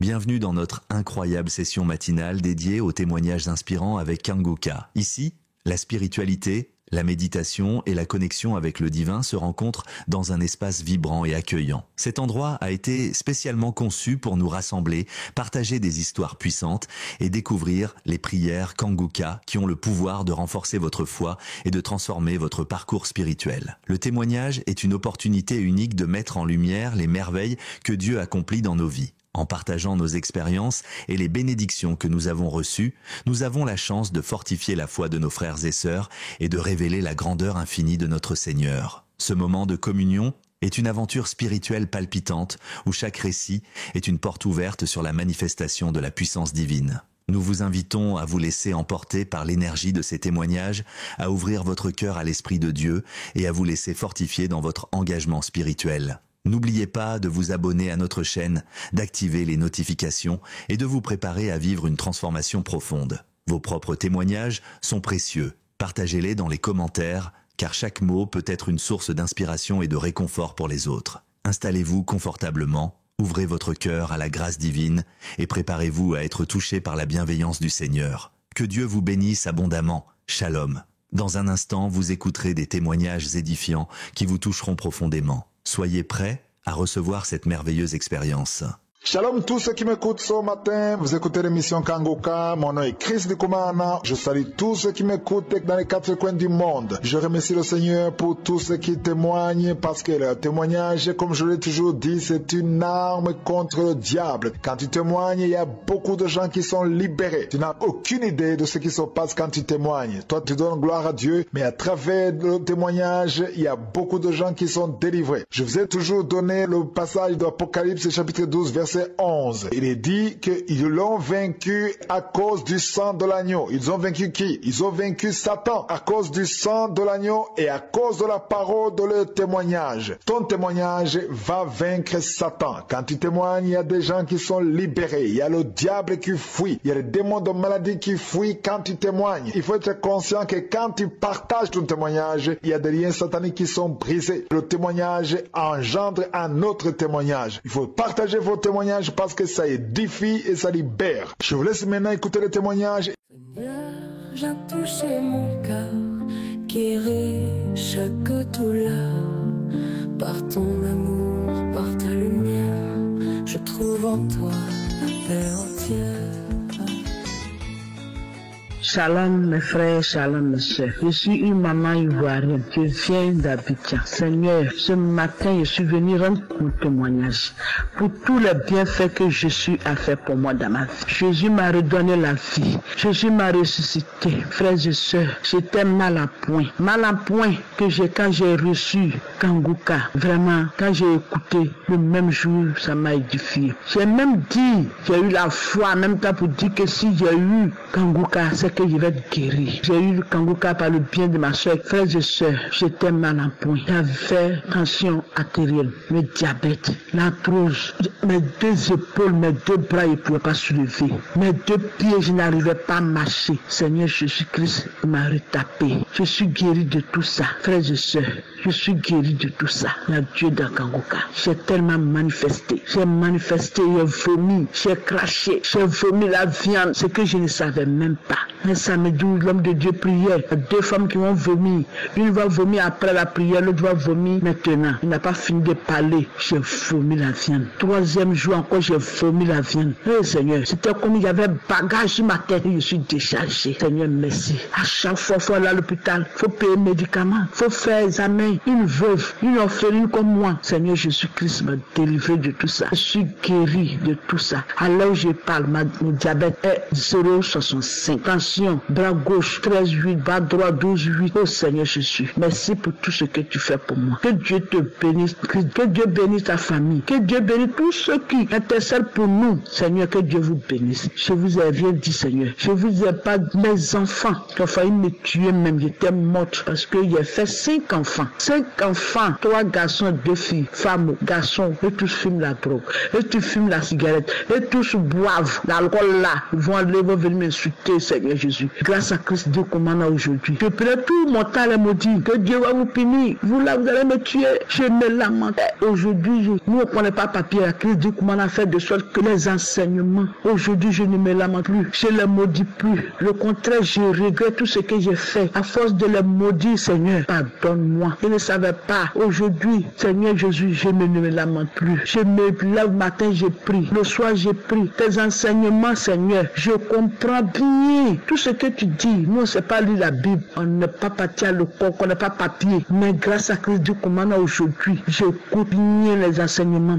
Bienvenue dans notre incroyable session matinale dédiée aux témoignages inspirants avec Kanguka. Ici, la spiritualité, la méditation et la connexion avec le divin se rencontrent dans un espace vibrant et accueillant. Cet endroit a été spécialement conçu pour nous rassembler, partager des histoires puissantes et découvrir les prières Kanguka qui ont le pouvoir de renforcer votre foi et de transformer votre parcours spirituel. Le témoignage est une opportunité unique de mettre en lumière les merveilles que Dieu accomplit dans nos vies. En partageant nos expériences et les bénédictions que nous avons reçues, nous avons la chance de fortifier la foi de nos frères et sœurs et de révéler la grandeur infinie de notre Seigneur. Ce moment de communion est une aventure spirituelle palpitante où chaque récit est une porte ouverte sur la manifestation de la puissance divine. Nous vous invitons à vous laisser emporter par l'énergie de ces témoignages, à ouvrir votre cœur à l'Esprit de Dieu et à vous laisser fortifier dans votre engagement spirituel. N'oubliez pas de vous abonner à notre chaîne, d'activer les notifications et de vous préparer à vivre une transformation profonde. Vos propres témoignages sont précieux. Partagez-les dans les commentaires, car chaque mot peut être une source d'inspiration et de réconfort pour les autres. Installez-vous confortablement, ouvrez votre cœur à la grâce divine et préparez-vous à être touché par la bienveillance du Seigneur. Que Dieu vous bénisse abondamment. Shalom. Dans un instant, vous écouterez des témoignages édifiants qui vous toucheront profondément. Soyez prêts à recevoir cette merveilleuse expérience. Shalom tous ceux qui m'écoutent ce matin, vous écoutez l'émission Kanguka, mon nom est Chris Ndikumana, je salue tous ceux qui m'écoutent dans les quatre coins du monde. Je remercie le Seigneur pour tous ceux qui témoignent parce que le témoignage, comme je l'ai toujours dit, c'est une arme contre le diable. Quand tu témoignes, il y a beaucoup de gens qui sont libérés. Tu n'as aucune idée de ce qui se passe quand tu témoignes. Toi, tu donnes gloire à Dieu, mais à travers le témoignage, il y a beaucoup de gens qui sont délivrés. Je vous ai toujours donné le passage de l'Apocalypse chapitre 12, verset 11. Il est dit qu'ils l'ont vaincu à cause du sang de l'agneau. Ils ont vaincu qui? Ils ont vaincu Satan à cause du sang de l'agneau et à cause de la parole de leur témoignage. Ton témoignage va vaincre Satan. Quand tu témoignes, il y a des gens qui sont libérés. Il y a le diable qui fuit. Il y a les démons de maladie qui fuient quand tu témoignes. Il faut être conscient que quand tu partages ton témoignage, il y a des liens sataniques qui sont brisés. Le témoignage engendre un autre témoignage. Il faut partager vos témoignages parce que ça édifie et ça libère. Je vous laisse maintenant écouter les témoignages. Seigneur, viens toucher mon cœur, guérir chaque douleur. Par ton amour, par ta lumière, je trouve en toi la paix entière. Shalom mes frères, shalom mes soeurs. Je suis une maman ivoirienne. Je viens d'Abidjan. Seigneur, ce matin, je suis venu rendre mon témoignage pour tous les bienfaits que Jésus a fait pour moi dans ma vie. Jésus m'a redonné la vie. Jésus m'a ressuscité. Frères et sœurs, j'étais mal à point. Mal à point que quand j'ai reçu Kanguka. Vraiment, quand j'ai écouté, le même jour, ça m'a édifié. J'ai même dit, j'ai eu la foi en même temps pour dire que si j'ai eu Kanguka, c'est que je vais être guéri. J'ai eu le Kanguka par le bien de ma soeur. Frères et sœurs, j'étais mal en point. J'avais tension artérielle, le diabète, l'arthrose, mes deux épaules, mes deux bras, je ne pouvais pas soulever. Mes deux pieds, je n'arrivais pas à marcher. Seigneur Jésus-Christ m'a retapé. Je suis guéri de tout ça. Frères et sœurs, je suis guéri de tout ça. La Dieu de Kanguka. J'ai tellement manifesté. J'ai vomi, j'ai craché, j'ai vomi la viande, ce que je ne savais même pas. Un samedi où l'homme de Dieu priait, il y a deux femmes qui vont vomir. Une va vomir après la prière, l'autre va vomir maintenant. Il n'a pas fini de parler. J'ai vomi la viande. Troisième jour encore, j'ai vomi la viande. Eh Seigneur, c'était comme il y avait bagage sur ma tête et je suis déchargé. Seigneur, merci. À chaque fois, il faut aller à l'hôpital, il faut payer médicaments, il faut faire examen. Une veuve, une orpheline comme moi. Seigneur Jésus-Christ m'a délivré de tout ça. Je suis guéri de tout ça. À l'heure où je parle, mon diabète est 0,65. Tension, bras gauche 13,8, bras droit 12,8. Oh Seigneur Jésus, merci pour tout ce que tu fais pour moi. Que Dieu te bénisse, que Dieu bénisse ta famille, que Dieu bénisse tous ceux qui intercèdent pour nous. Seigneur, que Dieu vous bénisse. Je vous ai rien dit, Seigneur. Je vous ai pas mes enfants qui ont failli me tuer même. J'étais morte parce que j'ai fait 5 enfants. 5 enfants, 3 garçons, 2 filles, femmes, garçons, et tous fument la drogue, et tous fument la cigarette, et tous boivent l'alcool là. Ils vont venir m'insulter, Seigneur Jésus. Grâce à Christ, Dieu commande aujourd'hui. Je prie tout mon temps est maudit. Que Dieu va vous punir. Vous là, vous allez me tuer. Je me lamente. Aujourd'hui, nous ne prenons pas papier. La Christ, Dieu commande à faire de sorte que les enseignements, aujourd'hui, je ne me lamente plus. Je ne les maudis plus. Le contraire, je regrette tout ce que j'ai fait. À force de les maudire, Seigneur, pardonne-moi. Je ne savais pas. Aujourd'hui, Seigneur Jésus, je ne me lamente plus. Je me lève le matin, j'ai pris. Le soir, j'ai pris. Tes enseignements, Seigneur, je comprends bien tout ce que tu dis. Nous, on ne sait pas lire la Bible. On n'est pas parti à l'école, on n'est pas papier. Mais grâce à Christ, Dieu commande aujourd'hui. J'écoute bien les enseignements,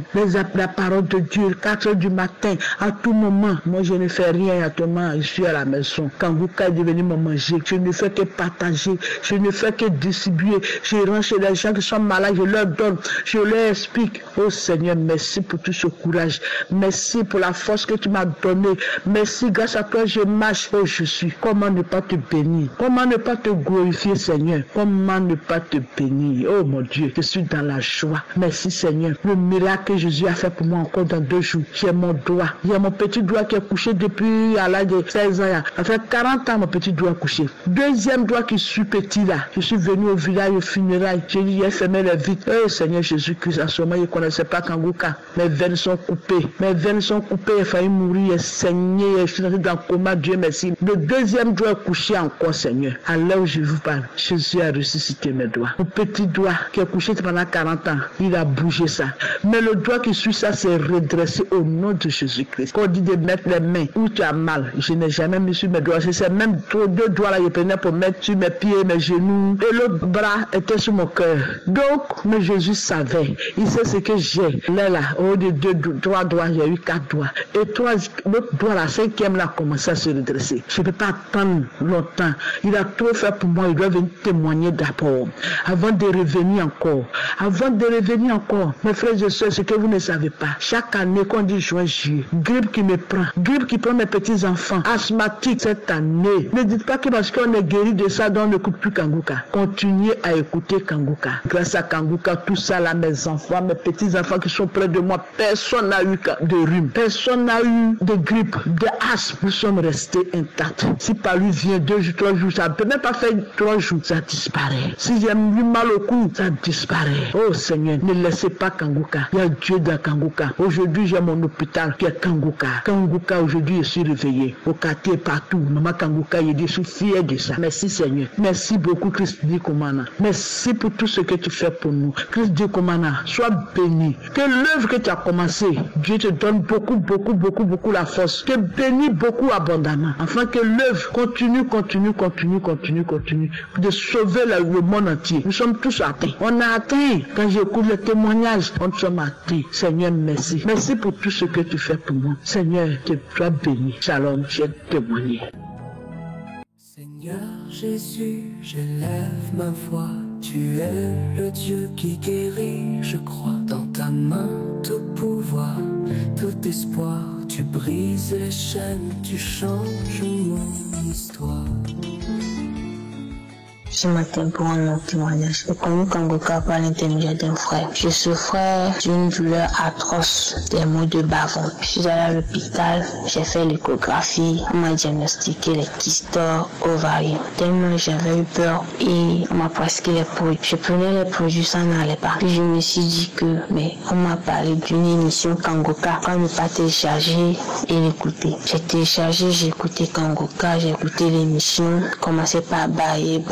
la parole de Dieu, 4 heures du matin, à tout moment. Moi, je ne fais rien actuellement. Je suis à la maison. Quand Gouka est devenu me manger, je ne fais que partager. Je ne fais que distribuer. Je rentre chez les gens qui sont malades, je leur donne. Je leur explique. Oh Seigneur, merci pour tout ce courage. Merci pour la force que tu m'as donnée. Merci, grâce à toi, je marche. Oh, je suis. Comment ne pas te bénir? Comment ne pas te glorifier, Seigneur? Comment ne pas te bénir? Oh mon Dieu, je suis dans la joie. Merci, Seigneur. Le miracle que Jésus a fait pour moi encore dans 2 jours. J'ai mon doigt. Il y a mon petit doigt qui est couché depuis à l'âge de 16 ans. Ça fait 40 ans, mon petit doigt couché. Deuxième doigt qui suis petit là. Je suis venu au village au funérailles. J'ai dit, j'ai fermé les vitres. Oh Seigneur Jésus-Christ, en ce moment, je ne connaissais pas Kangouka. Mes veines sont coupées. Mes veines sont coupées. Il a failli mourir, saigner. Je suis dans le coma. Dieu merci. Le deuxième doigt est couché encore, Seigneur. À l'heure où je vous parle, Jésus a ressuscité mes doigts. Mon petit doigt qui est couché pendant 40 ans, il a bougé ça. Mais le doigt qui suit ça s'est redressé au nom de Jésus-Christ. Quand on dit de mettre les mains où tu as mal, je n'ai jamais mis sur mes doigts. C'est même 2 doigts là, je prenais pour mettre sur mes pieds, mes genoux. Et l'autre bras était sur mon cœur. Donc, mais Jésus savait. Il sait ce que j'ai. Là, au lieu de 3 doigts, j'ai eu 4 doigts. Et l'autre doigt, la 5e, là, a commencé à se redresser. Je ne peux pas attendre longtemps. Il a trop fait pour moi. Il doit venir témoigner d'abord. Avant de revenir encore. Avant de revenir encore. Mes frères et sœurs, ce que vous ne savez pas. Chaque année, quand on dit juin, juillet, grippe qui me prend. Grippe qui prend mes petits-enfants. Asthmatique cette année. Ne dites pas que parce qu'on est guéri de ça, donc on n'écoute plus Kangouka. Continuez à écouter Kangouka. Grâce à Kangouka, tout ça là, mes enfants, mes petits-enfants qui sont près de moi, personne n'a eu de rhume. Personne n'a eu de grippe, de asthme. Nous sommes restés intacts. Si par lui vient 2 jours, 3 jours, ça ne peut même pas faire 3 jours, ça disparaît. Si j'ai eu mal au cou, ça disparaît. Oh Seigneur, ne laissez pas Kangouka. Il y a Dieu dans Kangouka. Aujourd'hui, j'ai mon hôpital qui est Kangouka. Kangouka, aujourd'hui, je suis réveillé. Au quartier, partout. Maman Kangouka, je suis fier de ça. Merci Seigneur. Merci beaucoup, Christ Dikomana. Merci pour tout ce que tu fais pour nous. Christ Dikomana, sois béni. Que l'œuvre que tu as commencée, Dieu te donne beaucoup la force. Te bénis beaucoup abondamment. Afin que l'œuvre continue de sauver le monde entier. Nous sommes tous atteints. On a atteint. Quand j'écoute les témoignages, on sommes atteints. Seigneur, merci. Merci pour tout ce que tu fais pour moi. Seigneur, te sois béni. Shalom, j'ai témoigné. Seigneur Jésus, j'élève ma voix. Tu es le Dieu qui guérit, je crois. Dans ta main, tout pouvoir, tout espoir. Tu brises les chaînes, tu changes mon histoire. Ce matin, pour un autre témoignage, j'ai connu Kangouka par l'intermédiaire d'un frère. Je souffrais d'une douleur atroce, des maux de bas-ventre. Je suis allé à l'hôpital, j'ai fait l'échographie, on m'a diagnostiqué les kystes ovariens. Tellement j'avais eu peur et on m'a prescrit les produits. Je prenais les produits, ça n'allait pas. Puis je me suis dit que, mais on m'a parlé d'une émission Kangouka, quand ne pas télécharger et l'écouter. J'ai téléchargé, j'ai écouté Kangouka, j'ai écouté l'émission, commençais par bailler.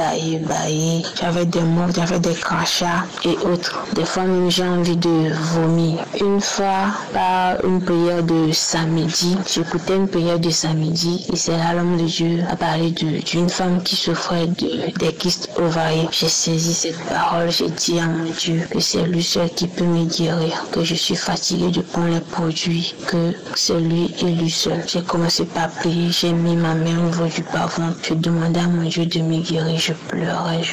J'avais des maux, j'avais des crachats et autres. Des fois même j'ai envie de vomir. Une fois, par une prière de samedi, j'écoutais une prière de samedi et c'est là l'homme de Dieu a parlé d'une femme qui souffrait des kystes ovariens. J'ai saisi cette parole, j'ai dit à mon Dieu que c'est lui seul qui peut me guérir, que je suis fatiguée de prendre les produits, que c'est lui et lui seul. J'ai commencé par prier, j'ai mis ma main au niveau du bas-ventre, je demandais à mon Dieu de me guérir, je pleurais.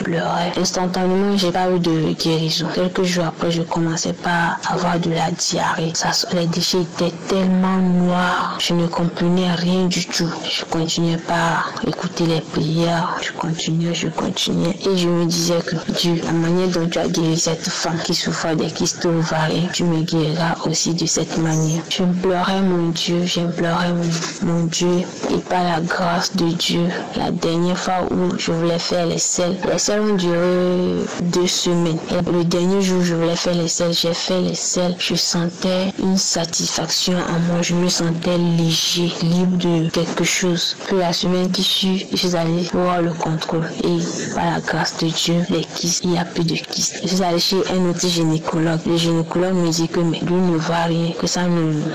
pleurais. Instantanément, j'ai pas eu de guérison. Quelques jours après, je commençais pas à avoir de la diarrhée. Les déchets étaient tellement noirs, je ne comprenais rien du tout. Je continuais pas à écouter les prières, je continuais. Et je me disais que Dieu, la manière dont tu as guéri cette femme qui souffrait des kystes ovarines, tu me guériras aussi de cette manière. Je pleurais mon Dieu, mon Dieu, et par la grâce de Dieu, la dernière fois où je voulais faire les selles ont duré 2 semaines. Et le dernier jour où je voulais faire les selles, j'ai fait les selles. Je sentais une satisfaction en moi, je me sentais léger, libre de quelque chose. Puis la semaine qui suit, je suis allée voir le contrôle et par la grâce de Dieu, les kystes, il n'y a plus de kystes. Je suis allée chez un autre gynécologue. Le gynécologue me dit que lui ne voit rien, que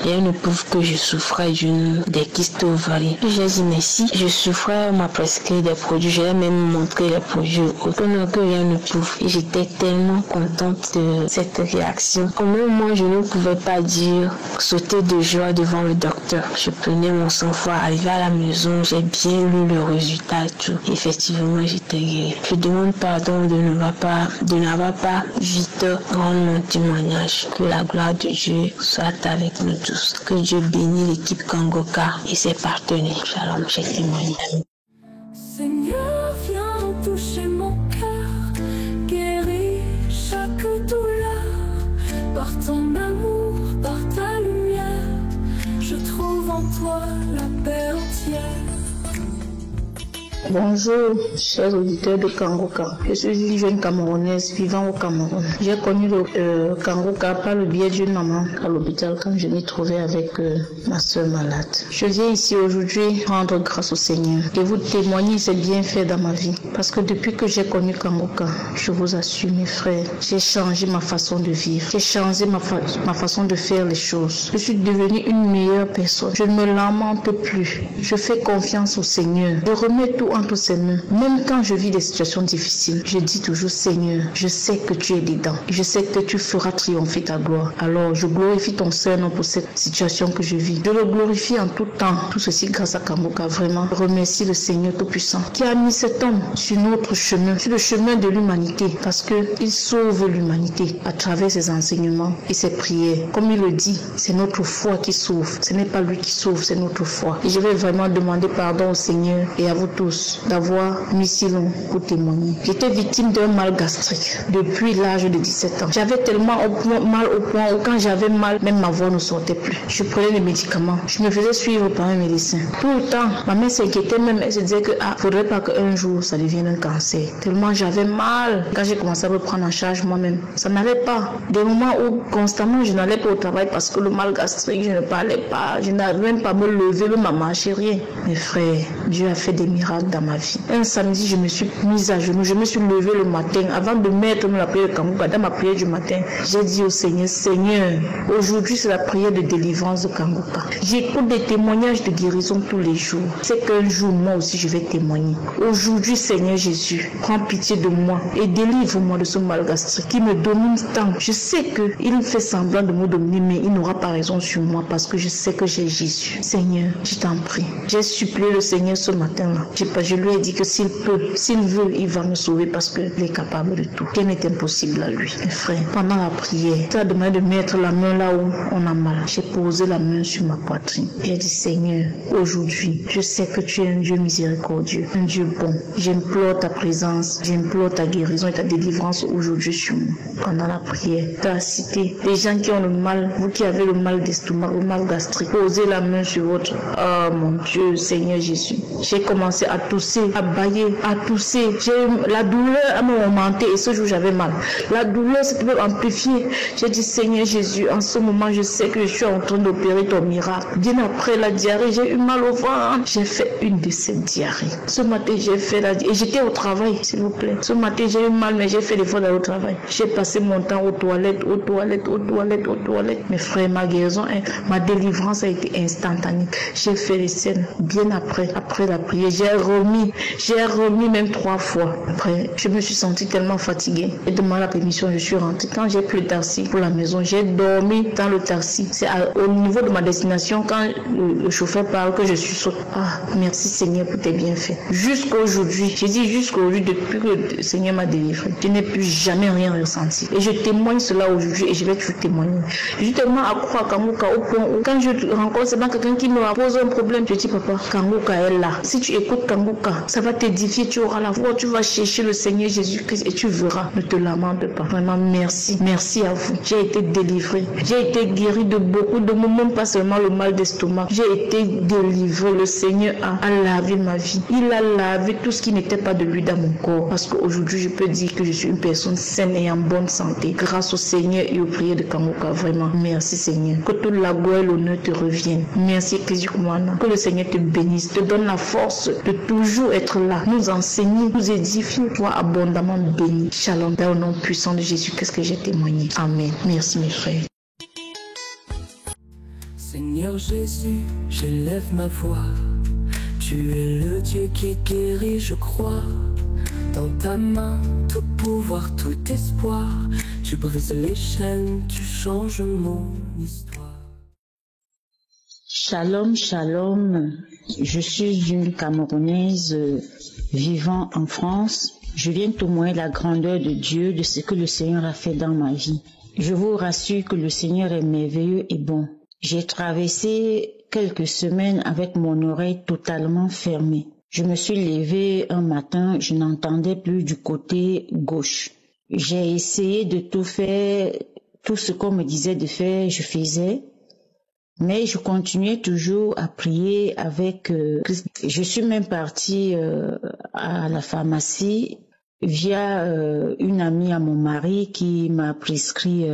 rien ne prouve que je souffrais des kystes ovarines. J'ai dit mais si je souffrais, on m'a prescrit des produits, j'ai même montré les produits que rien ne prouve. Et j'étais tellement contente de cette réaction. Au même moi, je ne pouvais pas dire sauter de joie devant le docteur. Je prenais mon sang-froid, arrivé à la maison, j'ai bien lu le résultat et tout. Effectivement, j'étais guérie. Je demande pardon de n'avoir pas vite rendre mon témoignage. Que la gloire de Dieu soit avec nous tous. Que Dieu bénisse l'équipe Kangoka et ses partenaires. Shalom, j'ai témoigné. Seigneur, viens toucher mon cœur, guéris chaque douleur. Par ton amour, par ta lumière, je trouve en toi la paix entière. Bonjour, chers auditeurs de Kangoka. Je suis une jeune Camerounaise vivant au Cameroun. J'ai connu le Kangoka par le biais d'une maman à l'hôpital quand je m'y trouvais avec ma soeur malade. Je viens ici aujourd'hui rendre grâce au Seigneur et vous témoigner ses bienfaits dans ma vie. Parce que depuis que j'ai connu Kangoka, je vous assure mes frères, j'ai changé ma façon de vivre. J'ai changé ma façon de faire les choses. Je suis devenue une meilleure personne. Je ne me lamente plus. Je fais confiance au Seigneur. Je remets tout entre ses mains. Même quand je vis des situations difficiles, je dis toujours Seigneur, je sais que tu es dedans. Je sais que tu feras triompher ta gloire. Alors je glorifie ton Saint-Nom pour cette situation que je vis. Je le glorifie en tout temps. Tout ceci grâce à Kangoka. Vraiment, je remercie le Seigneur Tout-Puissant qui a mis cet homme sur notre chemin, sur le chemin de l'humanité, parce qu'il sauve l'humanité à travers ses enseignements et ses prières. Comme il le dit, c'est notre foi qui sauve. Ce n'est pas lui qui sauve, c'est notre foi. Et je vais vraiment demander pardon au Seigneur et à vous tous d'avoir mis si long pour témoigner. J'étais victime d'un mal gastrique depuis l'âge de 17 ans. J'avais tellement mal au point où quand j'avais mal, même ma voix ne sortait plus. Je prenais des médicaments. Je me faisais suivre par un médecin. Tout le temps, ma mère s'inquiétait même. Elle se disait que faudrait pas qu'un jour ça devienne un cancer. Tellement j'avais mal. Quand j'ai commencé à me prendre en charge moi-même, ça n'allait pas. Des moments où constamment je n'allais pas au travail parce que le mal gastrique, je ne parlais pas. Je n'arrivais même pas à me lever, même à marcher, rien. Mes frères, Dieu a fait des miracles dans ma vie. Un samedi, je me suis mise à genoux, je me suis levée le matin. Avant de mettre la prière de Kangoka, dans ma prière du matin, j'ai dit au Seigneur, Seigneur, aujourd'hui c'est la prière de délivrance de Kangoka. J'écoute des témoignages de guérison tous les jours. C'est qu'un jour, moi aussi, je vais témoigner. Aujourd'hui, Seigneur Jésus, prends pitié de moi et délivre-moi de ce mal gastrique qui me domine tant. Je sais qu'il fait semblant de me dominer, mais il n'aura pas raison sur moi parce que je sais que j'ai Jésus. Seigneur, je t'en prie. J'ai supplié le Seigneur ce matin-là. Je lui ai dit que s'il peut, s'il veut, il va me sauver parce qu'il est capable de tout. Rien n'est impossible à lui. Mes frères, pendant la prière, tu as demandé de mettre la main là où on a mal. J'ai posé la main sur ma poitrine. J'ai dit, Seigneur, aujourd'hui, je sais que tu es un Dieu miséricordieux, un Dieu bon. J'implore ta présence, j'implore ta guérison et ta délivrance aujourd'hui sur moi. Pendant la prière, tu as cité les gens qui ont le mal, vous qui avez le mal d'estomac, le mal gastrique. Posez la main sur votre... Oh mon Dieu, Seigneur Jésus. J'ai commencé à tousser, à bailler, à tousser. La douleur a augmenté et ce jour j'avais mal. La douleur s'est amplifiée. J'ai dit Seigneur Jésus, en ce moment je sais que je suis en train d'opérer ton miracle. Bien après la diarrhée, j'ai eu mal au ventre. J'ai fait une de ces diarrhées. Ce matin j'ai fait la diarrhée et j'étais au travail, s'il vous plaît. Ce matin j'ai eu mal mais j'ai fait l'effort d'aller au travail. J'ai passé mon temps aux toilettes. Mes frères, ma guérison, ma délivrance a été instantanée. J'ai fait les scènes bien après la prière. J'ai remis même 3 fois. Après, je me suis sentie tellement fatiguée. Et demandé la permission, je suis rentrée. Quand j'ai pris le taxi pour la maison, j'ai dormi dans le taxi. C'est au niveau de ma destination, quand le chauffeur parle que je suis saute. Ah, merci Seigneur pour tes bienfaits. Jusqu'à aujourd'hui, j'ai dit jusqu'à aujourd'hui, depuis que le Seigneur m'a délivré, je n'ai plus jamais rien ressenti. Et je témoigne cela aujourd'hui et je vais toujours témoigner. Je suis tellement accro à Kangoka au point où quand je rencontre seulement quelqu'un qui me pose un problème, je dis papa, Kangoka est là. Si tu écoutes Kangoka, ça va t'édifier, tu auras la foi, tu vas chercher le Seigneur Jésus-Christ et tu verras. Ne te lamente pas. Vraiment, merci. Merci à vous. J'ai été délivrée. J'ai été guérie de beaucoup de moments, pas seulement le mal d'estomac. J'ai été délivrée. Le Seigneur a lavé ma vie. Il a lavé tout ce qui n'était pas de lui dans mon corps. Parce qu'aujourd'hui, je peux dire que je suis une personne saine et en bonne santé. Grâce au Seigneur et aux prières de Kangoka. Vraiment, merci Seigneur. Que toute la gloire et l'honneur te reviennent. Merci Christ Kumana. Que le Seigneur te bénisse, te donne la force de toujours être là. Nous enseigner, nous édifier, toi abondamment béni. Shalom. Au nom puissant de Jésus, qu'est-ce que j'ai témoigné. Amen. Merci mes frères. Seigneur Jésus, j'élève ma voix. Tu es le Dieu qui guérit, je crois. Dans ta main, tout pouvoir, tout espoir. Tu brises les chaînes, tu changes mon histoire. Shalom, shalom. Je suis une Camerounaise vivant en France. Je viens témoigner la grandeur de Dieu, de ce que le Seigneur a fait dans ma vie. Je vous rassure que le Seigneur est merveilleux et bon. J'ai traversé quelques semaines avec mon oreille totalement fermée. Je me suis levée un matin, je n'entendais plus du côté gauche. J'ai essayé de tout faire, tout ce qu'on me disait de faire, je faisais. Mais je continuais toujours à prier avec Christ. Je suis même partie à la pharmacie via une amie à mon mari qui m'a prescrit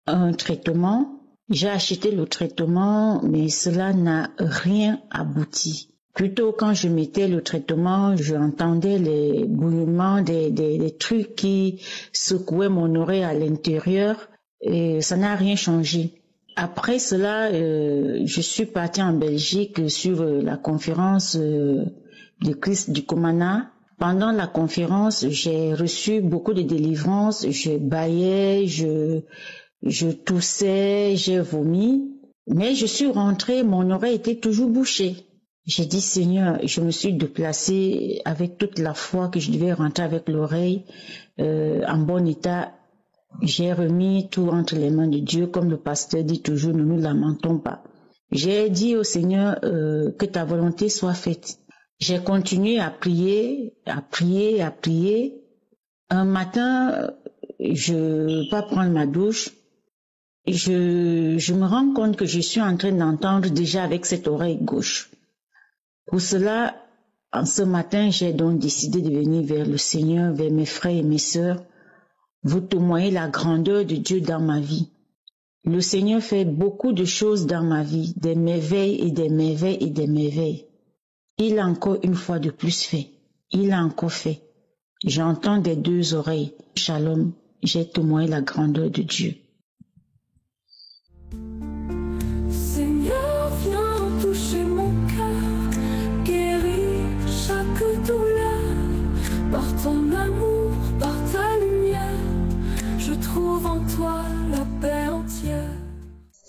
un traitement. J'ai acheté le traitement, mais cela n'a rien abouti. Plutôt quand je mettais le traitement, j'entendais les bouillements des trucs qui secouaient mon oreille à l'intérieur et ça n'a rien changé. Après cela, je suis partie en Belgique sur la conférence de Christ du Kumana. Pendant la conférence, j'ai reçu beaucoup de délivrances. Je bâillais, je toussais, j'ai vomi. Mais je suis rentrée, mon oreille était toujours bouchée. J'ai dit, Seigneur, je me suis déplacée avec toute la foi que je devais rentrer avec l'oreille en bon état. J'ai remis tout entre les mains de Dieu, comme le pasteur dit toujours, ne nous lamentons pas. J'ai dit au Seigneur que ta volonté soit faite. J'ai continué à prier. Un matin, je vais prendre ma douche. Je me rends compte que je suis en train d'entendre déjà avec cette oreille gauche. Pour cela, en ce matin, j'ai donc décidé de venir vers le Seigneur, vers mes frères et mes sœurs, vous témoigner la grandeur de Dieu dans ma vie. Le Seigneur fait beaucoup de choses dans ma vie, des merveilles et des merveilles et des merveilles. Il a encore une fois de plus fait. Il a encore fait. J'entends des deux oreilles. Shalom, j'ai témoigné la grandeur de Dieu. Seigneur, viens toucher mon cœur, guéris chaque douleur. Par ton amour, par ta lumière, je trouve en toi la paix entière.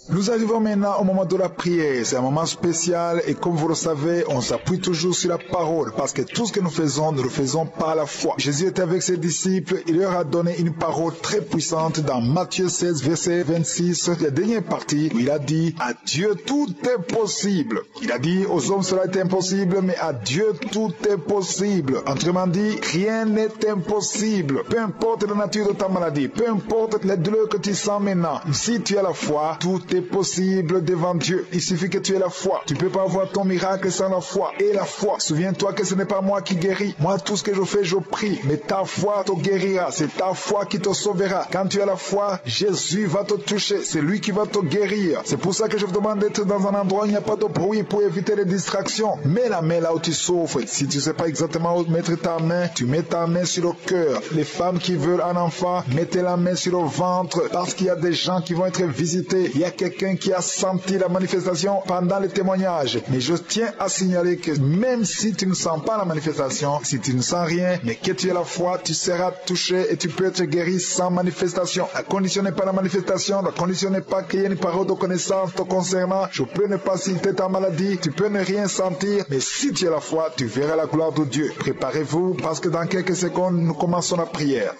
Nous arrivons maintenant au moment de la prière. C'est un moment spécial et comme vous le savez, on s'appuie toujours sur la parole parce que tout ce que nous le faisons par la foi. Jésus était avec ses disciples, il leur a donné une parole très puissante dans Matthieu 16, verset 26, la dernière partie où il a dit « À Dieu tout est possible ». Il a dit « Aux hommes cela est impossible, mais à Dieu tout est possible ». Autrement dit, rien n'est impossible. Peu importe la nature de ta maladie, peu importe les douleurs que tu sens maintenant, si tu as la foi, tout est possible devant Dieu. Il suffit que tu aies la foi. Tu ne peux pas avoir ton miracle sans la foi. Et la foi, souviens-toi que ce n'est pas moi qui guéris. Moi, tout ce que je fais, je prie. Mais ta foi te guérira. C'est ta foi qui te sauvera. Quand tu as la foi, Jésus va te toucher. C'est lui qui va te guérir. C'est pour ça que je vous demande d'être dans un endroit où il n'y a pas de bruit pour éviter les distractions. Mets la main là où tu souffres. Si tu ne sais pas exactement où mettre ta main, tu mets ta main sur le cœur. Les femmes qui veulent un enfant, mettez la main sur le ventre parce qu'il y a des gens qui vont être visités. Il y a quelqu'un quelqu'un qui a senti la manifestation pendant le témoignage. Mais je tiens à signaler que même si tu ne sens pas la manifestation, si tu ne sens rien, mais que tu as la foi, tu seras touché et tu peux être guéri sans manifestation. La condition n'est pas la manifestation, la condition n'est pas qu'il y ait une parole de connaissance te concernant. Je peux ne pas citer ta maladie, tu peux ne rien sentir, mais si tu as la foi, tu verras la gloire de Dieu. Préparez-vous parce que dans quelques secondes, nous commençons la prière.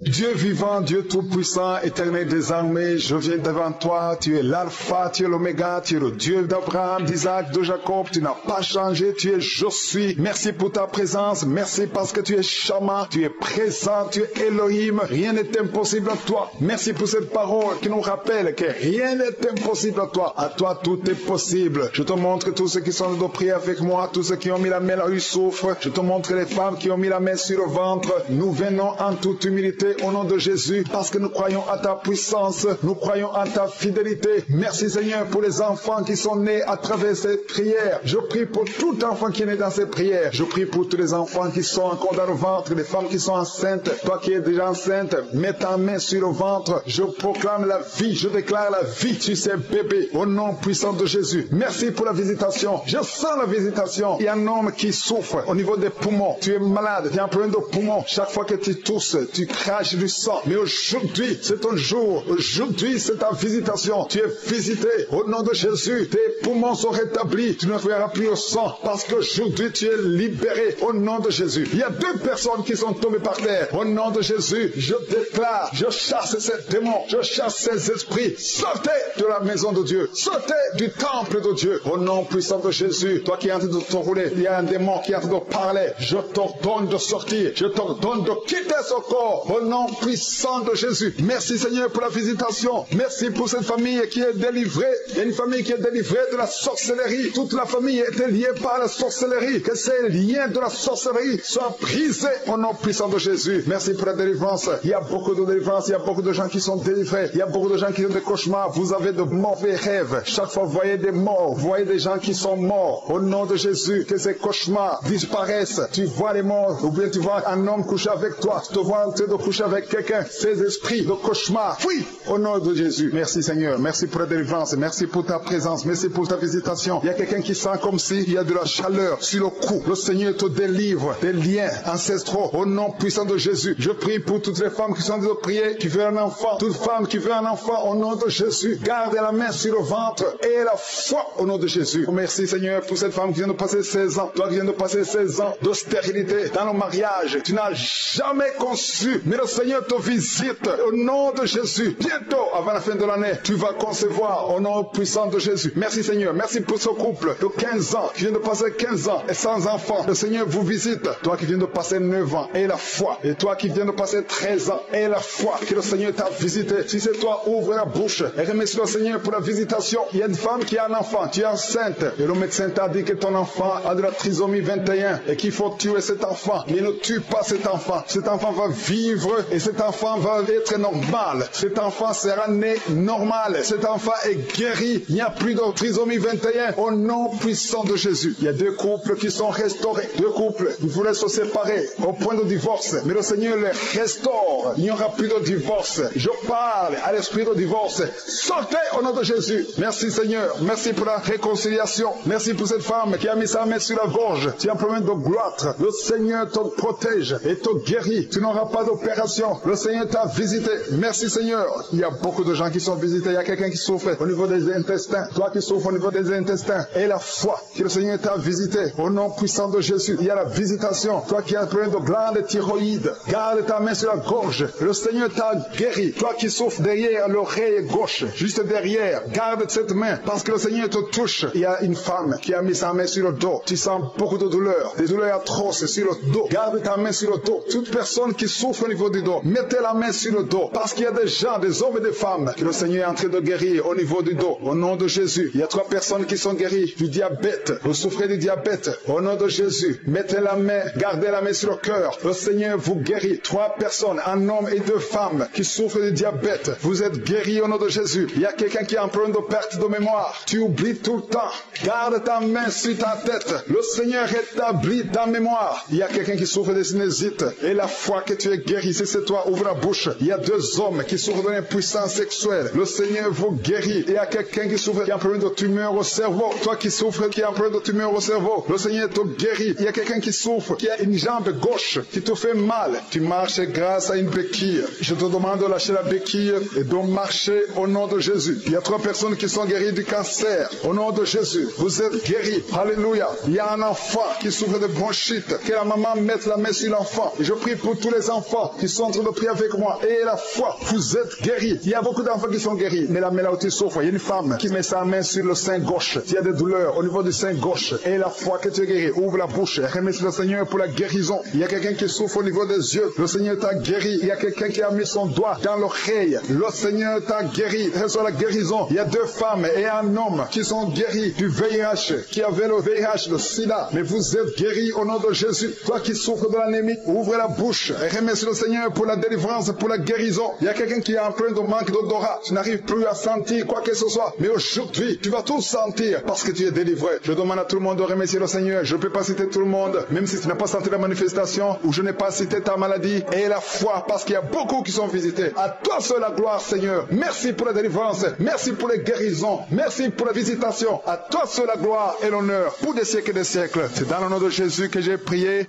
Dieu vivant, Dieu tout-puissant, éternel des armées, je viens devant toi, tu es l'alpha, tu es l'oméga, tu es le Dieu d'Abraham, d'Isaac, de Jacob, tu n'as pas changé, tu es je suis. Merci pour ta présence, merci parce que tu es Shama, tu es présent, tu es Elohim, rien n'est impossible à toi. Merci pour cette parole qui nous rappelle que rien n'est impossible à toi tout est possible. Je te montre tous ceux qui sont de prier avec moi, tous ceux qui ont mis la main là où ils souffrent, je te montre les femmes qui ont mis la main sur le ventre, nous venons en toute humilité au nom de Jésus, parce que nous croyons à ta puissance, nous croyons à ta fidélité. Merci Seigneur pour les enfants qui sont nés à travers cette prière. Je prie pour tout enfant qui est né dans cette prière. Je prie pour tous les enfants qui sont encore dans le ventre, les femmes qui sont enceintes. Toi qui es déjà enceinte, mets ta main sur le ventre. Je proclame la vie, je déclare la vie sur ces bébés au nom puissant de Jésus. Merci pour la visitation. Je sens la visitation. Il y a un homme qui souffre au niveau des poumons. Tu es malade, tu as un problème de poumons. Chaque fois que tu tousses, tu craches du sang. Mais aujourd'hui, c'est ton jour. Aujourd'hui, c'est ta visitation. Tu es visité au nom de Jésus. Tes poumons sont rétablis. Tu ne verras plus le sang parce qu'aujourd'hui, tu es libéré au nom de Jésus. Il y a 2 personnes qui sont tombées par terre. Au nom de Jésus, je déclare, je chasse ces démons, je chasse ces esprits. Sortez de la maison de Dieu. Sortez du temple de Dieu. Au nom puissant de Jésus, toi qui es en train de te rouler, il y a un démon qui est en train de parler. Je t'ordonne de sortir. Je t'ordonne de quitter ce corps. Au nom puissant de Jésus. Merci Seigneur pour la visitation. Merci pour cette famille qui est délivrée. Il y a une famille qui est délivrée de la sorcellerie. Toute la famille était liée par la sorcellerie. Que ces liens de la sorcellerie soient brisés au nom puissant de Jésus. Merci pour la délivrance. Il y a beaucoup de délivrance. Il y a beaucoup de gens qui sont délivrés. Il y a beaucoup de gens qui ont des cauchemars. Vous avez de mauvais rêves. Chaque fois vous voyez des morts. Vous voyez des gens qui sont morts. Au nom de Jésus, que ces cauchemars disparaissent. Tu vois les morts. Ou bien tu vois un homme coucher avec toi. Tu te vois en train de coucher avec quelqu'un. Ces esprits de cauchemar, fuis au nom de Jésus. Merci Seigneur. Merci pour la délivrance. Merci pour ta présence. Merci pour ta visitation. Il y a quelqu'un qui sent comme s'il y a de la chaleur sur le cou. Le Seigneur te délivre des liens ancestraux au nom puissant de Jésus. Je prie pour toutes les femmes qui sont en train de prier, qui veulent un enfant. Toute femme qui veut un enfant au nom de Jésus. Garde la main sur le ventre et la foi au nom de Jésus. Merci Seigneur pour cette femme qui vient de passer 16 ans. Toi qui viens de passer 16 ans de stérilité dans le mariage. Tu n'as jamais conçu. Mais le Seigneur te visite au nom de Jésus. Bientôt, avant la fin de l'année, tu vas concevoir au nom puissant de Jésus. Merci Seigneur. Merci pour ce couple de 15 ans qui vient de passer 15 ans et sans enfant. Le Seigneur vous visite. Toi qui viens de passer 9 ans et la foi. Et toi qui viens de passer 13 ans et la foi que le Seigneur t'a visité. Si c'est toi, ouvre la bouche et remercie le Seigneur pour la visitation. Il y a une femme qui a un enfant. Tu es enceinte. Et le médecin t'a dit que ton enfant a de la trisomie 21 et qu'il faut tuer cet enfant. Mais ne tue pas cet enfant. Cet enfant va vivre et cet enfant va être normal. Cet enfant sera né normal. Cet enfant est guéri. Il n'y a plus de trisomie 21 au nom puissant de Jésus. Il y a 2 couples qui sont restaurés. 2 couples qui voulaient se séparer au point de divorce. Mais le Seigneur les restaure. Il n'y aura plus de divorce. Je parle à l'esprit de divorce. Sortez au nom de Jésus. Merci Seigneur. Merci pour la réconciliation. Merci pour cette femme qui a mis sa main sur la gorge. Tu as un problème de gloître. Le Seigneur te protège et te guérit. Tu n'auras pas d'opération. Le Seigneur t'a visité. Merci Seigneur. Il y a beaucoup de gens qui sont visités. Il y a quelqu'un qui souffre au niveau des intestins. Toi qui souffres au niveau des intestins. Et la foi que le Seigneur t'a visité. Au nom puissant de Jésus. Il y a la visitation. Toi qui as un problème de glande thyroïde. Garde ta main sur la gorge. Le Seigneur t'a guéri. Toi qui souffres derrière l'oreille gauche. Juste derrière. Garde cette main. Parce que le Seigneur te touche. Il y a une femme qui a mis sa main sur le dos. Tu sens beaucoup de douleurs. Des douleurs atroces sur le dos. Garde ta main sur le dos. Toute personne qui souffre au niveau du dos. Mettez la main sur le dos. Parce qu'il y a des gens, des hommes et des femmes que le Seigneur est en train de guérir au niveau du dos. Au nom de Jésus. Il y a 3 personnes qui sont guéries du diabète. Vous souffrez du diabète. Au nom de Jésus. Mettez la main. Gardez la main sur le cœur. Le Seigneur vous guérit. 3 personnes, un homme et 2 femmes qui souffrent du diabète. Vous êtes guéris au nom de Jésus. Il y a quelqu'un qui a un problème de perte de mémoire. Tu oublies tout le temps. Garde ta main sur ta tête. Le Seigneur rétablit ta mémoire. Il y a quelqu'un qui souffre de sinusite. Et la foi que tu es guéri. Si fils et toi, ouvre la bouche. Il y a 2 hommes qui souffrent d'une impuissance sexuelle. Le Seigneur vous guérit. Il y a quelqu'un qui souffre, qui a un problème de tumeur au cerveau. Toi qui souffres, qui a un problème de tumeur au cerveau, le Seigneur te guérit. Il y a quelqu'un qui souffre, qui a une jambe gauche, qui te fait mal. Tu marches grâce à une béquille. Je te demande de lâcher la béquille et de marcher au nom de Jésus. Il y a 3 personnes qui sont guéries du cancer. Au nom de Jésus, vous êtes guéris. Alléluia. Il y a un enfant qui souffre de bronchite. Que la maman mette la main sur l'enfant. Et je prie pour tous les enfants qui sont en train de prier avec moi. Et la foi, vous êtes guéris. Il y a beaucoup d'enfants qui sont guéris. Mais la main là où tu souffres, il y a une femme qui met sa main sur le sein gauche. Il y a des douleurs au niveau du sein gauche. Et la foi que tu es guéri. Ouvre la bouche. Remercie le Seigneur pour la guérison. Il y a quelqu'un qui souffre au niveau des yeux. Le Seigneur t'a guéri. Il y a quelqu'un qui a mis son doigt dans l'oreille. Le Seigneur t'a guéri. Reçois la guérison. Il y a 2 femmes et un homme qui sont guéris du VIH, qui avaient le VIH, le sida. Mais vous êtes guéris au nom de Jésus. Toi qui souffres de l'anémie, ouvre la bouche et remercie le Seigneur pour la délivrance, pour la guérison. Il y a quelqu'un qui a un problème de manque d'odorat. Tu n'arrives plus à sentir quoi que ce soit. Mais aujourd'hui, tu vas tout sentir parce que tu es délivré. Je demande à tout le monde de remercier le Seigneur. Je ne peux pas citer tout le monde, même si tu n'as pas senti la manifestation ou je n'ai pas cité ta maladie. Et la foi, parce qu'il y a beaucoup qui sont visités. À toi seul la gloire, Seigneur. Merci pour la délivrance. Merci pour les guérisons. Merci pour la visitation. À toi seul la gloire et l'honneur pour des siècles et des siècles. C'est dans le nom de Jésus que j'ai prié.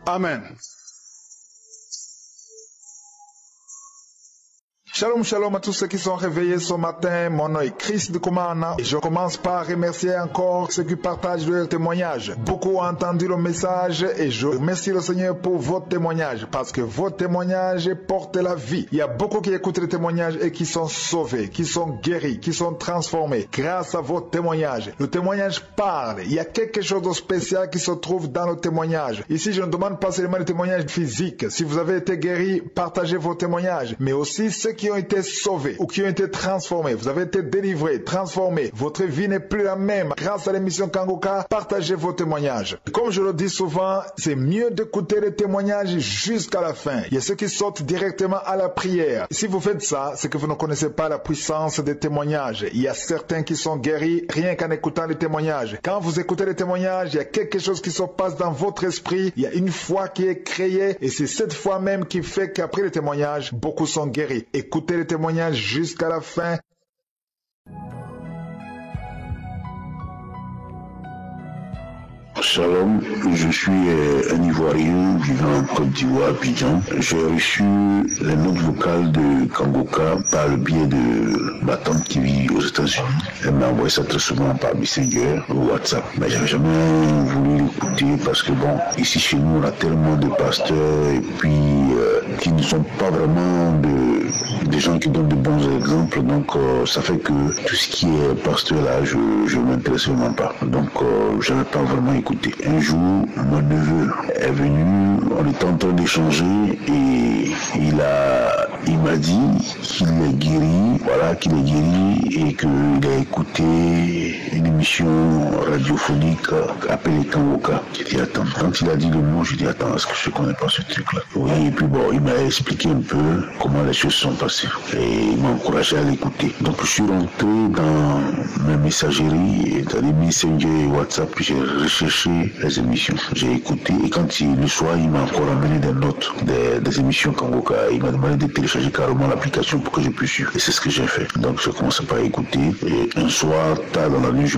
Amen. Shalom, shalom à tous ceux qui sont réveillés ce matin. Mon nom est Chris de Komana et je commence par remercier encore ceux qui partagent leur témoignage. Beaucoup ont entendu le message et je remercie le Seigneur pour vos témoignages parce que vos témoignages portent la vie. Il y a beaucoup qui écoutent les témoignages et qui sont sauvés, qui sont guéris, qui sont transformés grâce à vos témoignages. Le témoignage parle. Il y a quelque chose de spécial qui se trouve dans le témoignage. Ici, je ne demande pas seulement les témoignages physiques. Si vous avez été guéri, partagez vos témoignages, mais aussi ceux qui ont été sauvés ou qui ont été transformés. Vous avez été délivrés, transformés. Votre vie n'est plus la même. Grâce à l'émission Kangoka, partagez vos témoignages. Comme je le dis souvent, c'est mieux d'écouter les témoignages jusqu'à la fin. Il y a ceux qui sautent directement à la prière. Si vous faites ça, c'est que vous ne connaissez pas la puissance des témoignages. Il y a certains qui sont guéris rien qu'en écoutant les témoignages. Quand vous écoutez les témoignages, il y a quelque chose qui se passe dans votre esprit. Il y a une foi qui est créée et c'est cette foi même qui fait qu'après les témoignages, beaucoup sont guéris. Écoutez les témoignages jusqu'à la fin. Shalom, je suis un Ivoirien vivant en Côte d'Ivoire, Abidjan. J'ai reçu les notes vocales de Kangoka par le biais de ma tante qui vit aux États-Unis. Elle m'a envoyé ça très souvent par Messenger ou WhatsApp. Mais j'avais jamais voulu l'écouter parce que bon, ici chez nous, on a tellement de pasteurs et puis qui ne sont pas vraiment des gens qui donnent de bons exemples. Donc ça fait que tout ce qui est pasteur là, je m'intéresse vraiment pas. Donc j'avais pas vraiment écouté. Un jour, mon neveu est venu, on était en train d'échanger et il m'a dit qu'il est guéri, voilà, qu'il est guéri et qu'il a écouté une émission radiophonique appelée Kangoka. J'ai dit attends, quand il a dit le mot, j'ai dit attends, est-ce que je connais pas ce truc-là? Oui, et puis bon, il m'a expliqué un peu comment les choses sont passées et il m'a encouragé à l'écouter. Donc je suis rentré dans mes messageries, dans les messengers et WhatsApp, j'ai recherché les émissions. J'ai écouté et quand le soir, il m'a encore amené des notes des émissions Kangoka. Il m'a demandé de télécharger carrément l'application pour que je puisse suivre. Et c'est ce que j'ai fait. Donc je commençais par écouter. Et un soir, tard dans la nuit,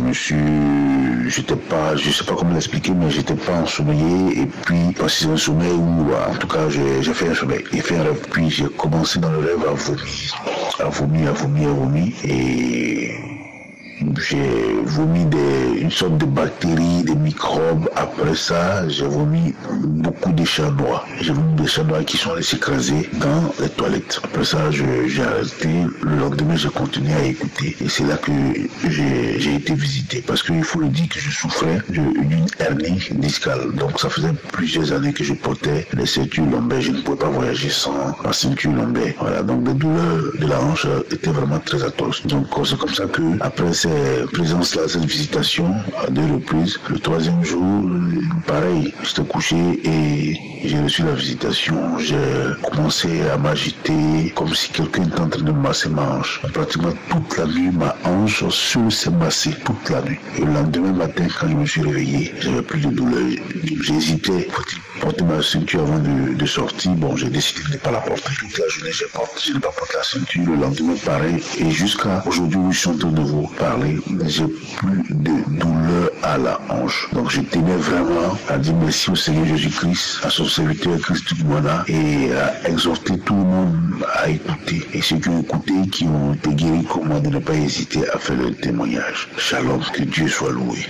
j'étais pas, je sais pas comment l'expliquer, mais j'étais pas ensommeillé. Et puis, parce que c'est un sommeil où, en tout cas, j'ai fait un sommeil. J'ai fait un rêve. Puis j'ai commencé dans le rêve à vomir. Et j'ai vomi une sorte de bactéries, des microbes. Après ça, j'ai vomi beaucoup de chats noirs. J'ai vomi des chats noirs qui sont laissés écrasés dans les toilettes. Après ça, j'ai arrêté. Le lendemain, j'ai continué à écouter. Et c'est là que j'ai été visité. Parce qu'il faut le dire que je souffrais d'une hernie discale. Donc ça faisait plusieurs années que je portais les ceintures lombaires. Je ne pouvais pas voyager sans la ceinture lombaire. Voilà, donc les douleurs de la hanche étaient vraiment très atroces. Donc c'est comme ça que, après cette présence-là, cette visitation à 2 reprises, le 3e jour, pareil, j'étais couché et j'ai reçu la visitation. J'ai commencé à m'agiter comme si quelqu'un était en train de masser ma hanche. Pratiquement toute la nuit, ma hanche seule s'est massée toute la nuit. Et le lendemain matin, quand je me suis réveillé, j'avais plus de douleur. J'hésitais, faut-il porter ma ceinture avant de sortir. Bon, j'ai décidé de ne pas la porter toute la journée. Je n'ai pas porté la ceinture. Le lendemain, pareil. Et jusqu'à aujourd'hui où je suis en train de vous parler, j'ai plus de douleur à la hanche. Donc, je tenais vraiment à dire merci au Seigneur Jésus-Christ, à son serviteur Christ Tukumana, et à exhorter tout le monde à écouter. Et ceux qui ont écouté, qui ont été guéris comme moi, de ne pas hésiter à faire le témoignage. Shalom, que Dieu soit loué.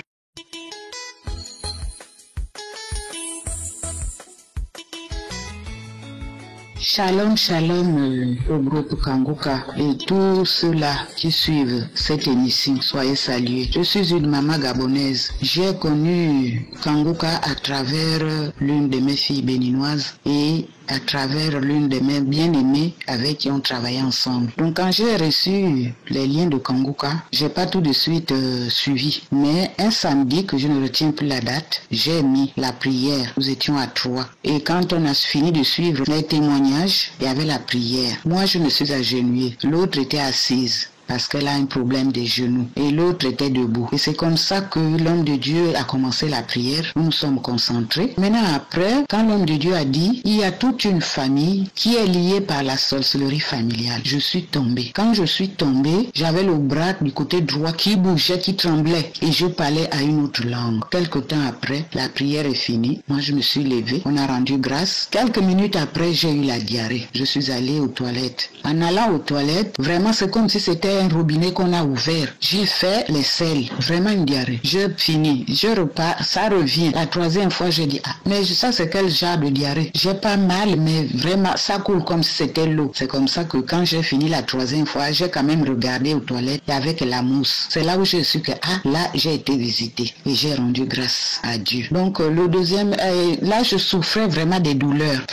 Shalom, shalom au groupe Kangoka et tous ceux-là qui suivent cette émission, soyez salués. Je suis une maman gabonaise. J'ai connu Kangoka à travers l'une de mes filles béninoises et à travers l'une de mes bien-aimées avec qui on travaillait ensemble. Donc quand j'ai reçu les liens de Kangoka, j'ai pas tout de suite suivi. Mais un samedi, que je ne retiens plus la date, j'ai mis la prière. Nous étions à 3. Et quand on a fini de suivre les témoignages, il y avait la prière. Moi, je me suis agenouillée. L'autre était assise, parce qu'elle a un problème des genoux. Et l'autre était debout. Et c'est comme ça que l'homme de Dieu a commencé la prière. Nous nous sommes concentrés. Maintenant après, quand l'homme de Dieu a dit, il y a toute une famille qui est liée par la sorcellerie familiale. Je suis tombée. Quand je suis tombée, j'avais le bras du côté droit qui bougeait, qui tremblait. Et je parlais à une autre langue. Quelque temps après, la prière est finie. Moi, je me suis levée. On a rendu grâce. Quelques minutes après, j'ai eu la diarrhée. Je suis allée aux toilettes. En allant aux toilettes, vraiment, c'est comme si c'était un robinet qu'on a ouvert. J'ai fait les selles, vraiment une diarrhée. Je finis, je repars, ça revient. La troisième fois, je dis, mais ça c'est quel genre de diarrhée? J'ai pas mal, mais vraiment, ça coule comme si c'était l'eau. C'est comme ça que quand j'ai fini la troisième fois, j'ai quand même regardé aux toilettes avec la mousse. C'est là où je suis que, là, j'ai été visitée et j'ai rendu grâce à Dieu. Donc, le deuxième, là, je souffrais vraiment des douleurs,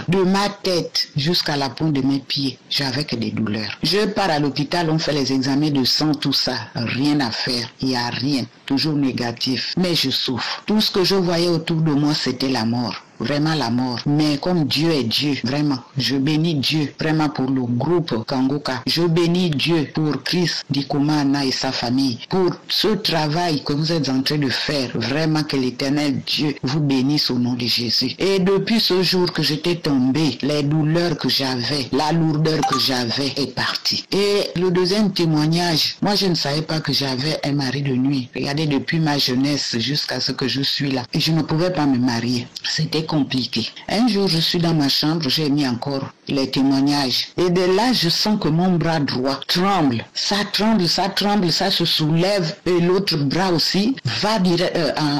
de ma tête jusqu'à la paume de mes pieds. J'avais que des douleurs. Je pars à l'hôpital, on fait les examens de sang, tout ça, rien à faire, il n'y a rien, toujours négatif, mais je souffre. Tout ce que je voyais autour de moi, c'était la mort. Vraiment la mort. Mais comme Dieu est Dieu, vraiment, je bénis Dieu vraiment pour le groupe Kangoka. Je bénis Dieu pour Christ Dikumana et sa famille, pour ce travail que vous êtes en train de faire. Vraiment que l'Éternel Dieu vous bénisse au nom de Jésus. Et depuis ce jour que j'étais tombée, les douleurs que j'avais, la lourdeur que j'avais est partie. Et le deuxième témoignage, moi je ne savais pas que j'avais un mari de nuit. Regardez, depuis ma jeunesse jusqu'à ce que je suis là. Et je ne pouvais pas me marier. C'était compliqué. Un jour, je suis dans ma chambre, j'ai mis encore les témoignages. Et de là, je sens que mon bras droit tremble. Ça tremble, ça se soulève. Et l'autre bras aussi va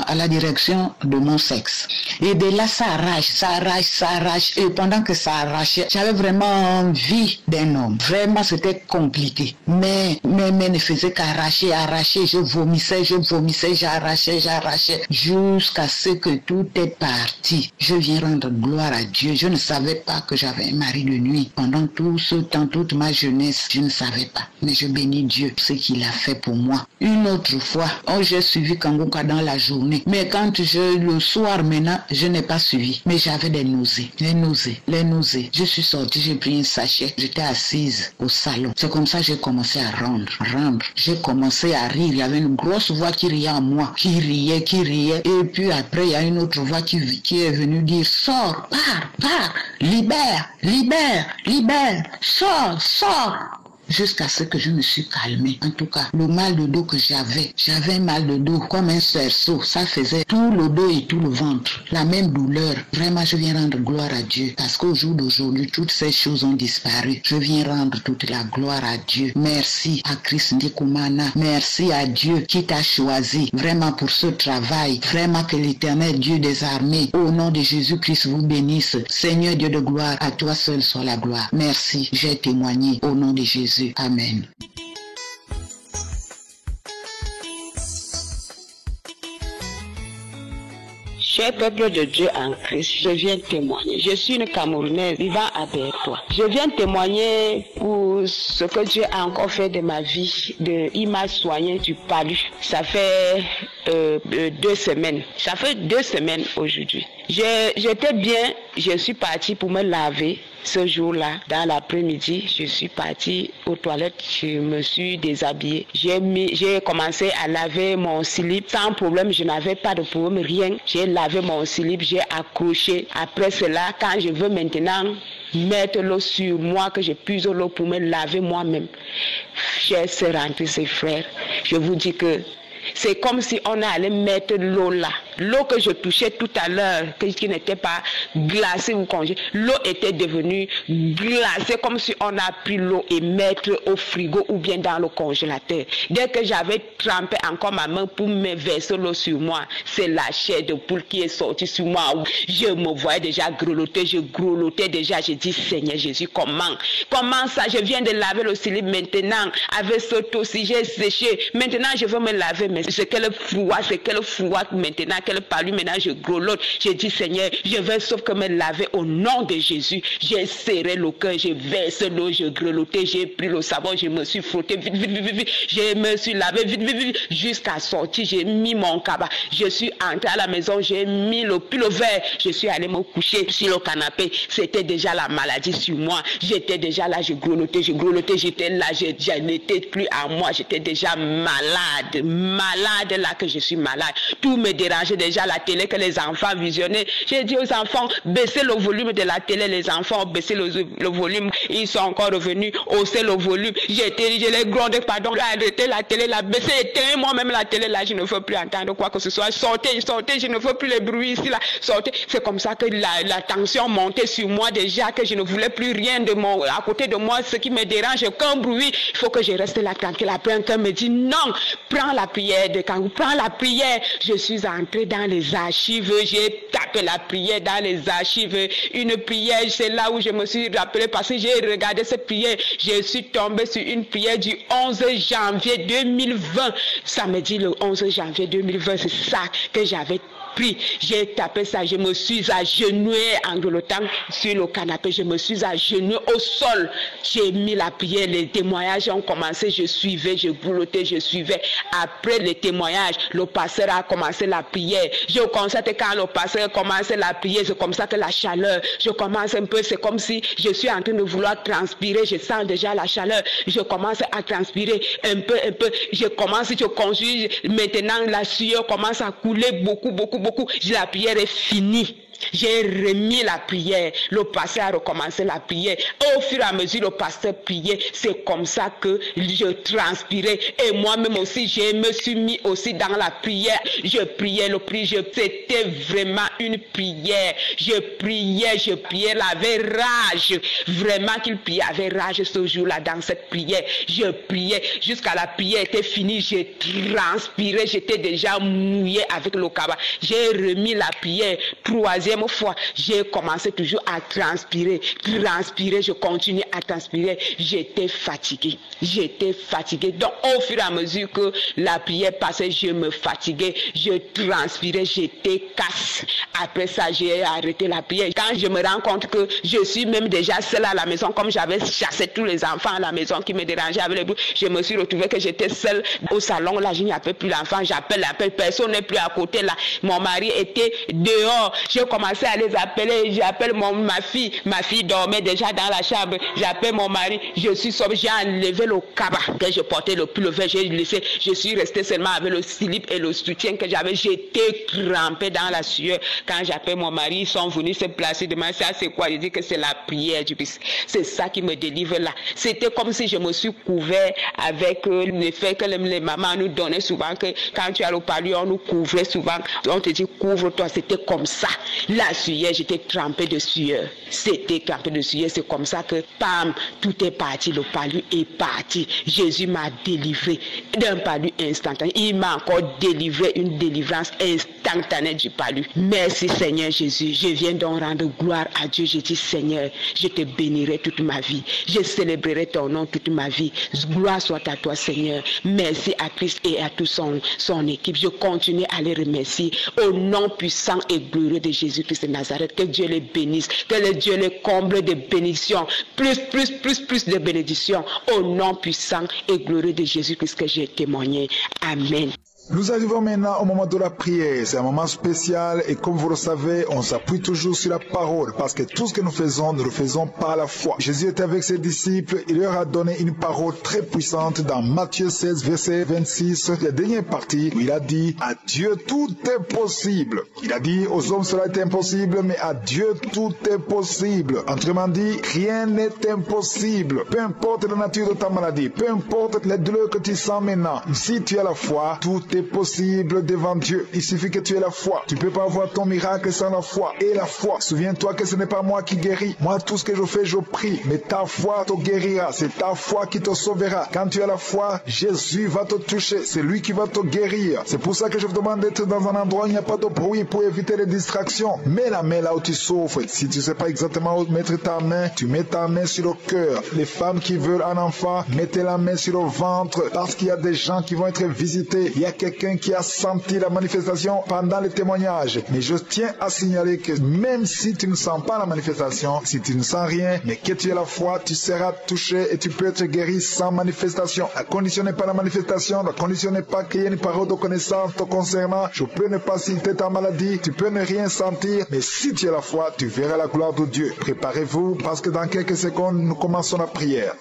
à la direction de mon sexe. Et de là, ça arrache. Et pendant que ça arrachait, j'avais vraiment envie d'un homme. Vraiment, c'était compliqué. Mais ne faisait qu'arracher. Je vomissais, j'arrachais. Jusqu'à ce que tout est parti. Je viens rendre gloire à Dieu. Je ne savais pas que j'avais un mari de nuit. Pendant tout ce temps, toute ma jeunesse, je ne savais pas. Mais je bénis Dieu pour ce qu'il a fait pour moi. Une autre fois, j'ai suivi Kangoka dans la journée. Mais quand le soir maintenant, je n'ai pas suivi. Mais j'avais des nausées. Les nausées. Je suis sortie, j'ai pris un sachet. J'étais assise au salon. C'est comme ça que j'ai commencé à rendre. J'ai commencé à rire. Il y avait une grosse voix qui riait en moi. Qui riait. Et puis après, il y a une autre voix qui est venue dire, sors, pars, libère, sors. Jusqu'à ce que je me suis calmée. En tout cas, le mal de dos que j'avais un mal de dos comme un cerceau. Ça faisait tout le dos et tout le ventre. La même douleur. Vraiment, je viens rendre gloire à Dieu. Parce qu'au jour d'aujourd'hui, toutes ces choses ont disparu. Je viens rendre toute la gloire à Dieu. Merci à Christ Ndikumana. Merci à Dieu qui t'a choisi. Vraiment pour ce travail. Vraiment que l'Éternel Dieu des armées, au nom de Jésus-Christ, vous bénisse. Seigneur Dieu de gloire, à toi seul soit la gloire. Merci. J'ai témoigné au nom de Jésus. Amen. Cher peuple de Dieu en Christ, je viens témoigner. Je suis une Camerounaise vivant à Bertois. Je viens témoigner pour ce que Dieu a encore fait de ma vie. Il m'a soigné du palu. Ça fait 2 semaines. Ça fait 2 semaines aujourd'hui. J'étais bien, je suis partie pour me laver. Ce jour-là, dans l'après-midi, je suis partie aux toilettes, je me suis déshabillée. J'ai commencé à laver mon slip sans problème, je n'avais pas de problème, rien. J'ai lavé mon slip, j'ai accroché. Après cela, quand je veux maintenant mettre l'eau sur moi, que je puise l'eau pour me laver moi-même, chers sœurs en Christ et frères, je vous dis que c'est comme si on allait mettre l'eau là. L'eau que je touchais tout à l'heure, qui n'était pas glacée ou congelée, l'eau était devenue glacée comme si on a pris l'eau et mettre au frigo ou bien dans le congélateur. Dès que j'avais trempé encore ma main pour me verser l'eau sur moi, c'est la chair de poule qui est sortie sur moi. Je me voyais déjà grelotter, je grelottais déjà. J'ai dit, Seigneur Jésus, comment ça? Je viens de laver le slip maintenant avec ce aussi, j'ai séché. Maintenant, je veux me laver. Mais c'est quel froid maintenant, quel palu, maintenant je grelotte. J'ai dit, Seigneur, je vais sauf que me laver au nom de Jésus. J'ai serré le cœur, j'ai versé l'eau, je grelottais, j'ai pris le savon, je me suis frotté vite, je me suis lavé vite, jusqu'à sortir, j'ai mis mon cabas. Je suis entré à la maison, j'ai mis le pull vert, je suis allé me coucher sur le canapé. C'était déjà la maladie sur moi. J'étais déjà là, je grelottais, j'étais là, je n'étais plus à moi, j'étais déjà malade là que je suis malade. Tout me dérangeait déjà, la télé que les enfants visionnaient. J'ai dit aux enfants, baissez le volume de la télé. Les enfants ont baissé le volume. Ils sont encore revenus, hausser le volume. Je les grondais, pardon, arrêtez la télé, la baissez, éteins moi-même la télé là, je ne veux plus entendre quoi que ce soit. Sortez, je ne veux plus les bruits ici là. Sortez. C'est comme ça que la tension montait sur moi déjà, que je ne voulais plus rien à côté de moi, ce qui me dérange, aucun bruit. Il faut que je reste là tranquille. Après un cœur me dit non, prends la prière de Kangou, prends la prière. Je suis entrée dans les archives, j'ai tapé la prière dans les archives. Une prière, c'est là où je me suis rappelé parce que j'ai regardé cette prière. Je suis tombée sur une prière du 11 janvier 2020. Samedi le 11 janvier 2020, c'est ça que j'avais pris. J'ai tapé ça, je me suis agenouillée en grelottant sur le canapé, je me suis agenouillée au sol. J'ai mis la prière, les témoignages ont commencé, je suivais, je grelottais, je suivais. Après les témoignages, le pasteur a commencé la prière. Je constate quand le pasteur commence la prière, c'est comme ça que la chaleur, je commence un peu, c'est comme si je suis en train de vouloir transpirer, je sens déjà la chaleur, je commence à transpirer un peu, je conjugue, maintenant la sueur commence à couler beaucoup. La prière est finie. J'ai remis la prière. Le pasteur a recommencé la prière. Au fur et à mesure, le pasteur priait. C'est comme ça que je transpirais. Et moi-même aussi, je me suis mis aussi dans la prière. Je priais, c'était vraiment une prière. Je priais, j'avais rage. Vraiment qu'il priait, avait rage ce jour-là dans cette prière. Je priais jusqu'à la prière était finie. J'ai transpiré, j'étais déjà mouillé avec le cabas. J'ai remis la prière. Troisième fois, j'ai commencé toujours à transpirer, je continue à transpirer. J'étais fatiguée. Donc, au fur et à mesure que la prière passait, je me fatiguais, je transpirais, j'étais casse. Après ça, j'ai arrêté la prière. Quand je me rends compte que je suis même déjà seule à la maison, comme j'avais chassé tous les enfants à la maison qui me dérangeaient avec les bruits, je me suis retrouvée que j'étais seule au salon. Là, je n'y appelle plus l'enfant, j'appelle, personne n'est plus à côté là. Mon mari était dehors. J'ai commencé à les appeler, j'appelle ma fille dormait déjà dans la chambre, j'appelle mon mari, je suis sortie, j'ai enlevé le cabas que je portais, le pull vert, j'ai laissé, je suis restée seulement avec le slip et le soutien que j'avais, j'étais trempée dans la sueur. Quand j'appelle mon mari, ils sont venus se placer devant ça, c'est quoi? Je dis que c'est la prière du Christ. C'est ça qui me délivre là. C'était comme si je me suis couvert avec l'effet que les mamans nous donnaient souvent, que quand tu as le palu, on nous couvrait souvent, on te dit couvre-toi, c'était comme ça. La sueur, j'étais trempée de sueur. C'est comme ça que, pam, tout est parti, le palu est parti. Jésus m'a délivré d'un palu instantané. Il m'a encore délivré, une délivrance instantanée du palu. Merci Seigneur Jésus. Je viens donc rendre gloire à Dieu. Je dis Seigneur, je te bénirai toute ma vie. Je célébrerai ton nom toute ma vie. Gloire soit à toi Seigneur. Merci à Christ et à toute son équipe. Je continue à les remercier au nom puissant et glorieux de Jésus-Christ de Nazareth. Que Dieu les bénisse, que le Dieu les comble de bénédictions, plus de bénédictions au nom puissant et glorieux de Jésus-Christ que j'ai témoigné. Amen. Nous arrivons maintenant au moment de la prière. C'est un moment spécial et comme vous le savez, on s'appuie toujours sur la parole parce que tout ce que nous le faisons par la foi. Jésus était avec ses disciples, il leur a donné une parole très puissante dans Matthieu 16, verset 26, la dernière partie où il a dit « À Dieu tout est possible ». Il a dit « Aux hommes cela est impossible, mais à Dieu tout est possible ». Autrement dit, rien n'est impossible. Peu importe la nature de ta maladie, peu importe les douleurs que tu sens maintenant, si tu as la foi, tout est possible devant Dieu. Il suffit que tu aies la foi. Tu ne peux pas avoir ton miracle sans la foi. Et la foi, souviens-toi que ce n'est pas moi qui guéris. Moi, tout ce que je fais, je prie. Mais ta foi te guérira. C'est ta foi qui te sauvera. Quand tu as la foi, Jésus va te toucher. C'est lui qui va te guérir. C'est pour ça que je vous demande d'être dans un endroit où il n'y a pas de bruit pour éviter les distractions. Mets la main là où tu souffres. Si tu ne sais pas exactement où mettre ta main, tu mets ta main sur le cœur. Les femmes qui veulent un enfant, mettez la main sur le ventre parce qu'il y a des gens qui vont être visités. Il y a quelqu'un qui a senti la manifestation pendant le témoignage. Mais je tiens à signaler que même si tu ne sens pas la manifestation, si tu ne sens rien, mais que tu as la foi, tu seras touché et tu peux être guéri sans manifestation. La condition n'est pas la manifestation, la condition n'est pas qu'il y ait une parole de connaissance te concernant. Je peux ne pas citer ta maladie, tu peux ne rien sentir, mais si tu as la foi, tu verras la gloire de Dieu. Préparez-vous parce que dans quelques secondes, nous commençons la prière.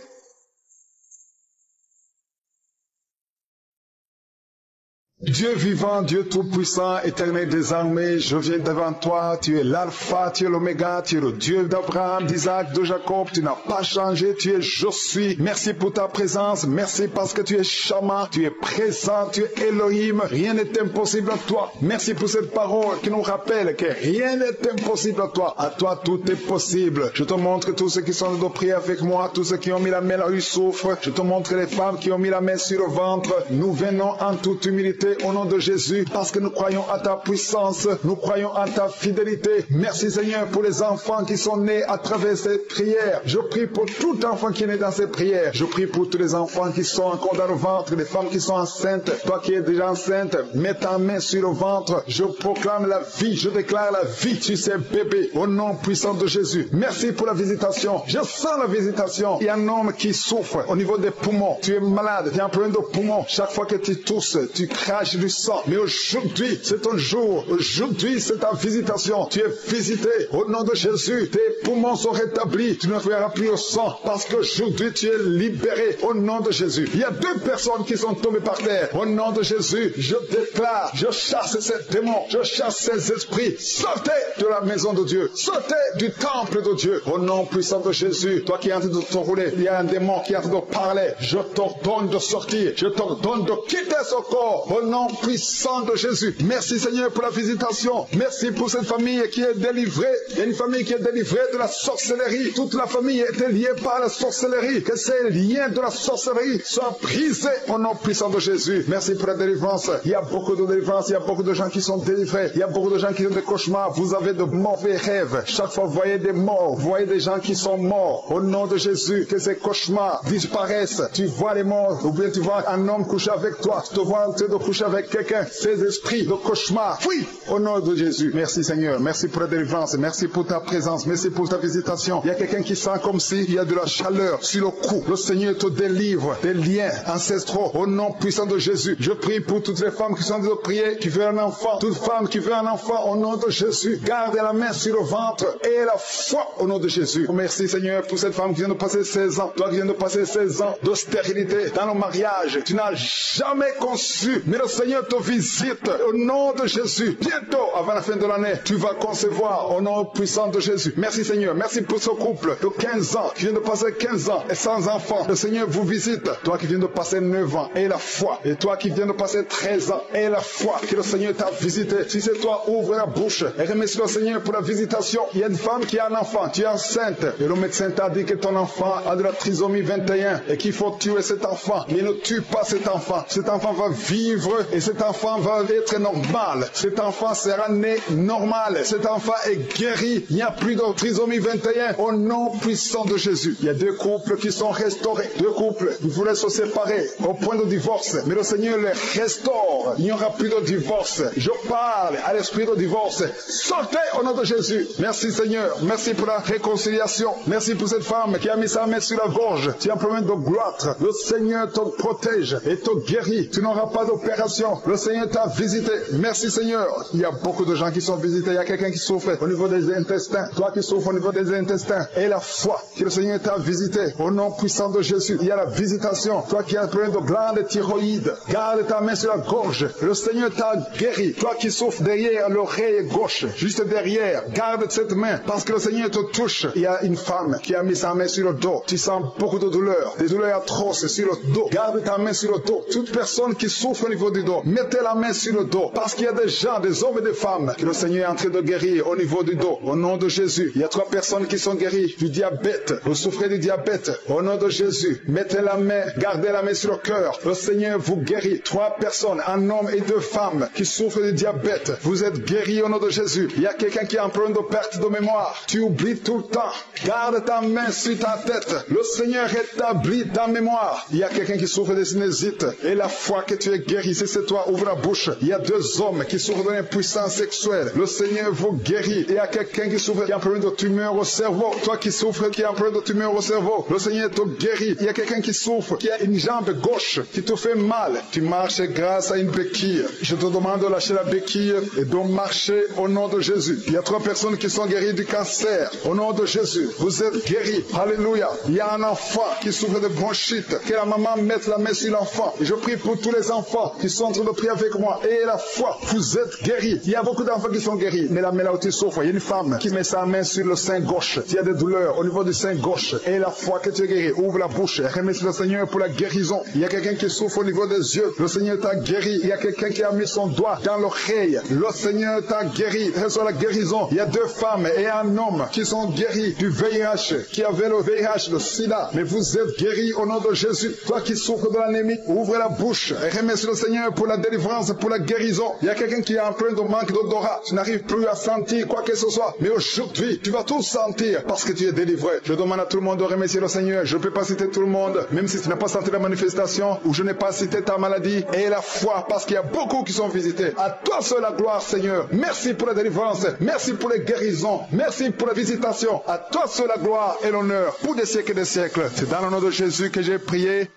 Dieu vivant, Dieu tout-puissant, éternel des armées, je viens devant toi, tu es l'alpha, tu es l'oméga, tu es le Dieu d'Abraham, d'Isaac, de Jacob, tu n'as pas changé, tu es je suis. Merci pour ta présence, merci parce que tu es Shama, tu es présent, tu es Elohim, rien n'est impossible à toi. Merci pour cette parole qui nous rappelle que rien n'est impossible à toi tout est possible. Je te montre tous ceux qui sont de prier avec moi, tous ceux qui ont mis la main là où ils souffrent, je te montre les femmes qui ont mis la main sur le ventre, nous venons en toute humilité au nom de Jésus, parce que nous croyons à ta puissance, nous croyons à ta fidélité. Merci Seigneur pour les enfants qui sont nés à travers cette prière. Je prie pour tout enfant qui est né dans cette prière. Je prie pour tous les enfants qui sont encore dans le ventre, les femmes qui sont enceintes. Toi qui es déjà enceinte, mets ta main sur le ventre. Je proclame la vie, je déclare la vie sur ces bébés au nom puissant de Jésus. Merci pour la visitation. Je sens la visitation. Il y a un homme qui souffre au niveau des poumons. Tu es malade, tu as un problème de poumons. Chaque fois que tu tousses, tu craches du sang. Mais aujourd'hui, c'est ton jour. Aujourd'hui, c'est ta visitation. Tu es visité au nom de Jésus. Tes poumons sont rétablis. Tu ne verras plus le sang parce qu'aujourd'hui, tu es libéré au nom de Jésus. Il y a 2 personnes qui sont tombées par terre. Au nom de Jésus, je déclare, je chasse ces démons, je chasse ces esprits. Sortez de la maison de Dieu. Sortez du temple de Dieu. Au nom puissant de Jésus, toi qui es en train de te rouler, il y a un démon qui est en train de parler. Je t'ordonne de sortir. Je t'ordonne de quitter ce corps. Au nom puissant de Jésus. Merci Seigneur pour la visitation. Merci pour cette famille qui est délivrée. Il y a une famille qui est délivrée de la sorcellerie. Toute la famille était liée par la sorcellerie. Que ces liens de la sorcellerie soient brisés au nom puissant de Jésus. Merci pour la délivrance. Il y a beaucoup de délivrance. Il y a beaucoup de gens qui sont délivrés. Il y a beaucoup de gens qui ont des cauchemars. Vous avez de mauvais rêves. Chaque fois vous voyez des morts. Vous voyez des gens qui sont morts. Au nom de Jésus, que ces cauchemars disparaissent. Tu vois les morts. Ou bien tu vois un homme coucher avec toi. Tu te vois en train de coucher avec quelqu'un, ces esprits de cauchemar, fuis au nom de Jésus. Merci Seigneur, merci pour la délivrance, merci pour ta présence, merci pour ta visitation. Il y a quelqu'un qui sent comme s'il y a de la chaleur sur le cou. Le Seigneur te délivre des liens ancestraux au nom puissant de Jésus. Je prie pour toutes les femmes qui sont en train de prier, qui veulent un enfant, toute femme qui veut un enfant au nom de Jésus. Garde la main sur le ventre et la foi au nom de Jésus. Merci Seigneur pour cette femme qui vient de passer 16 ans, toi qui viens de passer 16 ans de stérilité dans le mariage. Tu n'as jamais conçu, mais le Seigneur te visite au nom de Jésus. Bientôt, avant la fin de l'année, tu vas concevoir au nom puissant de Jésus. Merci Seigneur. Merci pour ce couple de 15 ans qui vient de passer 15 ans et sans enfant. Le Seigneur vous visite. Toi qui viens de passer 9 ans et la foi. Et toi qui viens de passer 13 ans et la foi que le Seigneur t'a visité. Si c'est toi, ouvre la bouche et remercie le Seigneur pour la visitation. Il y a une femme qui a un enfant. Tu es enceinte. Et le médecin t'a dit que ton enfant a de la trisomie 21 et qu'il faut tuer cet enfant. Mais ne tue pas cet enfant. Cet enfant va vivre et cet enfant va être normal. Cet enfant sera né normal. Cet enfant est guéri. Il n'y a plus de trisomie 21 au nom puissant de Jésus. Il y a 2 couples qui sont restaurés. 2 couples qui voulaient se séparer au point de divorce. Mais le Seigneur les restaure. Il n'y aura plus de divorce. Je parle à l'esprit de divorce. Sortez au nom de Jésus. Merci Seigneur. Merci pour la réconciliation. Merci pour cette femme qui a mis sa main sur la gorge. Tu as un problème de gloire. Le Seigneur te protège et te guérit. Tu n'auras pas d'opération visitation. Le Seigneur t'a visité. Merci Seigneur. Il y a beaucoup de gens qui sont visités. Il y a quelqu'un qui souffre au niveau des intestins. Toi qui souffres au niveau des intestins. Et la foi que le Seigneur t'a visité. Au nom puissant de Jésus. Il y a la visitation. Toi qui as plein de glandes thyroïdes. Garde ta main sur la gorge. Le Seigneur t'a guéri. Toi qui souffres derrière l'oreille gauche. Juste derrière. Garde cette main. Parce que le Seigneur te touche. Il y a une femme qui a mis sa main sur le dos. Tu sens beaucoup de douleurs. Des douleurs atroces sur le dos. Garde ta main sur le dos. Toute personne qui souffre au niveau du dos. Mettez la main sur le dos. Parce qu'il y a des gens, des hommes et des femmes que le Seigneur est en train de guérir au niveau du dos. Au nom de Jésus. Il y a 3 personnes qui sont guéries du diabète. Vous souffrez du diabète. Au nom de Jésus. Mettez la main. Gardez la main sur le cœur. Le Seigneur vous guérit. 3 personnes, un homme et 2 femmes qui souffrent du diabète. Vous êtes guéris au nom de Jésus. Il y a quelqu'un qui a un problème de perte de mémoire. Tu oublies tout le temps. Garde ta main sur ta tête. Le Seigneur rétablit ta mémoire. Il y a quelqu'un qui souffre de sinusite. Et la foi que tu es guéri, si c'est toi, ouvre la bouche. Il y a 2 hommes qui souffrent de l'impuissance sexuelle. Le Seigneur vous guérit. Il y a quelqu'un qui souffre, qui a un problème de tumeur au cerveau. Toi qui souffres, qui a un problème de tumeur au cerveau. Le Seigneur te guérit. Il y a quelqu'un qui souffre, qui a une jambe gauche, qui te fait mal. Tu marches grâce à une béquille. Je te demande de lâcher la béquille et de marcher au nom de Jésus. Il y a 3 personnes qui sont guéries du cancer. Au nom de Jésus, vous êtes guéris. Alléluia. Il y a un enfant qui souffre de bronchite. Que la maman mette la main sur l'enfant. Et je prie pour tous les enfants qui sont en train de prier avec moi. Et la foi, vous êtes guéris. Il y a beaucoup d'enfants qui sont guéris. Mais la main là où tu souffres, il y a une femme qui met sa main sur le sein gauche. Il y a des douleurs au niveau du sein gauche. Et la foi que tu es guéri, ouvre la bouche. Remercie le Seigneur pour la guérison. Il y a quelqu'un qui souffre au niveau des yeux. Le Seigneur t'a guéri. Il y a quelqu'un qui a mis son doigt dans l'oreille. Le Seigneur t'a guéri. Reçois la guérison. Il y a 2 femmes et un homme qui sont guéris du VIH, qui avaient le VIH, le sida. Mais vous êtes guéris au nom de Jésus. Toi qui souffres de l'anémie, ouvre la bouche et remercie le Seigneur pour la délivrance, pour la guérison. Il y a quelqu'un qui a un problème de manque d'odorat. Tu n'arrives plus à sentir quoi que ce soit. Mais aujourd'hui, tu vas tout sentir parce que tu es délivré. Je demande à tout le monde de remercier le Seigneur. Je ne peux pas citer tout le monde, même si tu n'as pas senti la manifestation ou je n'ai pas cité ta maladie. Et la foi, parce qu'il y a beaucoup qui sont visités. À toi seul la gloire, Seigneur. Merci pour la délivrance. Merci pour les guérisons. Merci pour la visitation. À toi seul la gloire et l'honneur pour des siècles et des siècles. C'est dans le nom de Jésus que j'ai prié.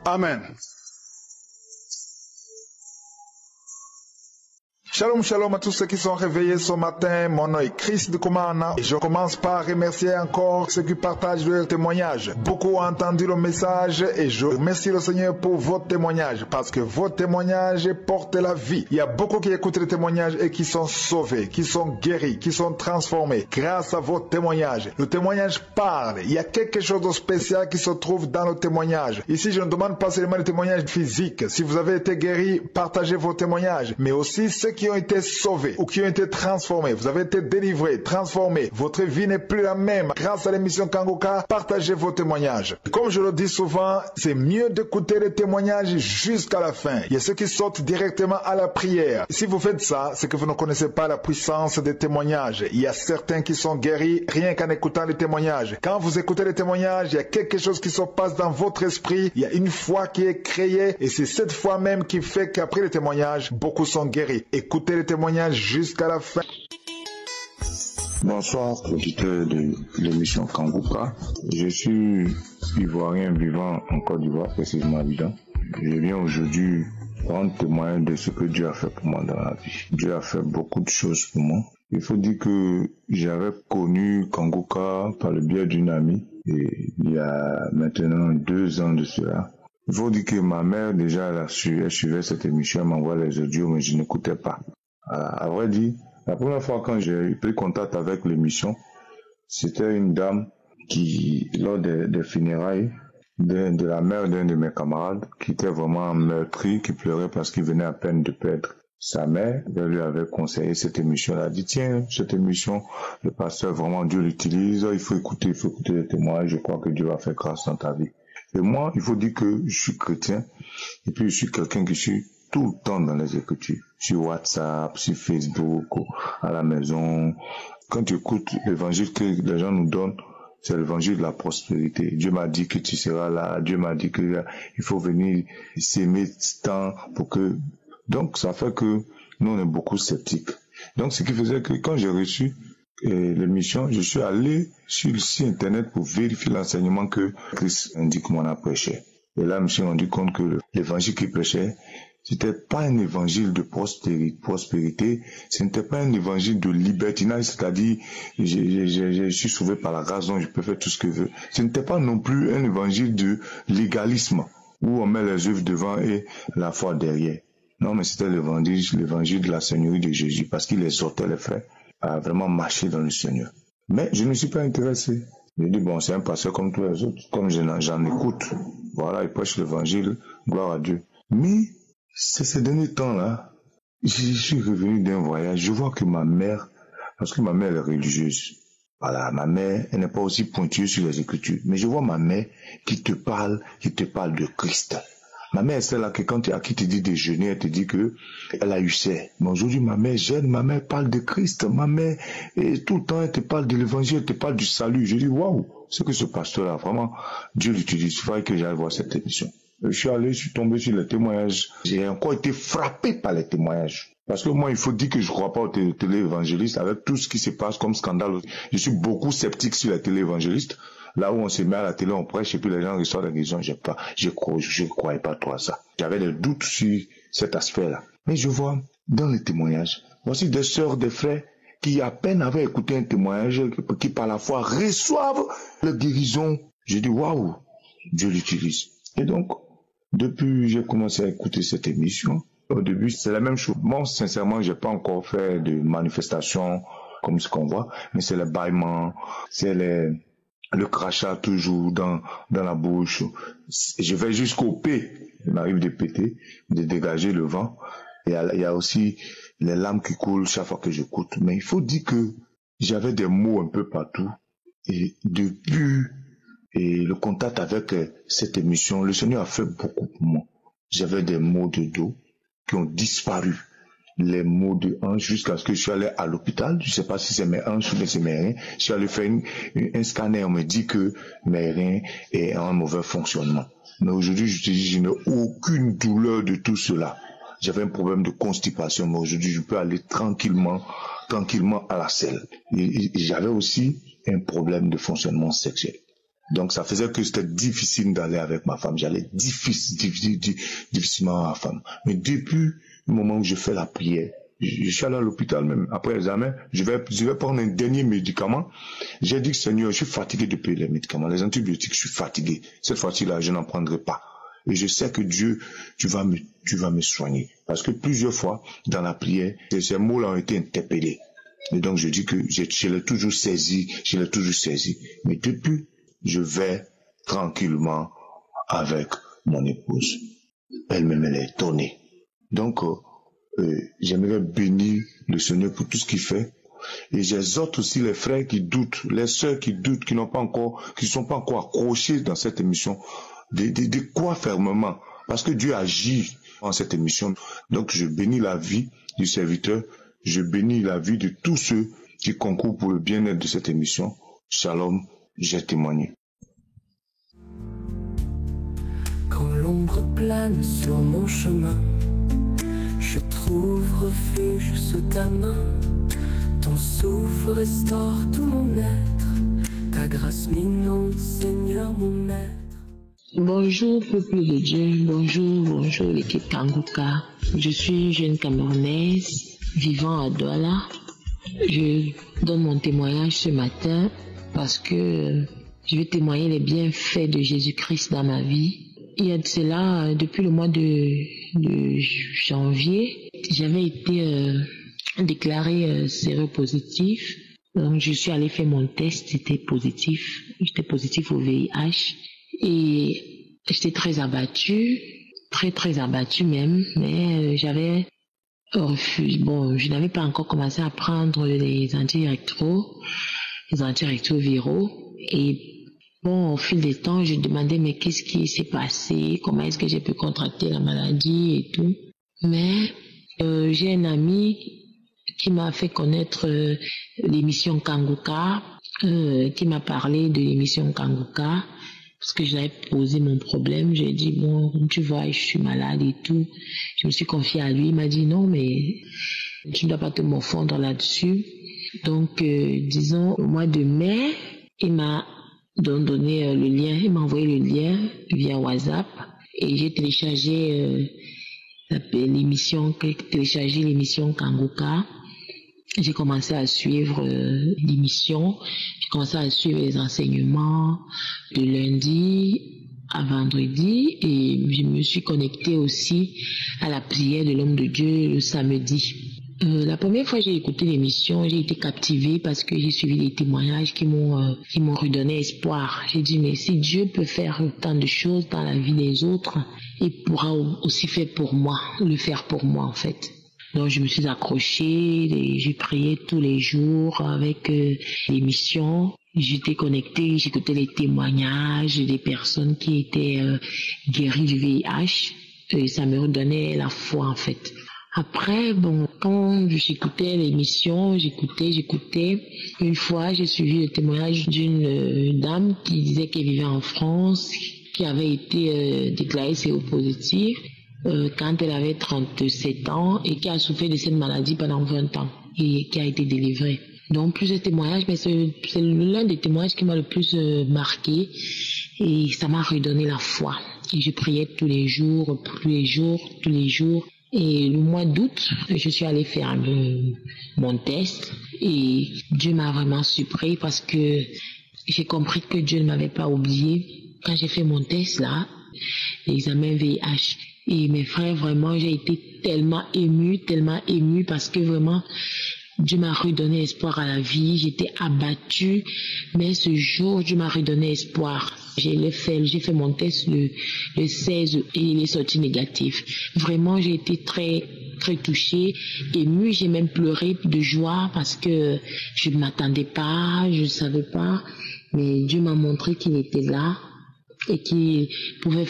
Amen. Shalom, shalom à tous ceux qui sont réveillés ce matin. Mon nom est Chris de Komana et je commence par remercier encore ceux qui partagent leur témoignage. Beaucoup ont entendu le message et je remercie le Seigneur pour vos témoignages parce que vos témoignages portent la vie. Il y a beaucoup qui écoutent les témoignages et qui sont sauvés, qui sont guéris, qui sont transformés grâce à vos témoignages. Le témoignage parle. Il y a quelque chose de spécial qui se trouve dans le témoignage. Ici, je ne demande pas seulement le témoignage physique. Si vous avez été guéri, partagez vos témoignages, mais aussi ceux qui ont été sauvés ou qui ont été transformés. Vous avez été délivrés, transformés. Votre vie n'est plus la même. Grâce à l'émission Kangoka, partagez vos témoignages. Comme je le dis souvent, c'est mieux d'écouter les témoignages jusqu'à la fin. Il y a ceux qui sautent directement à la prière. Si vous faites ça, c'est que vous ne connaissez pas la puissance des témoignages. Il y a certains qui sont guéris rien qu'en écoutant les témoignages. Quand vous écoutez les témoignages, il y a quelque chose qui se passe dans votre esprit. Il y a une foi qui est créée et c'est cette foi même qui fait qu'après les témoignages, beaucoup sont guéris. Écoutez les témoignages jusqu'à la fin. Bonsoir, auditeur de l'émission Kangoka. Je suis ivoirien vivant en Côte d'Ivoire, précisément à Abidjan. Je viens aujourd'hui rendre témoin de ce que Dieu a fait pour moi dans la vie. Dieu a fait beaucoup de choses pour moi. Il faut dire que j'avais connu Kangoka par le biais d'une amie et il y a maintenant 2 ans de cela. Il faut dire que ma mère déjà elle suivait cette émission, elle m'envoie les audios mais je n'écoutais pas. À vrai dire, la première fois quand j'ai pris contact avec l'émission, c'était une dame qui, lors des funérailles de la mère d'un de mes camarades, qui était vraiment meurtri, qui pleurait parce qu'il venait à peine de perdre sa mère, elle lui avait conseillé cette émission. Elle a dit, tiens, cette émission, le pasteur, vraiment Dieu l'utilise, il faut écouter les témoins, je crois que Dieu va faire grâce dans ta vie. Et moi, il faut dire que je suis chrétien, et puis je suis quelqu'un qui suis tout le temps dans les écritures, sur WhatsApp, sur Facebook, à la maison. Quand tu écoutes l'évangile que les gens nous donnent, c'est l'évangile de la prospérité. Dieu m'a dit que tu seras là, Dieu m'a dit que il faut venir s'aimer tant pour que... Donc ça fait que nous on est beaucoup sceptiques. Donc ce qui faisait que quand j'ai reçu l'émission, je suis allé sur le site internet pour vérifier l'enseignement que Christ indique mon prêché. Et là, je me suis rendu compte que l'évangile qu'il prêchait, C'était pas un évangile de prospérité, ce n'était pas un évangile de libertinage, c'est-à-dire je suis sauvé par la grâce, donc je peux faire tout ce que je veux. Ce n'était pas non plus un évangile de légalisme, où on met les œuvres devant et la foi derrière. Non, mais c'était l'évangile de la Seigneurie de Jésus, parce qu'il exhortait les frères à vraiment marcher dans le Seigneur. Mais je ne suis pas intéressé. Je dis, bon, c'est un pasteur comme tous les autres, comme j'en écoute. Voilà, il prêche l'évangile, gloire à Dieu. Mais, ces derniers temps-là, je suis revenu d'un voyage, je vois que ma mère, parce que ma mère est religieuse, voilà, ma mère, elle n'est pas aussi pointueuse sur les Écritures, mais je vois ma mère qui te parle de Christ. Ma mère, c'est là que quand à qui te dit de jeûner, elle te dit que elle a eu c'est. Mais aujourd'hui, ma mère jeûne, ma mère parle de Christ, ma mère, et tout le temps, elle te parle de l'évangile, elle te parle du salut. Je dis, waouh, c'est que ce pasteur-là, vraiment, Dieu l'utilise. Il faudrait que j'aille voir cette émission. Je suis tombé sur les témoignages. J'ai encore été frappé par les témoignages. Parce que moi, il faut dire que je ne crois pas aux télé-évangélistes avec tout ce qui se passe comme scandale. Je suis beaucoup sceptique sur les télé-évangélistes. Là où on se met à la télé, on prêche et puis les gens reçoivent la guérison. Je croyais pas trop à ça. J'avais des doutes sur cet aspect-là. Mais je vois dans les témoignages, voici des sœurs, des frères qui à peine avaient écouté un témoignage, qui par la foi reçoivent la guérison. Je dis waouh, Dieu l'utilise. Et donc, depuis j'ai commencé à écouter cette émission, au début c'est la même chose. Moi sincèrement, j'ai pas encore fait de manifestations comme ce qu'on voit, mais c'est le bâillement, c'est le crachat toujours dans la bouche. Je vais jusqu'au P. Il m'arrive de péter, de dégager le vent. Il y a aussi les larmes qui coulent chaque fois que j'écoute. Mais il faut dire que j'avais des mots un peu partout. Et depuis le contact avec cette émission, le Seigneur a fait beaucoup pour moi. J'avais des maux de dos qui ont disparu. Les maux de hanche jusqu'à ce que je suis allé à l'hôpital. Je ne sais pas si c'est mes hanches ou c'est mes reins. Je suis allé faire un scanner. On me dit que mes reins est en mauvais fonctionnement. Mais aujourd'hui, je te dis, je n'ai aucune douleur de tout cela. J'avais un problème de constipation, mais aujourd'hui, je peux aller tranquillement à la selle. Et j'avais aussi un problème de fonctionnement sexuel. Donc, ça faisait que c'était difficile d'aller avec ma femme. J'allais difficilement à ma femme. Mais depuis le moment où je fais la prière, je suis allé à l'hôpital même, après l'examen, je vais prendre un dernier médicament. J'ai dit, Seigneur, je suis fatigué de payer les médicaments, les antibiotiques, je suis fatigué. Cette fois-ci-là, je n'en prendrai pas. Et je sais que Dieu, tu vas me soigner. Parce que plusieurs fois, dans la prière, ces mots-là ont été interpellés. Et donc, je dis que je l'ai toujours saisi. Mais depuis, je vais tranquillement avec mon épouse. Elle-même, elle est étonnée. Donc, j'aimerais bénir le Seigneur pour tout ce qu'il fait. Et j'exhorte aussi les frères qui doutent, les sœurs qui doutent, qui ne sont pas encore accrochés dans cette émission, de croire fermement. Parce que Dieu agit en cette émission. Donc, je bénis la vie du serviteur. Je bénis la vie de tous ceux qui concourent pour le bien-être de cette émission. Shalom, j'ai témoigné. Quand l'ombre plane sur mon chemin, je trouve refuge sous ta main. Ton souffle restaure tout mon être. Ta grâce m'inonde, Seigneur mon maître. Bonjour peuple de Dieu, bonjour l'équipe Kangoka. Je suis jeune Camerounaise vivant à Douala. Je donne mon témoignage ce matin parce que je vais témoigner les bienfaits de Jésus-Christ dans ma vie. Il y a de cela, depuis le mois de janvier, j'avais été déclaré séropositif. Donc je suis allée faire mon test, j'étais positif au VIH. Et j'étais très abattue, très abattue même, mais j'avais refusé. Bon, je n'avais pas encore commencé à prendre les antirétroviraux. Et bon, au fil des temps, je demandais mais qu'est-ce qui s'est passé, comment est-ce que j'ai pu contracter la maladie et tout. Mais j'ai un ami qui m'a fait connaître l'émission Kangoka, qui m'a parlé de l'émission Kangoka. Parce que j'avais posé mon problème, j'ai dit, bon, tu vois, je suis malade et tout. Je me suis confiée à lui, il m'a dit, non, mais tu ne dois pas te morfondre là-dessus. Donc, disons, au mois de mai, il m'a donné le lien, il m'a envoyé le lien via WhatsApp et j'ai téléchargé l'émission, télécharger l'émission Kangoka. J'ai commencé à suivre l'émission, j'ai commencé à suivre les enseignements de lundi à vendredi et je me suis connectée aussi à la prière de l'homme de Dieu le samedi. La première fois que j'ai écouté l'émission, j'ai été captivée parce que j'ai suivi des témoignages qui m'ont redonné espoir. J'ai dit, mais si Dieu peut faire tant de choses dans la vie des autres, il pourra aussi faire pour moi, le faire pour moi en fait. Donc je me suis accrochée et j'ai prié tous les jours avec l'émission. J'étais connectée, j'écoutais les témoignages des personnes qui étaient guéries du VIH et ça me redonnait la foi en fait. Après, quand j'écoutais l'émission, j'écoutais. Une fois, j'ai suivi le témoignage d'une dame qui disait qu'elle vivait en France, qui avait été déclarée séropositive quand elle avait 37 ans et qui a souffert de cette maladie pendant 20 ans et qui a été délivrée. Donc plusieurs témoignages, mais c'est l'un des témoignages qui m'a le plus marqué et ça m'a redonné la foi. Et je priais tous les jours. Et le mois d'août, je suis allée faire mon test et Dieu m'a vraiment surpris parce que j'ai compris que Dieu ne m'avait pas oublié. Quand j'ai fait mon test là, l'examen VIH, et mes frères, vraiment, j'ai été tellement émue parce que vraiment, Dieu m'a redonné espoir à la vie. J'étais abattue, mais ce jour, Dieu m'a redonné espoir. J'ai fait mon test le 16 et il est sorti négatif. Vraiment, j'ai été très, très touchée, émue. J'ai même pleuré de joie parce que je ne m'attendais pas, je ne savais pas. Mais Dieu m'a montré qu'il était là et qu'il pouvait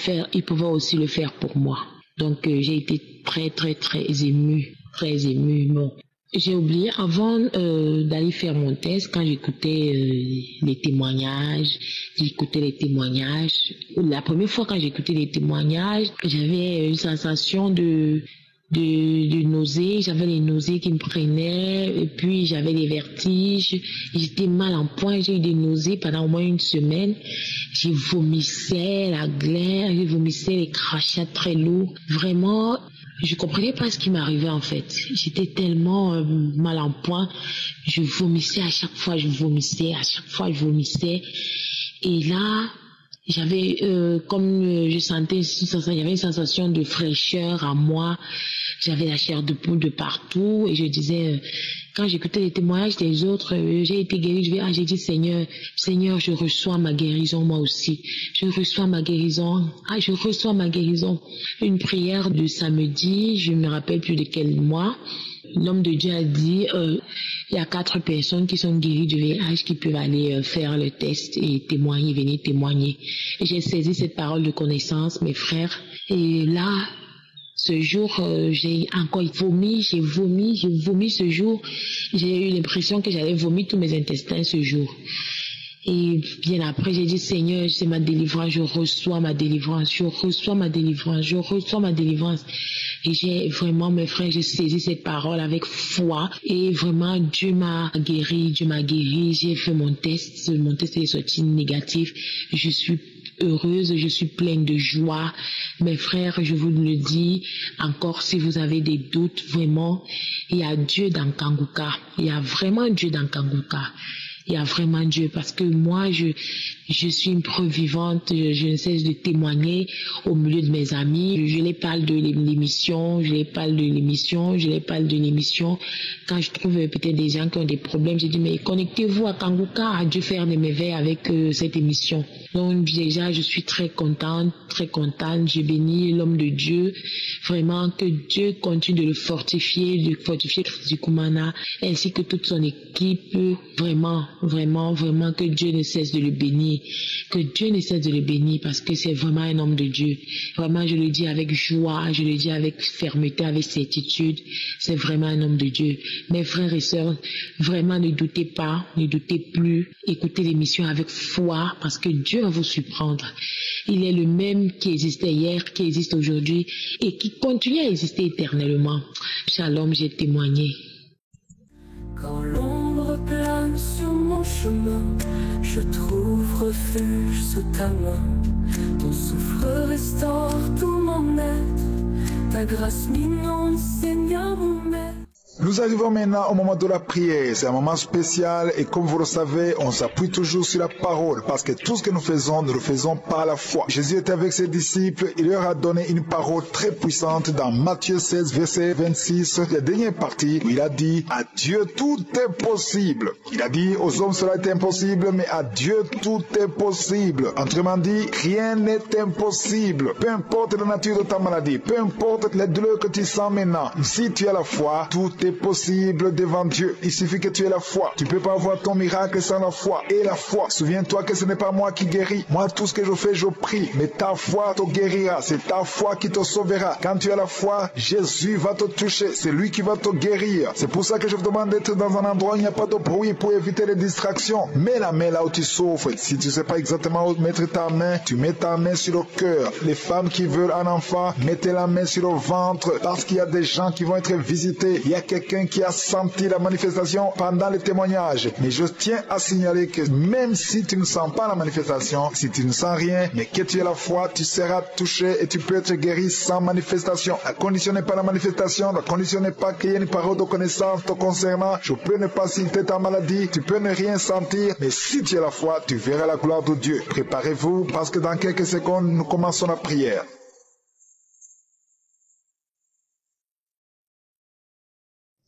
aussi le faire pour moi. Donc, j'ai été très, très, très émue. Bon. J'ai oublié, avant d'aller faire mon test, quand j'écoutais les témoignages, la première fois quand j'écoutais les témoignages, j'avais une sensation de nausées, j'avais les nausées qui me prenaient, et puis j'avais des vertiges, j'étais mal en point, j'ai eu des nausées pendant au moins une semaine, j'ai vomissé la glaire, j'ai vomissé les crachats très lourds, vraiment. Je comprenais pas ce qui m'arrivait en fait. J'étais tellement mal en point. Je vomissais à chaque fois, je vomissais. Et là, j'avais je sentais, il y avait une sensation de fraîcheur à moi. J'avais la chair de poule de partout et je disais, quand j'écoutais les témoignages des autres, j'ai été guérie. J'ai dit Seigneur, je reçois ma guérison moi aussi. Je reçois ma guérison. Une prière de samedi, je ne me rappelle plus de quel mois. L'homme de Dieu a dit, il y a 4 personnes qui sont guéries du VIH qui peuvent aller faire le test et venir témoigner. Et j'ai saisi cette parole de connaissance, mes frères. Et là, ce jour, j'ai encore vomi ce jour. J'ai eu l'impression que j'allais vomir tous mes intestins ce jour. Et bien après, j'ai dit, Seigneur, c'est ma délivrance, je reçois ma délivrance. Et j'ai vraiment, mes frères, j'ai saisi cette parole avec foi. Et vraiment, Dieu m'a guéri. J'ai fait mon test est sorti négatif. Je suis heureuse, je suis pleine de joie. Mes frères, je vous le dis encore, si vous avez des doutes, vraiment, il y a Dieu dans Kangoka. Il y a vraiment Dieu dans Kangoka. Il y a vraiment Dieu parce que moi, je suis une preuve vivante, je ne cesse de témoigner au milieu de mes amis. Je les parle de l'émission. Quand je trouve peut-être des gens qui ont des problèmes, je dis mais connectez-vous à Kangoka, à Dieu faire des merveilles avec cette émission. Donc déjà, je suis très contente. Je bénis l'homme de Dieu. Vraiment que Dieu continue de le fortifier, du Kumana, ainsi que toute son équipe. Vraiment que Dieu ne cesse de le bénir. Parce que c'est vraiment un homme de Dieu. Vraiment, je le dis avec joie, je le dis avec fermeté, avec certitude. C'est vraiment un homme de Dieu. Mes frères et sœurs, vraiment ne doutez pas, ne doutez plus. Écoutez l'émission avec foi parce que Dieu va vous surprendre. Il est le même qui existait hier, qui existe aujourd'hui et qui continue à exister éternellement. Shalom, j'ai témoigné. Quand l'ombre plane sur mon chemin, je trouve refuge sous ta main. Ton souffle restaure tout mon être, ta grâce m'inonde, Seigneur mon maître. Nous arrivons maintenant au moment de la prière. C'est un moment spécial et comme vous le savez, on s'appuie toujours sur la parole parce que tout ce que nous le faisons par la foi. Jésus était avec ses disciples, il leur a donné une parole très puissante dans Matthieu 16, verset 26, la dernière partie où il a dit « À Dieu tout est possible ». Il a dit « Aux hommes cela est impossible, mais à Dieu tout est possible ». Autrement dit, rien n'est impossible. Peu importe la nature de ta maladie, peu importe les douleurs que tu sens maintenant, si tu as la foi, tout est possible devant Dieu. Il suffit que tu aies la foi. Tu ne peux pas avoir ton miracle sans la foi. Et la foi, souviens-toi que ce n'est pas moi qui guéris. Moi, tout ce que je fais, je prie. Mais ta foi te guérira. C'est ta foi qui te sauvera. Quand tu as la foi, Jésus va te toucher. C'est lui qui va te guérir. C'est pour ça que je vous demande d'être dans un endroit où il n'y a pas de bruit pour éviter les distractions. Mets la main là où tu souffres. Si tu ne sais pas exactement où mettre ta main, tu mets ta main sur le cœur. Les femmes qui veulent un enfant, mettez la main sur le ventre parce qu'il y a des gens qui vont être visités. Il y a quelqu'un qui a senti la manifestation pendant le témoignage. Mais je tiens à signaler que même si tu ne sens pas la manifestation, si tu ne sens rien, mais que tu as la foi, tu seras touché et tu peux être guéri sans manifestation. La condition n'est pas la manifestation, la condition n'est pas qu'il y ait une parole de connaissance te concernant. Je peux ne pas citer ta maladie, tu peux ne rien sentir, mais si tu as la foi, tu verras la gloire de Dieu. Préparez-vous parce que dans quelques secondes, nous commençons la prière.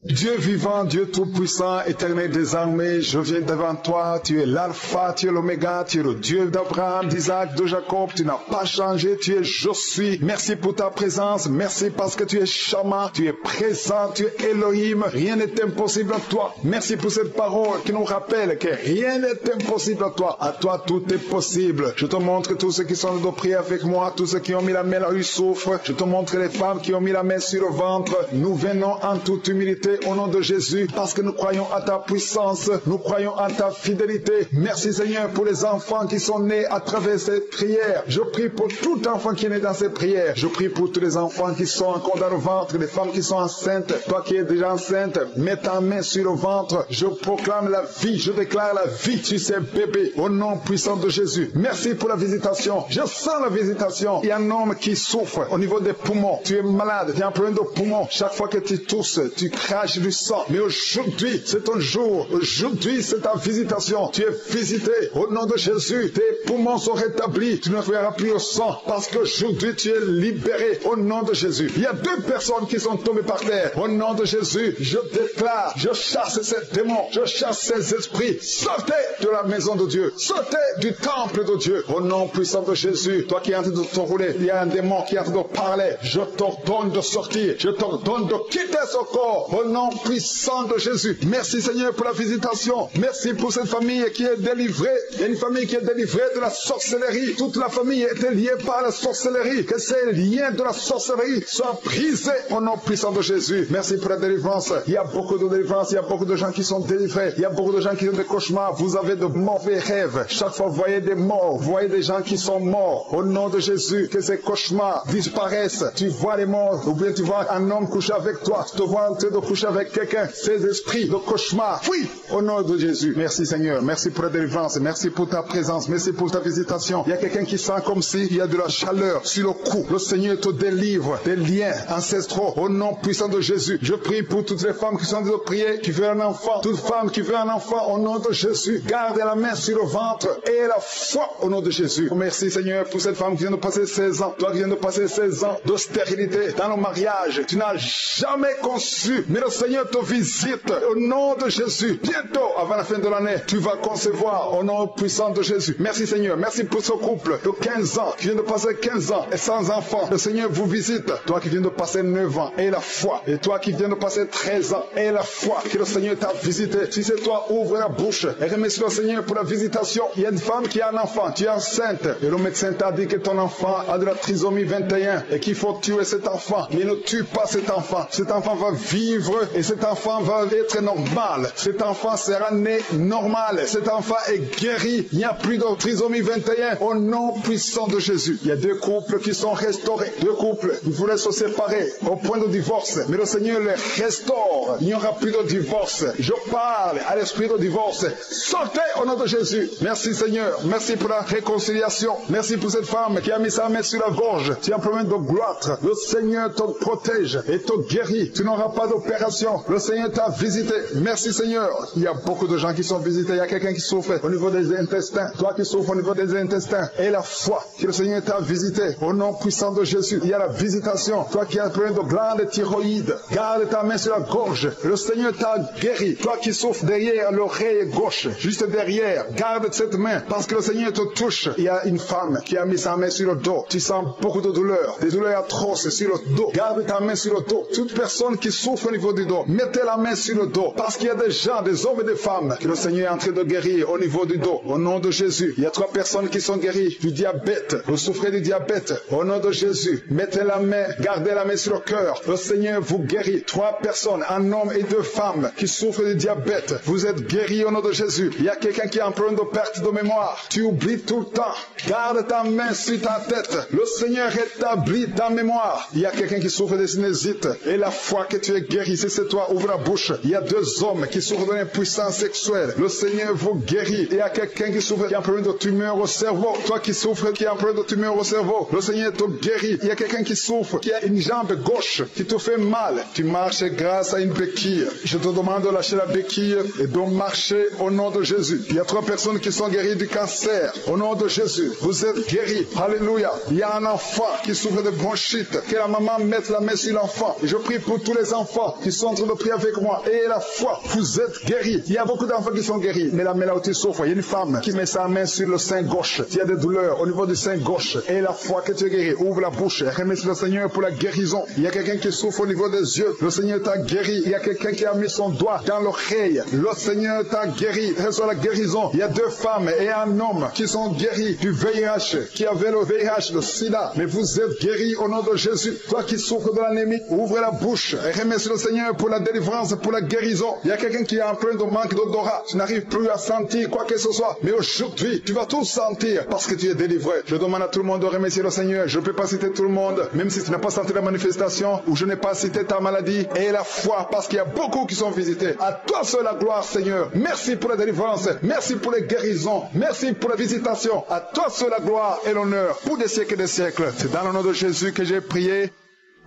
Dieu vivant, Dieu tout-puissant, éternel des armées, je viens devant toi, tu es l'alpha, tu es l'oméga, tu es le Dieu d'Abraham, d'Isaac, de Jacob, tu n'as pas changé, tu es je suis. Merci pour ta présence, merci parce que tu es Shama, tu es présent, tu es Elohim, rien n'est impossible à toi. Merci pour cette parole qui nous rappelle que rien n'est impossible à toi tout est possible. Je te montre tous ceux qui sont de prier avec moi, tous ceux qui ont mis la main là où ils souffrent, je te montre les femmes qui ont mis la main sur le ventre, nous venons en toute humilité au nom de Jésus, parce que nous croyons à ta puissance, nous croyons à ta fidélité. Merci Seigneur pour les enfants qui sont nés à travers cette prière. Je prie pour tout enfant qui est né dans cette prière. Je prie pour tous les enfants qui sont encore dans le ventre, les femmes qui sont enceintes. Toi qui es déjà enceinte, mets ta main sur le ventre. Je proclame la vie, je déclare la vie sur ces bébés au nom puissant de Jésus. Merci pour la visitation. Je sens la visitation. Il y a un homme qui souffre au niveau des poumons. Tu es malade, tu as un problème de poumons. Chaque fois que tu tousses, tu craches du sang. Mais aujourd'hui, c'est ton jour. Aujourd'hui, c'est ta visitation. Tu es visité au nom de Jésus. Tes poumons sont rétablis. Tu ne verras plus au sang parce qu'aujourd'hui, tu es libéré au nom de Jésus. Il y a 2 personnes qui sont tombées par terre. Au nom de Jésus, je déclare, je chasse ces démons, je chasse ces esprits. Sortez de la maison de Dieu. Sortez du temple de Dieu. Au nom puissant de Jésus, toi qui es en train de te rouler, il y a un démon qui est en train de parler. Je t'ordonne de sortir. Je t'ordonne de quitter ce corps. Au nom puissant de Jésus. Merci Seigneur pour la visitation. Merci pour cette famille qui est délivrée. Il y a une famille qui est délivrée de la sorcellerie. Toute la famille était liée par la sorcellerie. Que ces liens de la sorcellerie soient brisés au nom puissant de Jésus. Merci pour la délivrance. Il y a beaucoup de délivrance. Il y a beaucoup de gens qui sont délivrés. Il y a beaucoup de gens qui ont des cauchemars. Vous avez de mauvais rêves. Chaque fois vous voyez des morts. Vous voyez des gens qui sont morts. Au nom de Jésus, que ces cauchemars disparaissent. Tu vois les morts. Ou bien tu vois un homme coucher avec toi. Tu te vois en train de coucher avec quelqu'un, ces esprits de cauchemar, oui, au nom de Jésus. Merci Seigneur, merci pour la délivrance, merci pour ta présence, merci pour ta visitation. Il y a quelqu'un qui sent comme s'il y a de la chaleur sur le cou. Le Seigneur te délivre des liens ancestraux au nom puissant de Jésus. Je prie pour toutes les femmes qui sont en train de prier, qui veulent un enfant, toute femme qui veut un enfant au nom de Jésus. Garde la main sur le ventre et la foi au nom de Jésus. Merci Seigneur pour cette femme qui vient de passer 16 ans, toi qui viens de passer 16 ans de stérilité dans le mariage. Tu n'as jamais conçu, mais le Seigneur te visite au nom de Jésus. Bientôt, avant la fin de l'année, tu vas concevoir au nom puissant de Jésus. Merci Seigneur. Merci pour ce couple de 15 ans qui vient de passer 15 ans et sans enfant. Le Seigneur vous visite. Toi qui viens de passer 9 ans et la foi. Et toi qui viens de passer 13 ans et la foi que le Seigneur t'a visité. Si c'est toi, ouvre la bouche et remercie le Seigneur pour la visitation. Il y a une femme qui a un enfant. Tu es enceinte. Et le médecin t'a dit que ton enfant a de la trisomie 21 et qu'il faut tuer cet enfant. Mais ne tue pas cet enfant. Cet enfant va vivre heureux et cet enfant va être normal. Cet enfant sera né normal. Cet enfant est guéri. Il n'y a plus de trisomie 21 au nom puissant de Jésus. Il y a 2 couples qui sont restaurés. 2 couples, ils voulaient se séparer au point de divorce. Mais le Seigneur les restaure. Il n'y aura plus de divorce. Je parle à l'esprit de divorce. Sortez au nom de Jésus. Merci Seigneur. Merci pour la réconciliation. Merci pour cette femme qui a mis sa main sur la gorge. Tu as un problème de gloire. Le Seigneur te protège et te guérit. Tu n'auras pas d'opération. Le Seigneur t'a visité. Merci Seigneur. Il y a beaucoup de gens qui sont visités. Il y a quelqu'un qui souffre au niveau des intestins. Toi qui souffres au niveau des intestins. Et la foi que le Seigneur t'a visité. Au nom puissant de Jésus. Il y a la visitation. Toi qui as un problème de glande thyroïde. Garde ta main sur la gorge. Le Seigneur t'a guéri. Toi qui souffres derrière l'oreille gauche. Juste derrière. Garde cette main. Parce que le Seigneur te touche. Il y a une femme qui a mis sa main sur le dos. Tu sens beaucoup de douleurs. Des douleurs atroces sur le dos. Garde ta main sur le dos. Toute personne qui souffre au niveau du dos, mettez la main sur le dos. Parce qu'il y a des gens, des hommes et des femmes que le Seigneur est en train de guérir au niveau du dos. Au nom de Jésus. Il y a 3 personnes qui sont guéries du diabète. Vous souffrez du diabète. Au nom de Jésus. Mettez la main, gardez la main sur le cœur. Le Seigneur vous guérit. 3 personnes, un homme et 2 femmes qui souffrent du diabète. Vous êtes guéris au nom de Jésus. Il y a quelqu'un qui a un problème de perte de mémoire. Tu oublies tout le temps. Garde ta main sur ta tête. Le Seigneur rétablit ta mémoire. Il y a quelqu'un qui souffre de sinusite. Et la foi que tu es guéri, si c'est toi, ouvre la bouche. Il y a 2 hommes qui souffrent d'une impuissance sexuelle. Le Seigneur vous guérit. Il y a quelqu'un qui souffre, qui a un problème de tumeur au cerveau. Toi qui souffres, qui a un problème de tumeur au cerveau. Le Seigneur te guérit. Il y a quelqu'un qui souffre, qui a une jambe gauche, qui te fait mal. Tu marches grâce à une béquille. Je te demande de lâcher la béquille et de marcher au nom de Jésus. Il y a 3 personnes qui sont guéries du cancer. Au nom de Jésus, vous êtes guéris. Alléluia. Il y a un enfant qui souffre de bronchite. Que la maman mette la main sur l'enfant. Et je prie pour tous les enfants qui sont en train de prier avec moi. Et la foi, vous êtes guéris. Il y a beaucoup d'enfants qui sont guéris. Mais la main là où tu souffres, il y a une femme qui met sa main sur le sein gauche. Il y a des douleurs au niveau du sein gauche. Et la foi que tu es guéri, ouvre la bouche. Remercie le Seigneur pour la guérison. Il y a quelqu'un qui souffre au niveau des yeux. Le Seigneur t'a guéri. Il y a quelqu'un qui a mis son doigt dans l'oreille. Le Seigneur t'a guéri. Reçois la guérison. Il y a 2 femmes et un homme qui sont guéris du VIH, qui avait le VIH, le sida. Mais vous êtes guéris au nom de Jésus. Toi qui souffres de l'anémie, ouvre la bouche et remercie le Seigneur pour la délivrance, pour la guérison. Il y a quelqu'un qui a un problème de manque d'odorat. Tu n'arrives plus à sentir quoi que ce soit. Mais aujourd'hui, tu vas tout sentir parce que tu es délivré. Je demande à tout le monde de remercier le Seigneur. Je ne peux pas citer tout le monde, même si tu n'as pas senti la manifestation ou je n'ai pas cité ta maladie. Et la foi, parce qu'il y a beaucoup qui sont visités. À toi seul la gloire, Seigneur. Merci pour la délivrance. Merci pour les guérisons. Merci pour la visitation. À toi seul la gloire et l'honneur pour des siècles et des siècles. C'est dans le nom de Jésus que j'ai prié.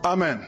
Amen.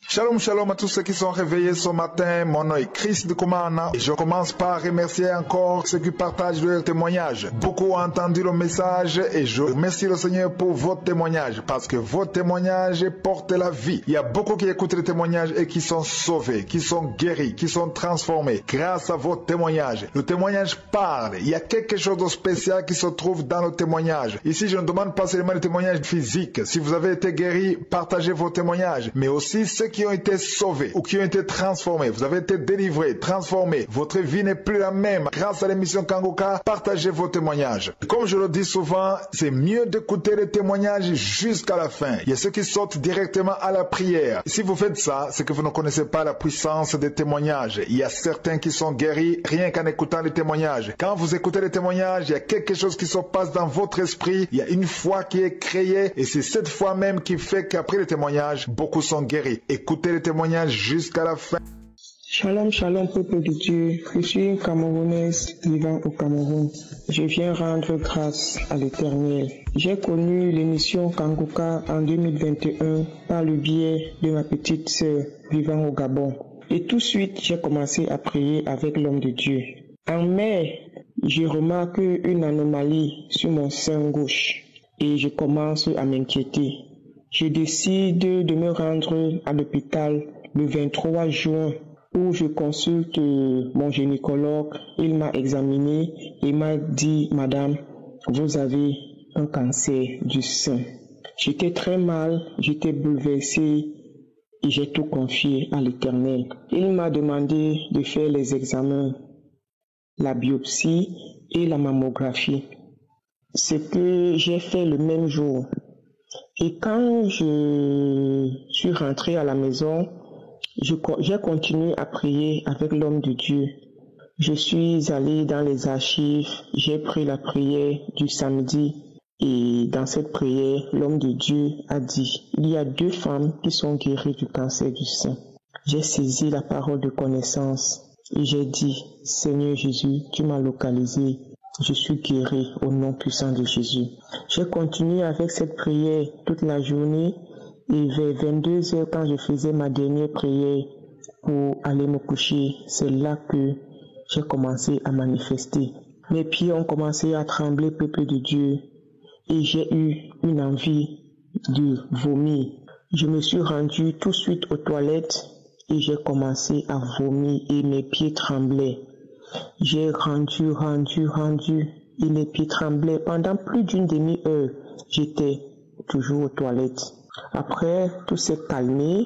Shalom, shalom à tous ceux qui sont réveillés ce matin. Mon nom est Chris de Kumana et je commence par remercier encore ceux qui partagent leur témoignage. Beaucoup ont entendu le message et je remercie le Seigneur pour votre témoignage parce que vos témoignages portent la vie. Il y a beaucoup qui écoutent les témoignages et qui sont sauvés, qui sont guéris, qui sont transformés grâce à vos témoignages. Le témoignage parle. Il y a quelque chose de spécial qui se trouve dans le témoignage. Ici, je ne demande pas seulement le témoignage physique. Si vous avez été guéri, partagez vos témoignages, mais aussi ceux qui ont été sauvés ou qui ont été transformés. Vous avez été délivrés, transformés. Votre vie n'est plus la même. Grâce à l'émission Kangoka, partagez vos témoignages. Comme je le dis souvent, c'est mieux d'écouter les témoignages jusqu'à la fin. Il y a ceux qui sautent directement à la prière. Si vous faites ça, c'est que vous ne connaissez pas la puissance des témoignages. Il y a certains qui sont guéris rien qu'en écoutant les témoignages. Quand vous écoutez les témoignages, il y a quelque chose qui se passe dans votre esprit. Il y a une foi qui est créée et c'est cette foi même qui fait qu'après les témoignages, beaucoup sont guéris. Écoutez les témoignages jusqu'à la fin. Shalom, shalom, peuple de Dieu. Je suis une Camerounaise vivant au Cameroun. Je viens rendre grâce à l'Éternel. J'ai connu l'émission Kangoka en 2021 par le biais de ma petite sœur vivant au Gabon. Et tout de suite, j'ai commencé à prier avec l'homme de Dieu. En mai, je remarque une anomalie sur mon sein gauche et je commence à m'inquiéter. Je décide de me rendre à l'hôpital le 23 juin où je consulte mon gynécologue. Il m'a examiné et m'a dit « Madame, vous avez un cancer du sein ». J'étais très mal, j'étais bouleversée et j'ai tout confié à l'Éternel. Il m'a demandé de faire les examens, la biopsie et la mammographie. Ce que j'ai fait le même jour. Et quand je suis rentrée à la maison, j'ai continué à prier avec l'homme de Dieu. Je suis allée dans les archives, j'ai pris la prière du samedi et dans cette prière, l'homme de Dieu a dit, il y a 2 femmes qui sont guéries du cancer du sein. J'ai saisi la parole de connaissance et j'ai dit, Seigneur Jésus, tu m'as localisé, je suis guéri au nom puissant de Jésus. J'ai continué avec cette prière toute la journée et vers 22h quand je faisais ma dernière prière pour aller me coucher, c'est là que j'ai commencé à manifester. Mes pieds ont commencé à trembler, peuple de Dieu, et j'ai eu une envie de vomir. Je me suis rendu tout de suite aux toilettes et j'ai commencé à vomir et mes pieds tremblaient. J'ai rendu et mes pieds tremblaient. Pendant plus d'une demi-heure, j'étais toujours aux toilettes. Après, tout s'est calmé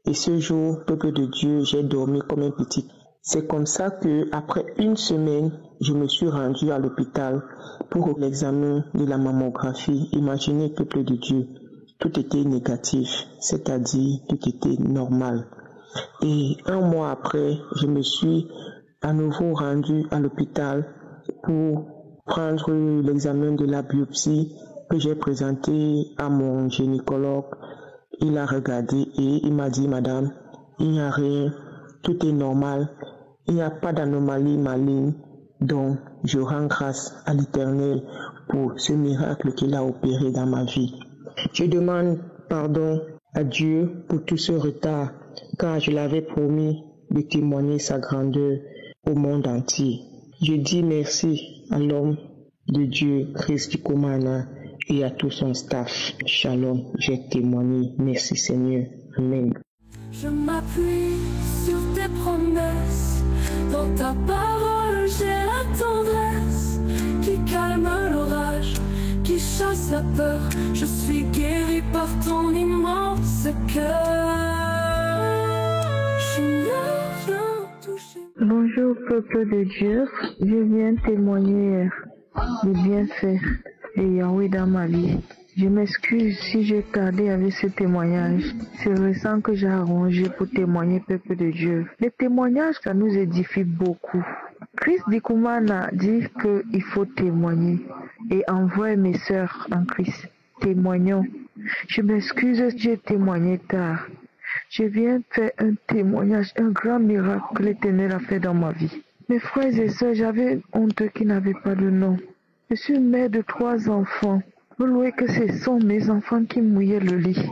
et ce jour, peuple de Dieu, j'ai dormi comme un petit. C'est comme ça que, après une semaine, je me suis rendu à l'hôpital pour l'examen de la mammographie. Imaginez, peuple de Dieu, tout était négatif, c'est-à-dire tout était normal. Et un mois après, je me suis à nouveau rendu à l'hôpital pour prendre l'examen de la biopsie que j'ai présenté à mon gynécologue. Il a regardé et il m'a dit, madame, il n'y a rien, tout est normal, il n'y a pas d'anomalie maligne, donc je rends grâce à l'Éternel pour ce miracle qu'il a opéré dans ma vie. Je demande pardon à Dieu pour tout ce retard, car je l'avais promis de témoigner sa grandeur au monde entier. Je dis merci à l'homme de Dieu, Chris Ndikumana, et à tout son staff. Shalom, j'ai témoigné. Merci Seigneur. Amen. Je m'appuie sur tes promesses, dans ta parole j'ai la tendresse qui calme l'orage, qui chasse la peur. Je suis guéri par ton immense cœur. Je n'ai rien touché. Bonjour peuple de Dieu, je viens témoigner des bienfaits de Yahweh dans ma vie. Je m'excuse si j'ai tardé avec ce témoignage. C'est récent que j'ai arrangé pour témoigner, peuple de Dieu. Les témoignages, ça nous édifie beaucoup. Chris Ndikumana dit qu'il faut témoigner et envoie mes sœurs en Christ. Témoignons. Je m'excuse si j'ai témoigné tard. Je viens faire un témoignage, un grand miracle que l'Éternel a fait dans ma vie. Mes frères et sœurs, j'avais honte qui n'avait pas de nom. Je suis mère de 3 enfants. Vous voyez que ce sont mes enfants qui mouillaient le lit.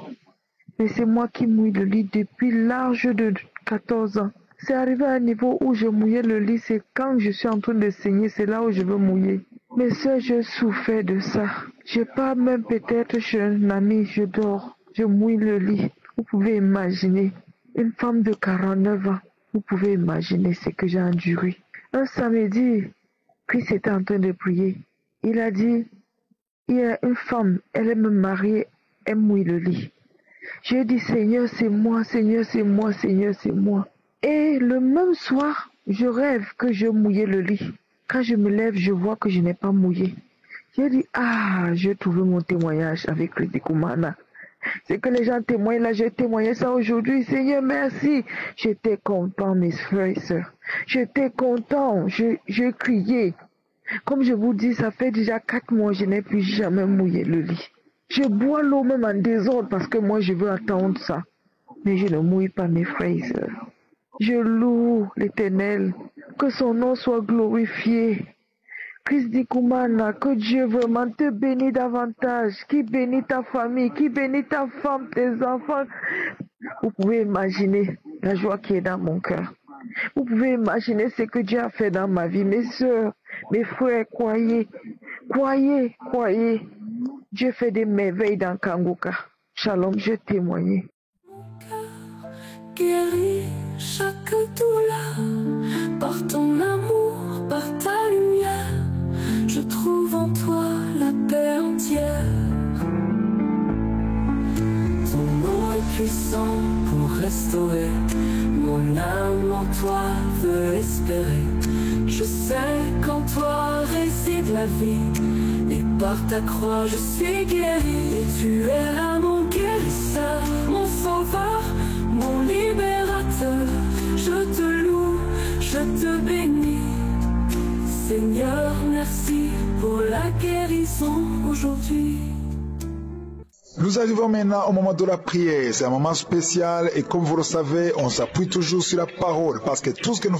Mais c'est moi qui mouille le lit depuis l'âge de 14 ans. C'est arrivé à un niveau où je mouillais le lit, c'est quand je suis en train de saigner, c'est là où je veux mouiller. Mes soeurs, je souffrais de ça. Je pars même peut-être chez un ami, je dors, je mouille le lit. Vous pouvez imaginer, une femme de 49 ans, vous pouvez imaginer ce que j'ai enduré. Un samedi, Christ était en train de prier. Il a dit, il y a une femme, elle est me mariée, elle mouille le lit. J'ai dit, Seigneur, c'est moi, Seigneur, c'est moi, Seigneur, c'est moi. Et le même soir, je rêve que je mouillais le lit. Quand je me lève, je vois que je n'ai pas mouillé. J'ai dit, j'ai trouvé mon témoignage avec Chris Ndikumana. C'est que les gens témoignent là, j'ai témoigné ça aujourd'hui. Seigneur, merci. J'étais content, mes frères et sœurs. J'étais content, j'ai crié. Comme je vous dis, ça fait déjà 4 mois, je n'ai plus jamais mouillé le lit. Je bois l'eau même en désordre parce que moi, je veux attendre ça. Mais je ne mouille pas, mes frères et sœurs. Je loue l'Éternel, que son nom soit glorifié. Chris Ndikumana, que Dieu vraiment te bénisse davantage, qui bénit ta famille, qui bénit ta femme, tes enfants. Vous pouvez imaginer la joie qui est dans mon cœur. Vous pouvez imaginer ce que Dieu a fait dans ma vie. Mes soeurs, mes frères, croyez, croyez, croyez. Dieu fait des merveilles dans Kangoka. Shalom, je témoigne. Mon cœur guérit chaque douleur par ton amour, par ta lumière. Je trouve en toi la paix entière. Ton nom est puissant pour restaurer. Mon âme en toi veut espérer. Je sais qu'en toi réside la vie. Et par ta croix je suis guéri. Et tu es la te bénis. Seigneur, merci pour la guérison aujourd'hui. Nous arrivons maintenant au moment de la prière. C'est un moment spécial et comme vous le savez, on s'appuie toujours sur la parole parce que tout ce que nous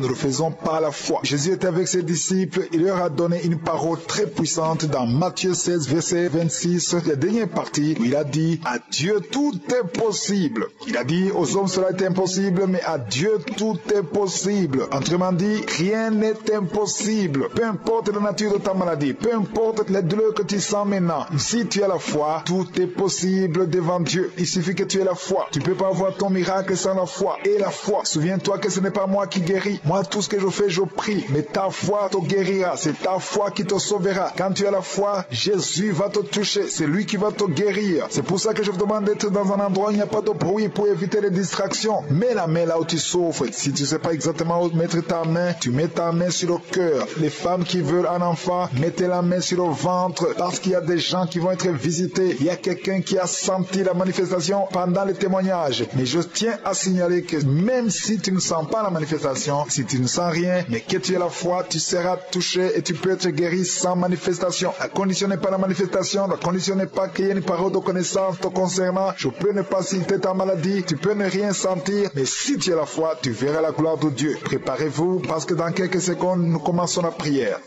le faisons par la foi. Jésus était avec ses disciples, il leur a donné une parole très puissante dans Matthieu 16, verset 26, la dernière partie où il a dit « À Dieu tout est possible ». Il a dit « Aux hommes cela est impossible, mais à Dieu tout est possible ». Autrement dit, rien n'est impossible. Peu importe la nature de ta maladie, peu importe les douleurs que tu sens maintenant, si tu as la foi, tout est possible devant Dieu. Il suffit que tu aies la foi. Tu ne peux pas avoir ton miracle sans la foi. Et la foi, souviens-toi que ce n'est pas moi qui guéris. Moi, tout ce que je fais, je prie. Mais ta foi te guérira. C'est ta foi qui te sauvera. Quand tu as la foi, Jésus va te toucher. C'est lui qui va te guérir. C'est pour ça que je vous demande d'être dans un endroit où il n'y a pas de bruit pour éviter les distractions. Mets la main là où tu souffres. Si tu ne sais pas exactement où mettre ta main, tu mets ta main sur le cœur. Les femmes qui veulent un enfant, mettez la main sur le ventre parce qu'il y a des gens qui vont être visités. Il y a quelqu'un qui a senti la manifestation pendant le témoignage. Mais je tiens à signaler que même si tu ne sens pas la manifestation, si tu ne sens rien, mais que tu as la foi, tu seras touché et tu peux être guéri sans manifestation. La condition n'est pas la manifestation, la condition n'est pas qu'il y ait une parole de connaissance te concernant. Je peux ne pas citer ta maladie, tu peux ne rien sentir, mais si tu as la foi, tu verras la gloire de Dieu. Préparez-vous parce que dans quelques secondes, nous commençons la prière.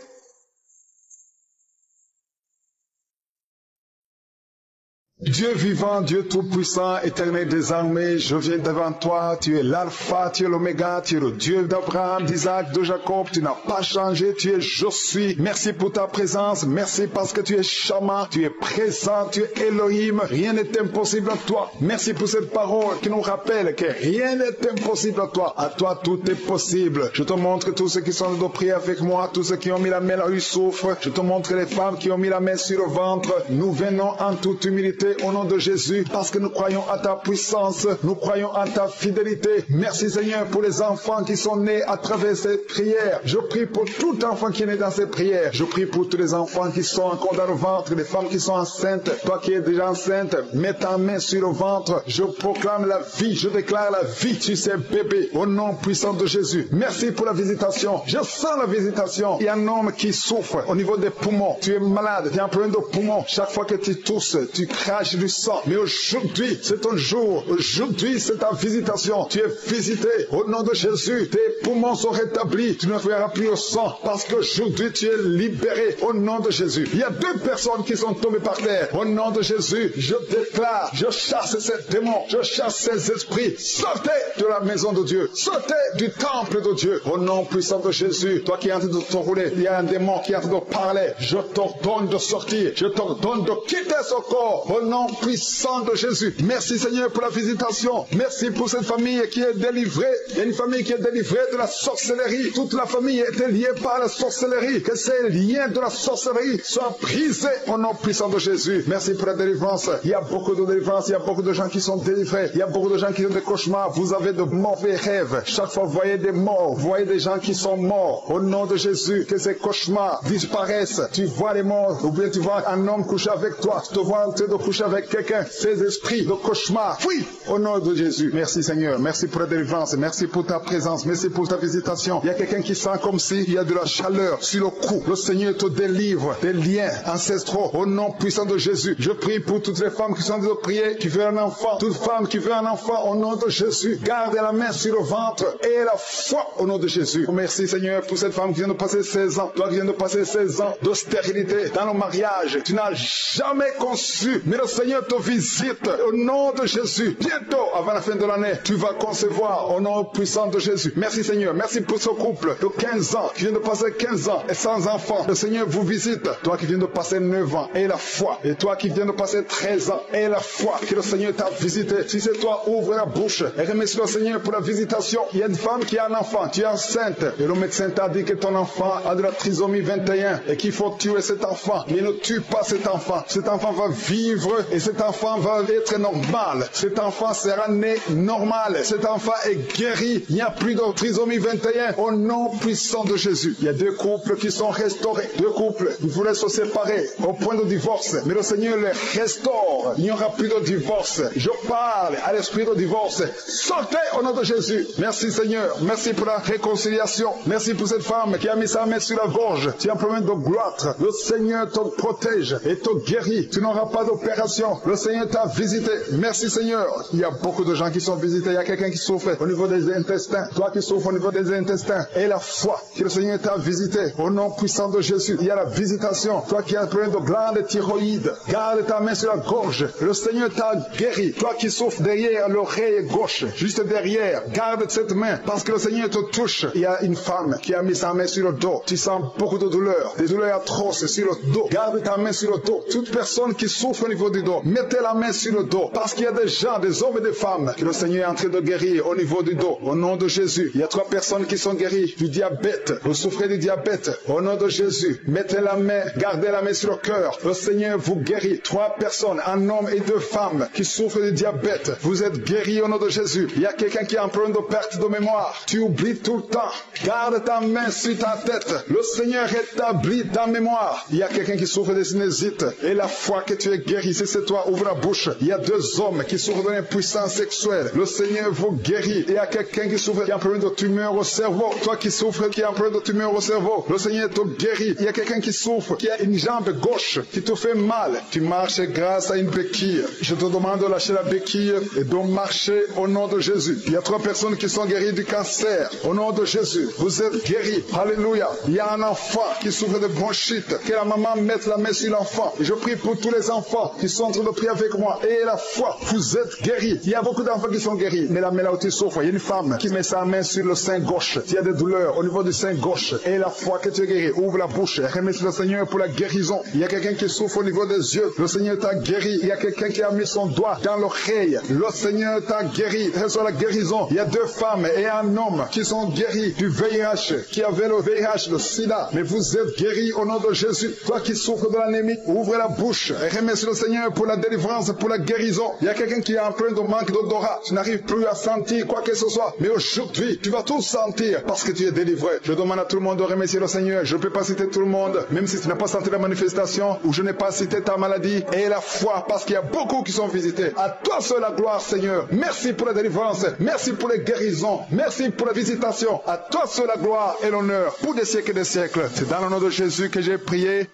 Dieu vivant, Dieu tout-puissant, éternel des armées, je viens devant toi, tu es l'alpha, tu es l'oméga, tu es le Dieu d'Abraham, d'Isaac, de Jacob, tu n'as pas changé, tu es je suis. Merci pour ta présence, merci parce que tu es Shama, tu es présent, tu es Elohim, rien n'est impossible à toi. Merci pour cette parole qui nous rappelle que rien n'est impossible à toi tout est possible. Je te montre tous ceux qui sont de prier avec moi, tous ceux qui ont mis la main là où ils souffrent, je te montre les femmes qui ont mis la main sur le ventre, nous venons en toute humilité au nom de Jésus, parce que nous croyons à ta puissance, nous croyons à ta fidélité. Merci Seigneur pour les enfants qui sont nés à travers cette prière. Je prie pour tout enfant qui est né dans cette prière. Je prie pour tous les enfants qui sont encore dans le ventre, les femmes qui sont enceintes. Toi qui es déjà enceinte, mets ta main sur le ventre. Je proclame la vie, je déclare la vie sur ces bébés au nom puissant de Jésus. Merci pour la visitation. Je sens la visitation. Il y a un homme qui souffre au niveau des poumons. Tu es malade, tu as un problème de poumons. Chaque fois que tu tousses, tu craches du sang. Mais aujourd'hui, c'est ton jour. Aujourd'hui, c'est ta visitation. Tu es visité. Au nom de Jésus, tes poumons sont rétablis. Tu ne verras plus au sang parce qu'aujourd'hui, tu es libéré. Au nom de Jésus. Il y a 2 personnes qui sont tombées par terre. Au nom de Jésus, je déclare, je chasse ces démons. Je chasse ces esprits. Sortez de la maison de Dieu. Sortez du temple de Dieu. Au nom puissant de Jésus. Toi qui es en train de te rouler, il y a un démon qui est en train de parler. Je t'ordonne de sortir. Je t'ordonne de quitter ce corps. Au nom puissant de Jésus. Merci Seigneur pour la visitation. Merci pour cette famille qui est délivrée. Il y a une famille qui est délivrée de la sorcellerie. Toute la famille était liée par la sorcellerie. Que ces liens de la sorcellerie soient brisés au nom puissant de Jésus. Merci pour la délivrance. Il y a beaucoup de délivrance. Il y a beaucoup de gens qui sont délivrés. Il y a beaucoup de gens qui ont des cauchemars. Vous avez de mauvais rêves. Chaque fois vous voyez des morts. Vous voyez des gens qui sont morts. Au nom de Jésus, que ces cauchemars disparaissent. Tu vois les morts. Ou bien tu vois un homme coucher avec toi. Tu te vois en train de coucher avec quelqu'un, ces esprits de cauchemar, fuis au nom de Jésus. Merci Seigneur, merci pour la délivrance, merci pour ta présence, merci pour ta visitation. Il y a quelqu'un qui sent comme s'il y a de la chaleur sur le cou. Le Seigneur te délivre des liens ancestraux au nom puissant de Jésus. Je prie pour toutes les femmes qui sont en train de prier, qui veulent un enfant, toute femme qui veut un enfant au nom de Jésus. Garde la main sur le ventre et la foi au nom de Jésus. Merci Seigneur pour cette femme qui vient de passer 16 ans. Toi qui viens de passer 16 ans de stérilité dans le mariage. Tu n'as jamais conçu, mais le Seigneur te visite au nom de Jésus. Bientôt, avant la fin de l'année, tu vas concevoir au nom puissant de Jésus. Merci Seigneur. Merci pour ce couple de 15 ans qui vient de passer 15 ans et sans enfant. Le Seigneur vous visite. Toi qui viens de passer 9 ans et la foi. Et toi qui viens de passer 13 ans et la foi que le Seigneur t'a visité. Si c'est toi, ouvre la bouche et remercie le Seigneur pour la visitation. Il y a une femme qui a un enfant. Tu es enceinte. Et le médecin t'a dit que ton enfant a de la trisomie 21 et qu'il faut tuer cet enfant. Mais ne tue pas cet enfant. Cet enfant va vivre vivre et cet enfant va être normal. Cet enfant sera né normal. Cet enfant est guéri. Il n'y a plus de trisomie 21 au nom puissant de Jésus. Il y a 2 couples qui sont restaurés. 2 couples, ils voulaient se séparer au point de divorce. Mais le Seigneur les restaure. Il n'y aura plus de divorce. Je parle à l'esprit de divorce. Sortez au nom de Jésus. Merci Seigneur. Merci pour la réconciliation. Merci pour cette femme qui a mis sa main sur la gorge. Tu as un problème de gloire. Le Seigneur te protège et te guérit. Tu n'auras pas d'opération. Le Seigneur t'a visité. Merci Seigneur. Il y a beaucoup de gens qui sont visités. Il y a quelqu'un qui souffre au niveau des intestins. Toi qui souffres au niveau des intestins. Et la foi que le Seigneur t'a visité. Au nom puissant de Jésus. Il y a la visitation. Toi qui as un problème de glande thyroïde. Garde ta main sur la gorge. Le Seigneur t'a guéri. Toi qui souffres derrière l'oreille gauche. Juste derrière. Garde cette main. Parce que le Seigneur te touche. Il y a une femme qui a mis sa main sur le dos. Tu sens beaucoup de douleurs. Des douleurs atroces sur le dos. Garde ta main sur le dos. Toute personne qui souffre au niveau du dos, mettez la main sur le dos. Parce qu'il y a des gens, des hommes et des femmes que le Seigneur est en train de guérir au niveau du dos. Au nom de Jésus. Il y a 3 personnes qui sont guéries du diabète. Vous souffrez du diabète. Au nom de Jésus. Mettez la main, gardez la main sur le cœur. Le Seigneur vous guérit. 3 personnes, un homme et 2 femmes qui souffrent du diabète. Vous êtes guéris au nom de Jésus. Il y a quelqu'un qui a un problème de perte de mémoire. Tu oublies tout le temps. Garde ta main sur ta tête. Le Seigneur rétablit ta mémoire. Il y a quelqu'un qui souffre de sinusite. Et la foi que tu es guéri, si c'est toi, ouvre la bouche. Il y a 2 hommes qui souffrent d'une impuissance sexuelle. Le Seigneur vous guérit. Il y a quelqu'un qui souffre qui a un problème de tumeur au cerveau. Toi qui souffres qui a un problème de tumeur au cerveau. Le Seigneur te guérit. Il y a quelqu'un qui souffre, qui a une jambe gauche, qui te fait mal. Tu marches grâce à une béquille. Je te demande de lâcher la béquille et de marcher au nom de Jésus. Il y a 3 personnes qui sont guéries du cancer. Au nom de Jésus, vous êtes guéris. Alléluia. Il y a un enfant qui souffre de bronchite. Que la maman mette la main sur l'enfant. Et je prie pour tous les enfants qui sont en train de prier avec moi. Et la foi, vous êtes guéris. Il y a beaucoup d'enfants qui sont guéris. Mais la main là où tu souffres, il y a une femme qui met sa main sur le sein gauche. Il y a des douleurs au niveau du sein gauche. Et la foi que tu es guéri, ouvre la bouche. Remercie le Seigneur pour la guérison. Il y a quelqu'un qui souffre au niveau des yeux. Le Seigneur t'a guéri. Il y a quelqu'un qui a mis son doigt dans l'oreille. Le Seigneur t'a guéri. Reçois la guérison. Il y a 2 femmes et un homme qui sont guéris du VIH, qui avait le VIH, le sida. Mais vous êtes guéris au nom de Jésus. Toi qui souffres de l'anémie, ouvre la bouche et remercie le Seigneur pour la délivrance, pour la guérison. Il y a quelqu'un qui a un problème de manque d'odorat. Tu n'arrives plus à sentir quoi que ce soit. Mais aujourd'hui, tu vas tout sentir parce que tu es délivré. Je demande à tout le monde de remercier le Seigneur. Je ne peux pas citer tout le monde, même si tu n'as pas senti la manifestation ou je n'ai pas cité ta maladie. Et la foi, parce qu'il y a beaucoup qui sont visités. À toi seul la gloire, Seigneur. Merci pour la délivrance. Merci pour les guérisons. Merci pour la visitation. À toi seul la gloire et l'honneur pour des siècles et des siècles. C'est dans le nom de Jésus que j'ai prié.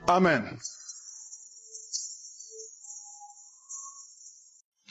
Amen.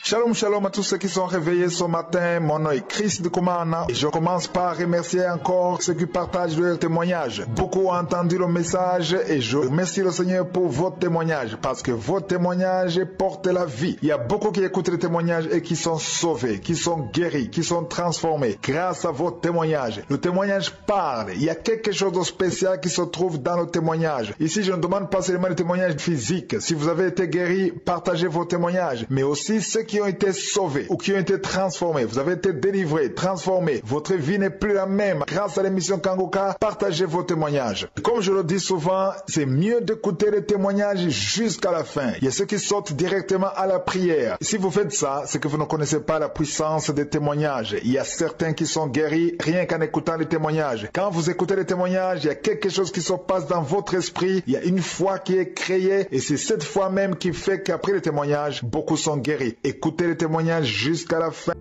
Shalom, shalom à tous ceux qui sont réveillés ce matin. Mon nom est Chris de Komana et je commence par remercier encore ceux qui partagent leur témoignage. Beaucoup ont entendu le message et je remercie le Seigneur pour votre témoignage parce que vos témoignages portent la vie. Il y a beaucoup qui écoutent les témoignages et qui sont sauvés, qui sont guéris, qui sont transformés grâce à vos témoignages. Le témoignage parle. Il y a quelque chose de spécial qui se trouve dans le témoignage. Ici, je ne demande pas seulement le témoignage physique. Si vous avez été guéri, partagez vos témoignages, mais aussi ceux qui ont été sauvés ou qui ont été transformés. Vous avez été délivrés, transformés. Votre vie n'est plus la même. Grâce à l'émission Kangoka, partagez vos témoignages. Comme je le dis souvent, c'est mieux d'écouter les témoignages jusqu'à la fin. Il y a ceux qui sortent directement à la prière. Si vous faites ça, c'est que vous ne connaissez pas la puissance des témoignages. Il y a certains qui sont guéris rien qu'en écoutant les témoignages. Quand vous écoutez les témoignages, il y a quelque chose qui se passe dans votre esprit. Il y a une foi qui est créée et c'est cette foi même qui fait qu'après les témoignages, beaucoup sont guéris. Écoutez les témoignages jusqu'à la fin.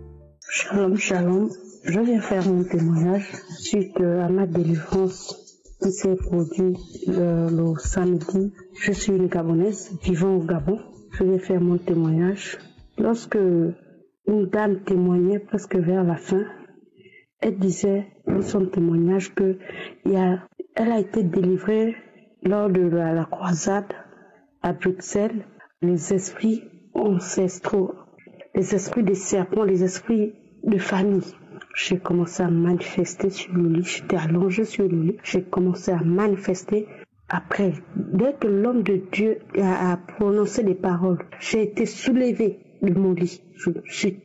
Shalom, shalom. Je viens faire mon témoignage suite à ma délivrance qui s'est produite le samedi. Je suis une Gabonaise vivant au Gabon. Je viens faire mon témoignage. Lorsque une dame témoignait presque vers la fin, elle disait dans son témoignage qu'elle a été délivrée lors de la croisade à Bruxelles. Les esprits ancestraux, les esprits des serpents, les esprits de famille. J'ai commencé à manifester sur le lit. J'étais allongée sur le lit. J'ai commencé à manifester. Après, dès que l'homme de Dieu a prononcé des paroles, j'ai été soulevée de mon lit. Je me suis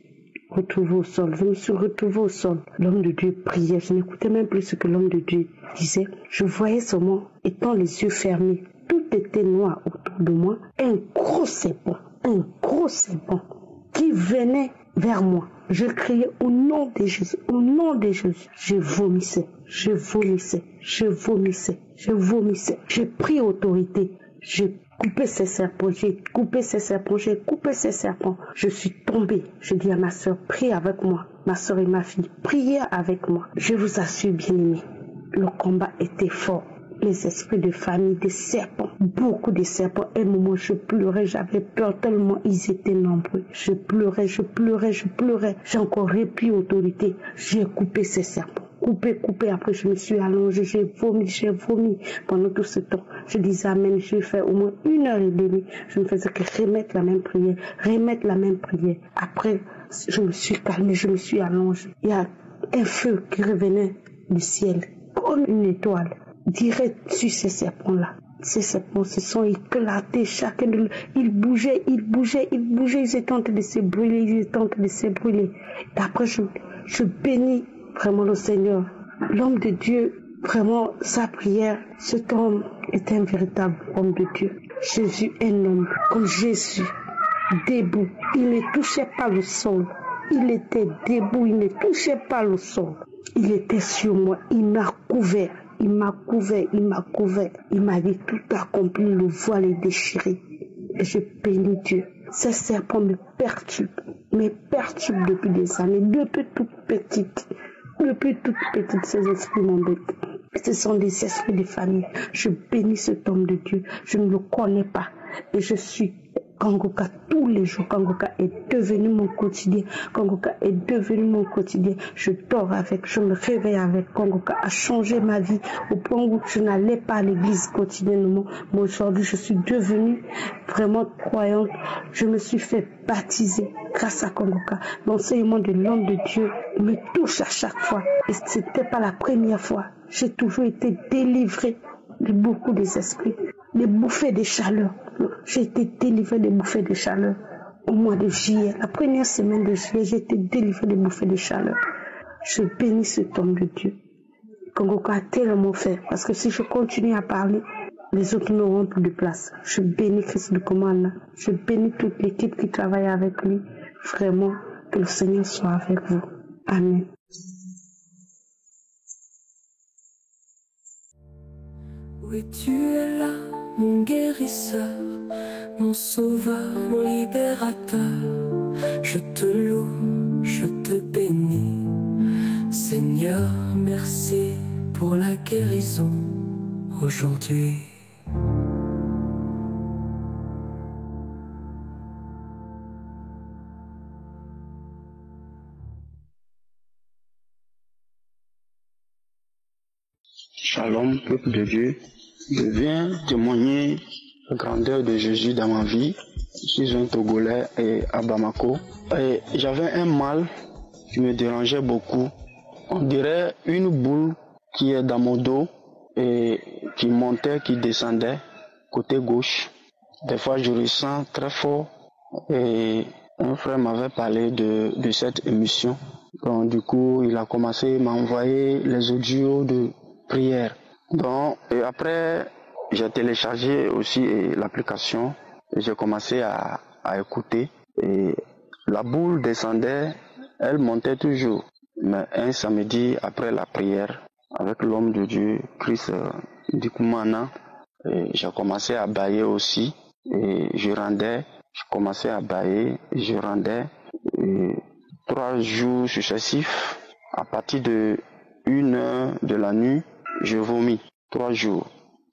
retrouvée au sol. Je me suis retrouvée au sol. L'homme de Dieu priait. Je n'écoutais même plus ce que l'homme de Dieu disait. Je voyais seulement, étant les yeux fermés, tout était noir autour de moi. Un gros serpent un gros serpent qui venait vers moi. Je criais au nom de Jésus, au nom de Jésus. Je vomissais, je vomissais, je vomissais, je vomissais. J'ai pris autorité, j'ai coupé ces serpents, j'ai coupé ces serpents, j'ai coupé ces serpents. Je suis tombée. Je dis à ma soeur, prie avec moi. Ma soeur et ma fille, priez avec moi. Je vous assure, bien-aimés, le combat était fort. Les esprits de famille, des serpents, beaucoup de serpents. À un moment, je pleurais, j'avais peur tellement ils étaient nombreux. Je pleurais, je pleurais, je pleurais. J'ai encore repris autorité. J'ai coupé ces serpents. Coupé. Après, je me suis allongée, j'ai vomi pendant tout ce temps. Je disais amen, je vais faire au moins 1h30. Je ne faisais que remettre la même prière. Après, je me suis calmée, je me suis allongée. Il y a un feu qui revenait du ciel, comme une étoile, direct sur ces serpents-là. Ces serpents se sont éclatés, chacun de eux. Ils bougeaient, ils étaient en train de se brûler, Et après, je bénis vraiment le Seigneur. L'homme de Dieu, vraiment, sa prière, cet homme est un véritable homme de Dieu. Jésus, un homme comme Jésus, debout. Il ne touchait pas le sol. Il était debout, il ne touchait pas le sol. Il était sur moi, il m'a couvert. Il m'a dit tout accompli, le voile est déchiré. Et je bénis Dieu. Ces serpents me perturbent depuis des années, depuis toute petite, ces esprits m'embêtent. Ce sont des esprits de famille. Je bénis cet homme de Dieu. Je ne le connais pas. Et je suis Kangoka tous les jours. Kangoka est devenu mon quotidien. Je dors avec, je me réveille avec. Kangoka a changé ma vie au point où je n'allais pas à l'église quotidiennement. Mais aujourd'hui, je suis devenue vraiment croyante. Je me suis fait baptiser grâce à Kangoka. L'enseignement de l'homme de Dieu me touche à chaque fois. Et c'était pas la première fois. J'ai toujours été délivrée de beaucoup des esprits, des bouffées de chaleur. J'ai été délivrée des bouffées de chaleur au mois de juillet. La première semaine de juillet, j'ai été délivrée des bouffées de chaleur. Je bénis cet homme de Dieu. Kangoka a tellement fait, parce que si je continue à parler, les autres n'auront plus de place. Je bénis Christ de Komana. Je bénis toute l'équipe qui travaille avec lui. Vraiment, que le Seigneur soit avec vous. Amen. Oui, tu es là, mon guérisseur, mon sauveur, mon libérateur. Je te loue, je te bénis. Seigneur, merci pour la guérison aujourd'hui. Shalom, peuple de Dieu. Je viens témoigner la grandeur de Jésus dans ma vie. Je suis un Togolais et à Bamako. Et j'avais un mal qui me dérangeait beaucoup. On dirait une boule qui est dans mon dos et qui montait, qui descendait côté gauche. Des fois, je ressens très fort. Et un frère m'avait parlé de cette émission. Donc, du coup, il a commencé à m'envoyer les audios de prière. Donc, et après, j'ai téléchargé aussi l'application et j'ai commencé à écouter. Et la boule descendait, elle montait toujours. Mais un samedi, après la prière, avec l'homme de Dieu, Christ Ndikumana, j'ai commencé à bailler aussi. Et je commençais à bailler, et je rendais. Et 3 jours successifs, à partir de 1h de la nuit, je vomis. 3 jours.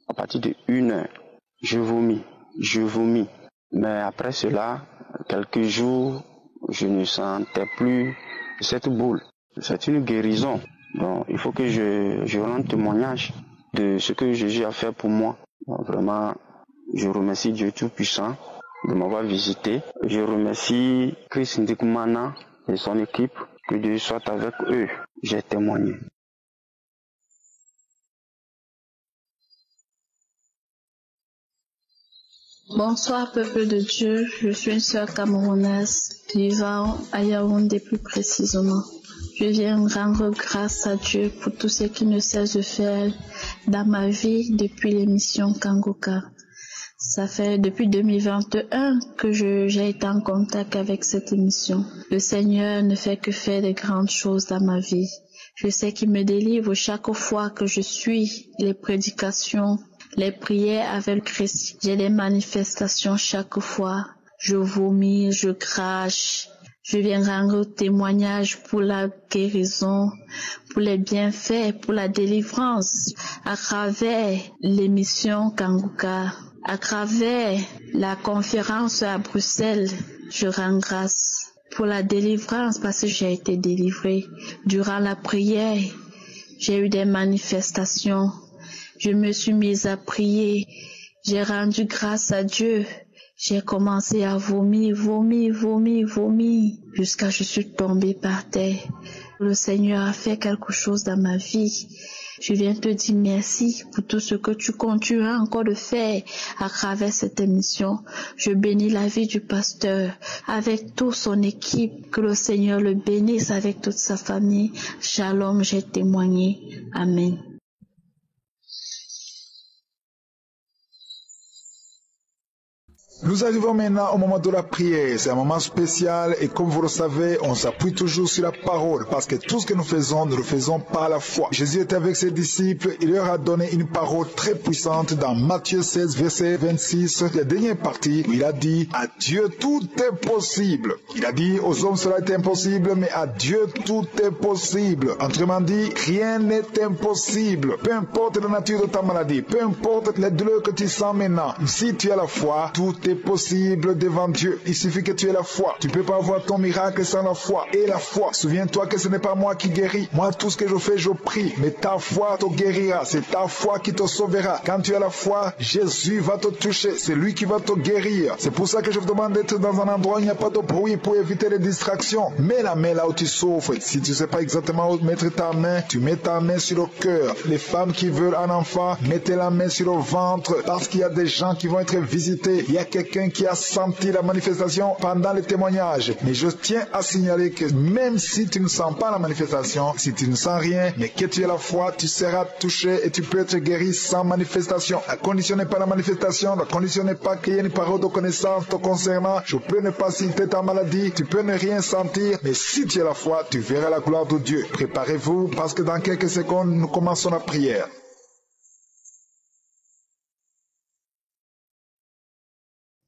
À partir de 1h, je vomis. Mais après cela, quelques jours, je ne sentais plus cette boule. C'est une guérison. Donc, il faut que je rende témoignage de ce que Jésus a fait pour moi. Donc, vraiment, je remercie Dieu Tout-Puissant de m'avoir visité. Je remercie Christ Ndikumana et son équipe. Que Dieu soit avec eux. J'ai témoigné. Bonsoir peuple de Dieu, je suis une sœur camerounaise vivant à Yaoundé plus précisément. Je viens rendre grâce à Dieu pour tout ce qu'il ne cesse de faire dans ma vie depuis l'émission Kangoka. Ça fait depuis 2021 que j'ai été en contact avec cette émission. Le Seigneur ne fait que faire de grandes choses dans ma vie. Je sais qu'il me délivre chaque fois que je suis les prédications, les prières avec le Christ. J'ai des manifestations chaque fois. Je vomis, je crache. Je viens rendre témoignage pour la guérison, pour les bienfaits, pour la délivrance, à travers l'émission Kanguka, à travers la conférence à Bruxelles. Je rends grâce pour la délivrance parce que j'ai été délivrée. Durant la prière, j'ai eu des manifestations. Je me suis mise à prier. J'ai rendu grâce à Dieu. J'ai commencé à vomir, jusqu'à ce que je suis tombée par terre. Le Seigneur a fait quelque chose dans ma vie. Je viens te dire merci pour tout ce que tu continues encore de faire à travers cette émission. Je bénis la vie du pasteur avec toute son équipe. Que le Seigneur le bénisse avec toute sa famille. Shalom, j'ai témoigné. Amen. Nous arrivons maintenant au moment de la prière. C'est un moment spécial et comme vous le savez, on s'appuie toujours sur la parole parce que tout ce que nous le faisons par la foi. Jésus était avec ses disciples, il leur a donné une parole très puissante dans Matthieu 16, verset 26, la dernière partie où il a dit « À Dieu tout est possible ». Il a dit « Aux hommes cela est impossible, mais à Dieu tout est possible ». Autrement dit, rien n'est impossible. Peu importe la nature de ta maladie, peu importe les douleurs que tu sens maintenant, si tu as la foi, tout est possible devant Dieu. Il suffit que tu aies la foi. Tu ne peux pas avoir ton miracle sans la foi. Et la foi, souviens-toi que ce n'est pas moi qui guéris. Moi, tout ce que je fais, je prie. Mais ta foi te guérira. C'est ta foi qui te sauvera. Quand tu as la foi, Jésus va te toucher. C'est lui qui va te guérir. C'est pour ça que je vous demande d'être dans un endroit où il n'y a pas de bruit pour éviter les distractions. Mets la main là où tu souffres. Si tu ne sais pas exactement où mettre ta main, tu mets ta main sur le cœur. Les femmes qui veulent un enfant, mettez la main sur le ventre parce qu'il y a des gens qui vont être visités. Il y a quelqu'un qui a senti la manifestation pendant le témoignage. Mais je tiens à signaler que même si tu ne sens pas la manifestation, si tu ne sens rien, mais que tu as la foi, tu seras touché et tu peux être guéri sans manifestation. La condition n'est pas la manifestation, la condition n'est pas qu'il y ait une parole de connaissance te concernant. Je peux ne pas citer ta maladie, tu peux ne rien sentir, mais si tu as la foi, tu verras la gloire de Dieu. Préparez-vous parce que dans quelques secondes, nous commençons la prière.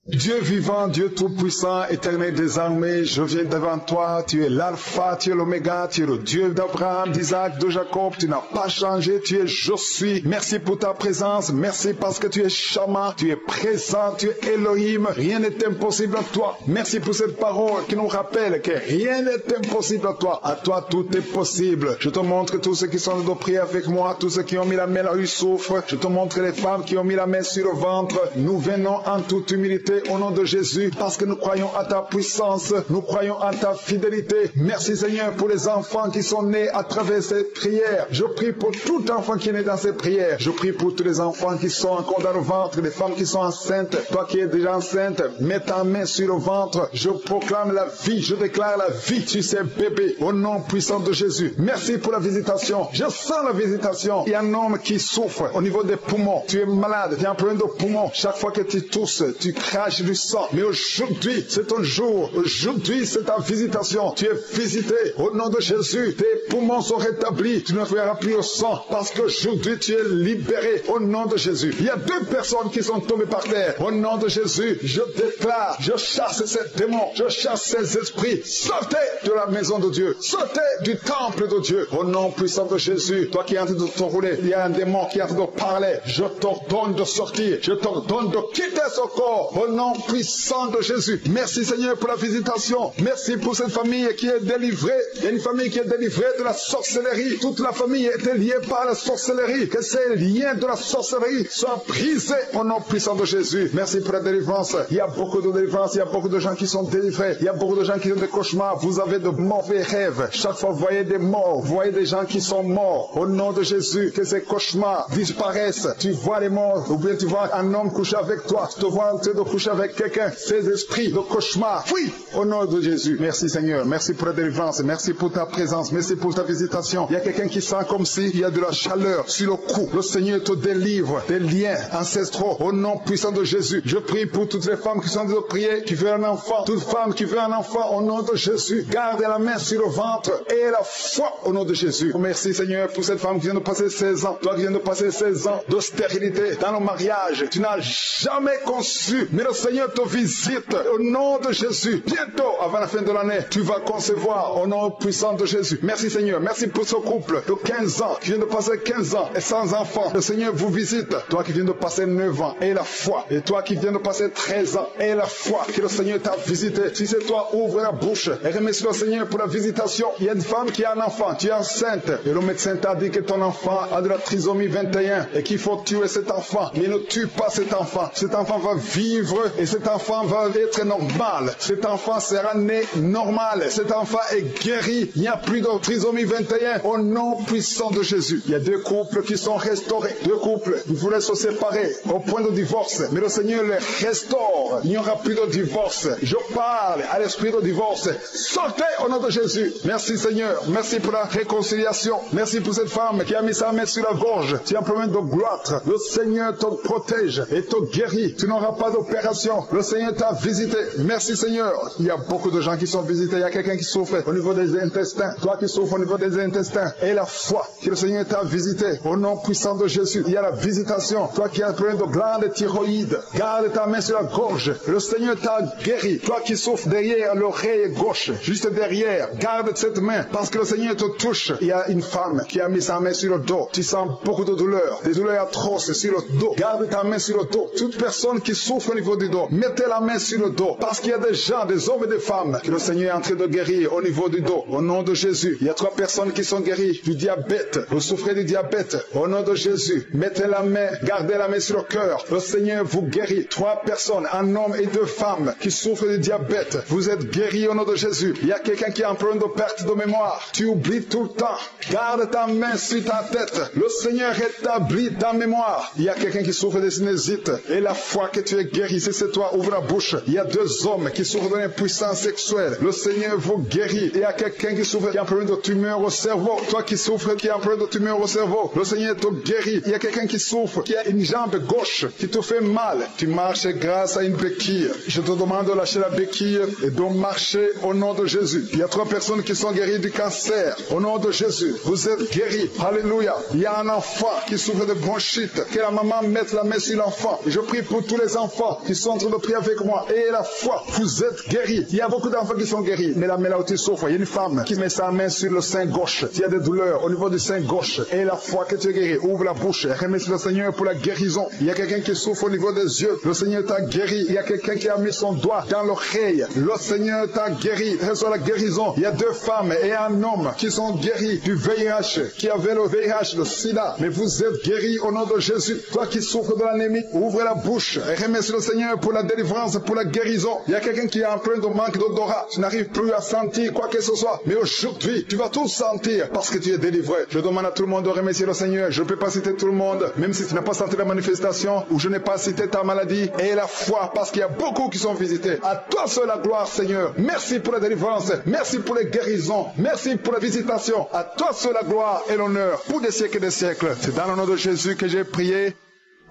Dieu vivant, Dieu tout-puissant, éternel des armées, je viens devant toi, tu es l'alpha, tu es l'oméga, tu es le Dieu d'Abraham, d'Isaac, de Jacob, tu n'as pas changé, tu es je suis. Merci pour ta présence, merci parce que tu es Shama, tu es présent, tu es Elohim, rien n'est impossible à toi. Merci pour cette parole qui nous rappelle que rien n'est impossible à toi tout est possible. Je te montre tous ceux qui sont de prier avec moi, tous ceux qui ont mis la main là où ils souffrent, je te montre les femmes qui ont mis la main sur le ventre, nous venons en toute humilité au nom de Jésus, parce que nous croyons à ta puissance, nous croyons à ta fidélité. Merci Seigneur pour les enfants qui sont nés à travers cette prière. Je prie pour tout enfant qui est né dans cette prière. Je prie pour tous les enfants qui sont encore dans le ventre, les femmes qui sont enceintes. Toi qui es déjà enceinte, mets ta main sur le ventre. Je proclame la vie, je déclare la vie sur ces bébés au nom puissant de Jésus. Merci pour la visitation. Je sens la visitation. Il y a un homme qui souffre au niveau des poumons. Tu es malade, tu as un problème de poumons. Chaque fois que tu tousses, tu craches du sang. Mais aujourd'hui, c'est ton jour. Aujourd'hui, c'est ta visitation. Tu es visité au nom de Jésus. Tes poumons sont rétablis. Tu ne verras plus au sang parce qu'aujourd'hui, tu es libéré au nom de Jésus. Il y a 2 personnes qui sont tombées par terre. Au nom de Jésus, je déclare, je chasse ces démons, je chasse ces esprits. Sortez de la maison de Dieu. Sortez du temple de Dieu. Au nom puissant de Jésus, toi qui es en train de te rouler, il y a un démon qui est en train de parler. Je t'ordonne de sortir. Je t'ordonne de quitter ce corps. Au nom puissant de Jésus. Merci Seigneur pour la visitation. Merci pour cette famille qui est délivrée. Il y a une famille qui est délivrée de la sorcellerie. Toute la famille était liée par la sorcellerie. Que ces liens de la sorcellerie soient brisés au nom puissant de Jésus. Merci pour la délivrance. Il y a beaucoup de délivrance. Il y a beaucoup de gens qui sont délivrés. Il y a beaucoup de gens qui ont des cauchemars. Vous avez de mauvais rêves. Chaque fois vous voyez des morts. Vous voyez des gens qui sont morts. Au nom de Jésus, que ces cauchemars disparaissent. Tu vois les morts. Ou bien tu vois un homme coucher avec toi. Tu te vois en train de coucher avec quelqu'un, ces esprits de cauchemar, fuis Au nom de Jésus, merci Seigneur. Merci pour la délivrance. Merci pour ta présence. Merci pour ta visitation. Il y a quelqu'un qui sent comme s'il y a de la chaleur sur le cou. Le Seigneur te délivre des liens ancestraux. Au nom puissant de Jésus, je prie pour toutes les femmes qui sont en train de prier, qui veulent un enfant. Toute femme qui veut un enfant, au nom de Jésus, garde la main sur le ventre et la foi au nom de Jésus. Merci Seigneur pour cette femme qui vient de passer 16 ans. Toi qui viens de passer 16 ans de stérilité dans le mariage. Tu n'as jamais conçu, mais le Seigneur te visite au nom de Jésus. Bientôt, avant la fin de l'année, tu vas concevoir au nom puissant de Jésus. Merci Seigneur. Merci pour ce couple de 15 ans qui vient de passer 15 ans et sans enfant. Le Seigneur vous visite. Toi qui viens de passer 9 ans et la foi. Et toi qui viens de passer 13 ans et la foi que le Seigneur t'a visité. Si c'est toi, ouvre la bouche et remercie le Seigneur pour la visitation. Il y a une femme qui a un enfant. Tu es enceinte. Et le médecin t'a dit que ton enfant a de la trisomie 21 et qu'il faut tuer cet enfant. Mais ne tue pas cet enfant. Cet enfant va vivre et cet enfant va être normal. Cet enfant sera né normal. Cet enfant est guéri. Il n'y a plus de trisomie 21 au nom puissant de Jésus. Il y a deux couples qui sont restaurés. Deux couples, ils voulaient se séparer au point de divorce. Mais le Seigneur les restaure. Il n'y aura plus de divorce. Je parle à l'esprit de divorce. Sortez au nom de Jésus. Merci Seigneur. Merci pour la réconciliation. Merci pour cette femme qui a mis sa main sur la gorge. Tu es en problème de gloire. Le Seigneur te protège et te guérit. Tu n'auras pas d'opération. Le Seigneur t'a visité. Merci Seigneur. Il y a beaucoup de gens qui sont visités. Il y a quelqu'un qui souffre au niveau des intestins. Toi qui souffres au niveau des intestins. Et la foi que le Seigneur t'a visité. Au nom puissant de Jésus. Il y a la visitation. Toi qui as un problème de glande thyroïde. Garde ta main sur la gorge. Le Seigneur t'a guéri. Toi qui souffres derrière l'oreille gauche. Juste derrière. Garde cette main. Parce que le Seigneur te touche. Il y a une femme qui a mis sa main sur le dos. Tu sens beaucoup de douleurs. Des douleurs atroces sur le dos. Garde ta main sur le dos. Toute personne qui souffre au niveau du dos, mettez la main sur le dos. Parce qu'il y a des gens, des hommes et des femmes que le Seigneur est en train de guérir au niveau du dos. Au nom de Jésus. Il y a 3 personnes qui sont guéries du diabète. Vous souffrez du diabète. Au nom de Jésus. Mettez la main, gardez la main sur le cœur. Le Seigneur vous guérit. 3 personnes, un homme et 2 femmes qui souffrent du diabète. Vous êtes guéris au nom de Jésus. Il y a quelqu'un qui a un problème de perte de mémoire. Tu oublies tout le temps. Garde ta main sur ta tête. Le Seigneur rétablit ta mémoire. Il y a quelqu'un qui souffre de sinusite. Et la foi que tu es guéri, si c'est toi, ouvre la bouche. Il y a 2 hommes qui souffrent de l'impuissance sexuelle. Le Seigneur vous guérit. Il y a quelqu'un qui souffre, qui a un problème de tumeur au cerveau. Toi qui souffres, qui a un problème de tumeur au cerveau. Le Seigneur te guérit. Il y a quelqu'un qui souffre, qui a une jambe gauche, qui te fait mal. Tu marches grâce à une béquille. Je te demande de lâcher la béquille et de marcher au nom de Jésus. Il y a 3 personnes qui sont guéries du cancer. Au nom de Jésus, vous êtes guéris. Alléluia. Il y a un enfant qui souffre de bronchite. Que la maman mette la main sur l'enfant. Je prie pour tous les enfants qui sont en train de prier avec moi. Et la foi, vous êtes guéris. Il y a beaucoup d'enfants qui sont guéris. Mais la main là où tu souffres, il y a une femme qui met sa main sur le sein gauche. Il y a des douleurs au niveau du sein gauche. Et la foi que tu es guéri, ouvre la bouche. Remercie le Seigneur pour la guérison. Il y a quelqu'un qui souffre au niveau des yeux. Le Seigneur t'a guéri. Il y a quelqu'un qui a mis son doigt dans l'oreille. Le Seigneur t'a guéri. Reçois la guérison. Il y a 2 femmes et un homme qui sont guéris du VIH, qui avait le VIH, le sida. Mais vous êtes guéris au nom de Jésus. Toi qui souffres de l'anémie, ouvre la bouche et remercie le Seigneur pour la délivrance, pour la guérison. Il y a quelqu'un qui est en train de manque d'odorat. Tu n'arrives plus à sentir quoi que ce soit. Mais aujourd'hui, tu vas tout sentir parce que tu es délivré. Je demande à tout le monde de remercier le Seigneur. Je ne peux pas citer tout le monde, même si tu n'as pas senti la manifestation ou je n'ai pas cité ta maladie. Et la foi, parce qu'il y a beaucoup qui sont visités. À toi seul la gloire, Seigneur. Merci pour la délivrance. Merci pour les guérisons. Merci pour la visitation. À toi seul la gloire et l'honneur pour des siècles et des siècles. C'est dans le nom de Jésus que j'ai prié.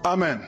Amen.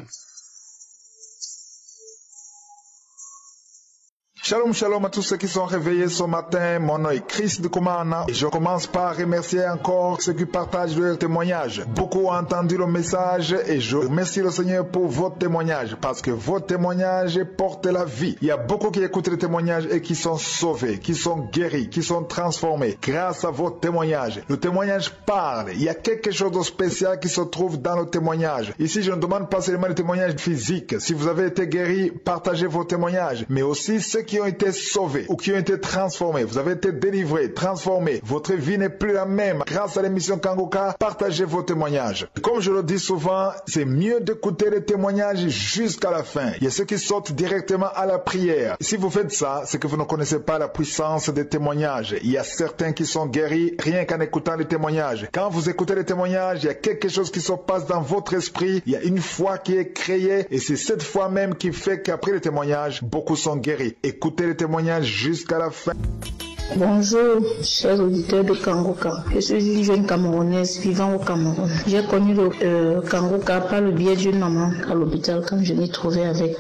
Shalom, shalom à tous ceux qui sont réveillés ce matin. Mon nom est Chris de Kumana et je commence par remercier encore ceux qui partagent leur témoignage. Beaucoup ont entendu le message et je remercie le Seigneur pour votre témoignage parce que votre témoignage porte la vie. Il y a beaucoup qui écoutent les témoignages et qui sont sauvés, qui sont guéris, qui sont transformés grâce à votre témoignage. Le témoignage parle. Il y a quelque chose de spécial qui se trouve dans le témoignage. Ici, je ne demande pas seulement le témoignage physique. Si vous avez été guéri, partagez vos témoignages, mais aussi ceux qui ont été sauvés ou qui ont été transformés. Vous avez été délivrés, transformés. Votre vie n'est plus la même. Grâce à l'émission Kangoka, partagez vos témoignages. Comme je le dis souvent, c'est mieux d'écouter les témoignages jusqu'à la fin. Il y a ceux qui sortent directement à la prière. Si vous faites ça, c'est que vous ne connaissez pas la puissance des témoignages. Il y a certains qui sont guéris rien qu'en écoutant les témoignages. Quand vous écoutez les témoignages, il y a quelque chose qui se passe dans votre esprit. Il y a une foi qui est créée et c'est cette foi même qui fait qu'après les témoignages, beaucoup sont guéris. Écoutez écouter les témoignages jusqu'à la fin. Bonjour, chers auditeurs de Kangoka. Je suis une jeune Camerounaise vivant au Cameroun. J'ai connu le Kangoka par le biais d'une maman à l'hôpital quand je m'y trouvais avec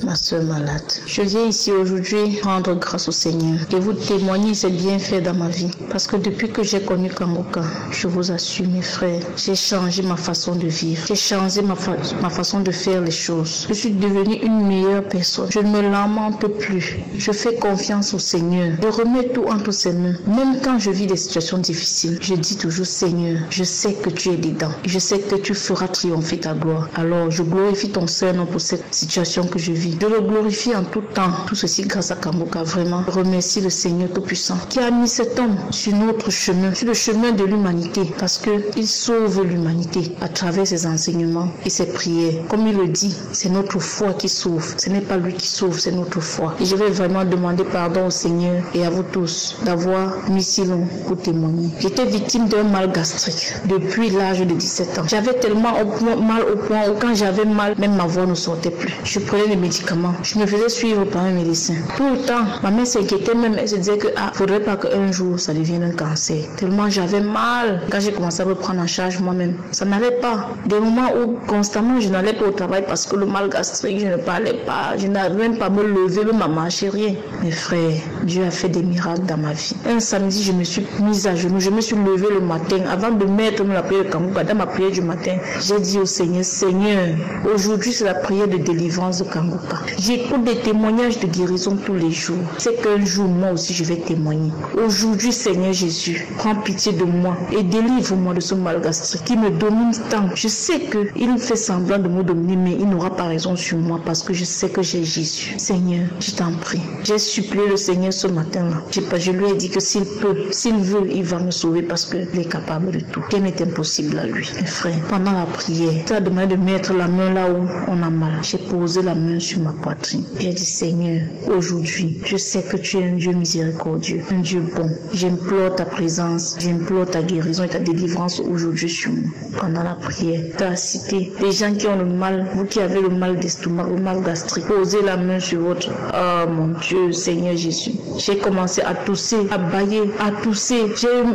ma soeur malade. Je viens ici aujourd'hui rendre grâce au Seigneur et vous témoigner ses bienfaits dans ma vie. Parce que depuis que j'ai connu Kangoka, je vous assure mes frères, j'ai changé ma façon de vivre. J'ai changé ma façon de faire les choses. Je suis devenue une meilleure personne. Je ne me lamente plus. Je fais confiance au Seigneur. Je remets tout entre ses mains. Même quand je vis des situations difficiles, je dis toujours Seigneur, je sais que tu es dedans. Je sais que tu feras triompher ta gloire. Alors je glorifie ton Saint-Nom pour cette situation que je vis. Je le glorifie en tout temps. Tout ceci grâce à Kangoka. Vraiment, je remercie le Seigneur Tout-Puissant qui a mis cet homme sur notre chemin, sur le chemin de l'humanité, parce qu'il sauve l'humanité à travers ses enseignements et ses prières. Comme il le dit, c'est notre foi qui sauve. Ce n'est pas lui qui sauve, c'est notre foi. Et je vais vraiment demander pardon au Seigneur et à vous tous d'avoir mis si long pour témoigner. J'étais victime d'un mal gastrique depuis l'âge de 17 ans. J'avais tellement mal au point où quand j'avais mal, même ma voix ne sortait plus. Je prenais des médicaments. Je me faisais suivre par un médecin. Tout le temps, ma mère s'inquiétait même. Elle se disait que faudrait pas qu'un jour ça devienne un cancer. Tellement j'avais mal. Quand j'ai commencé à me prendre en charge moi-même, ça n'allait pas. Des moments où constamment je n'allais pas au travail parce que le mal gastrique, je ne parlais pas. Je n'arrivais même pas à me lever, même à marcher, rien. Mes frères, Dieu a fait des miracles dans ma vie. Un samedi, je me suis mise à genoux, je me suis levée le matin avant de mettre la prière de Kangoka. Dans ma prière du matin, j'ai dit au Seigneur, Seigneur, aujourd'hui c'est la prière de délivrance de Kangoka. J'écoute des témoignages de guérison tous les jours. C'est qu'un jour, moi aussi, je vais témoigner. Aujourd'hui, Seigneur Jésus, prends pitié de moi et délivre-moi de ce mal gastrique qui me domine tant. Je sais qu'il fait semblant de me dominer, mais il n'aura pas raison sur moi parce que je sais que j'ai Jésus. Seigneur, je t'en prie. J'ai supplié le Seigneur ce matin-là. Je lui ai dit que s'il peut, s'il veut, il va me sauver parce qu'il est capable de tout. Rien n'est impossible à lui. Mes frères, pendant la prière, tu as demandé de mettre la main là où on a mal. J'ai posé la main sur ma poitrine. J'ai dit, Seigneur, aujourd'hui, je sais que tu es un Dieu miséricordieux, un Dieu bon. J'implore ta présence, j'implore ta guérison et ta délivrance aujourd'hui sur moi. Pendant la prière, tu as cité les gens qui ont le mal, vous qui avez le mal d'estomac, le mal gastrique. Posez la main sur votre... Oh mon Dieu, Seigneur Jésus. J'ai commencé à tousser, à bailler, à tousser.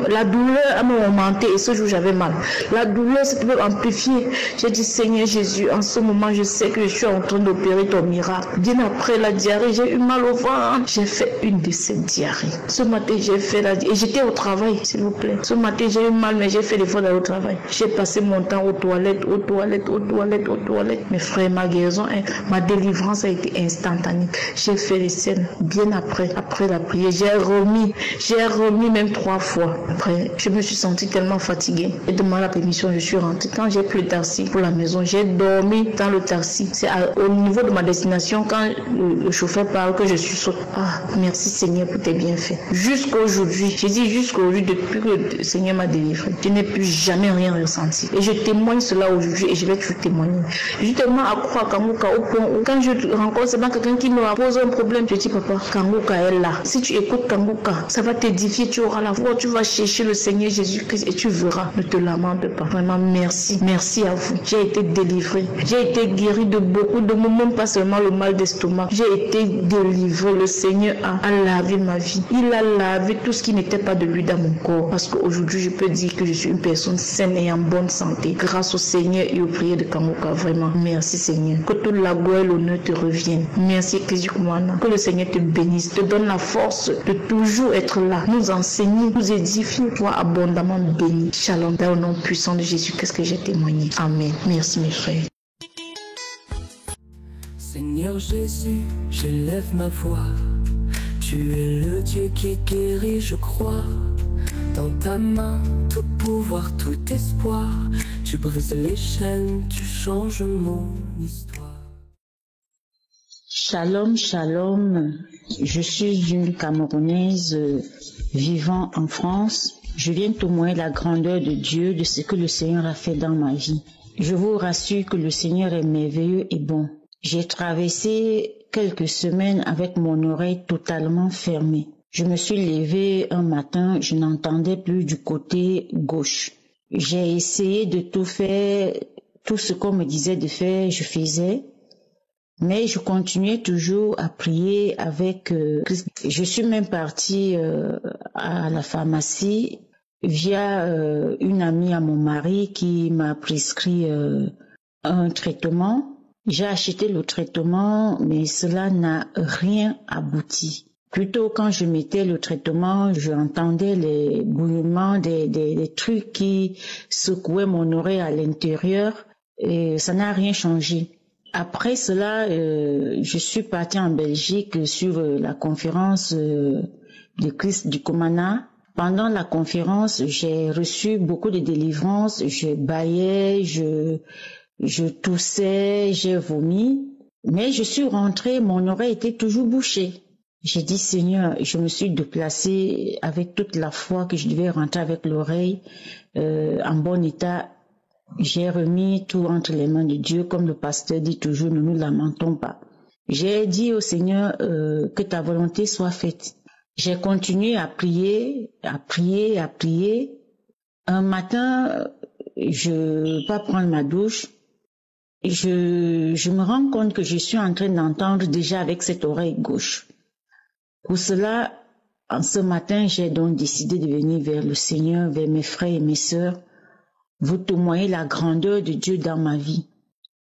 La douleur a augmenté et ce jour j'avais mal. La douleur s'est amplifiée. J'ai dit Seigneur Jésus, en ce moment je sais que je suis en train d'opérer ton miracle. Bien après la diarrhée, j'ai eu mal au ventre. J'ai fait une de ces diarrhées. Ce matin j'ai fait la diarrhée et j'étais au travail, s'il vous plaît. Ce matin j'ai eu mal mais j'ai fait l'effort d'aller au travail. J'ai passé mon temps aux toilettes. Mes frères, ma guérison, ma délivrance a été instantanée. J'ai fait les scènes bien après la prière. J'ai remis même 3 fois. Après, je me suis sentie tellement fatiguée. Et demandé la permission, je suis rentrée. Quand j'ai pris le taxi pour la maison, j'ai dormi dans le taxi. C'est au niveau de ma destination, quand le chauffeur parle que je suis saute. Ah, merci Seigneur pour tes bienfaits. Jusqu'à aujourd'hui, j'ai dit jusqu'à aujourd'hui, depuis que le Seigneur m'a délivré, je n'ai plus jamais rien ressenti. Et je témoigne cela aujourd'hui et je vais toujours témoigner. Je suis tellement accro à Kangoka au point où quand je rencontre seulement quelqu'un qui me pose un problème, je dis papa, Kangoka est là. Si tu écoutes Kangoka, ça va t'édifier, tu auras la foi, tu vas chercher le Seigneur Jésus-Christ et tu verras. Ne te lamente pas. Vraiment, merci. Merci à vous. J'ai été délivrée. J'ai été guérie de beaucoup de moments, pas seulement le mal d'estomac. J'ai été délivrée. Le Seigneur a lavé ma vie. Il a lavé tout ce qui n'était pas de lui dans mon corps. Parce qu'aujourd'hui, je peux dire que je suis une personne saine et en bonne santé. Grâce au Seigneur et aux prières de Kangoka. Vraiment, merci Seigneur. Que toute la gloire et l'honneur te reviennent. Merci Christ Kumana. Que le Seigneur te bénisse, te donne la force de toujours être là, nous enseigner, nous édifier, toi abondamment béni. Shalom, au nom puissant de Jésus, qu'est-ce que j'ai témoigné. Amen. Merci mes frères. Seigneur Jésus, j'élève ma voix. Tu es le Dieu qui guérit, je crois. Dans ta main, tout pouvoir, tout espoir. Tu brises les chaînes, tu changes mon histoire. Shalom, shalom. Je suis une Camerounaise vivant en France. Je viens témoigner la grandeur de Dieu, de ce que le Seigneur a fait dans ma vie. Je vous rassure que le Seigneur est merveilleux et bon. J'ai traversé quelques semaines avec mon oreille totalement fermée. Je me suis levée un matin, je n'entendais plus du côté gauche. J'ai essayé de tout faire, tout ce qu'on me disait de faire, je faisais. Mais je continuais toujours à prier avec Christ. Je suis même partie à la pharmacie via une amie à mon mari qui m'a prescrit un traitement. J'ai acheté le traitement, mais cela n'a rien abouti. Plutôt quand je mettais le traitement, j'entendais les bouillements des trucs qui secouaient mon oreille à l'intérieur et ça n'a rien changé. Après cela, je suis partie en Belgique sur la conférence de Christ du Comana. Pendant la conférence, j'ai reçu beaucoup de délivrances. Je bâillais, je toussais, j'ai vomi. Mais je suis rentrée, mon oreille était toujours bouchée. J'ai dit, Seigneur, je me suis déplacée avec toute la foi que je devais rentrer avec l'oreille en bon état. J'ai remis tout entre les mains de Dieu, comme le pasteur dit toujours, ne nous lamentons pas. J'ai dit au Seigneur que ta volonté soit faite. J'ai continué à prier. Un matin, je vais prendre ma douche. Je me rends compte que je suis en train d'entendre déjà avec cette oreille gauche. Pour cela, en ce matin, j'ai donc décidé de venir vers le Seigneur, vers mes frères et mes sœurs, vous témoigner la grandeur de Dieu dans ma vie.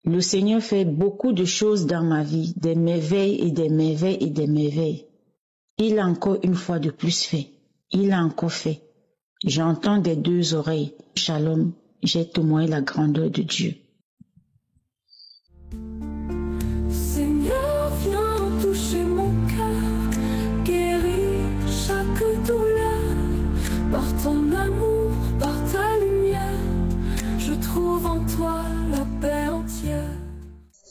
Le Seigneur fait beaucoup de choses dans ma vie, des merveilles et des merveilles et des merveilles. Il a encore une fois de plus fait. Il a encore fait. J'entends des deux oreilles. Shalom, j'ai témoigné la grandeur de Dieu. Seigneur, viens toucher mon cœur, guéris chaque douleur. Par ton amour, par ta lumière, je trouve en toi la paix entière.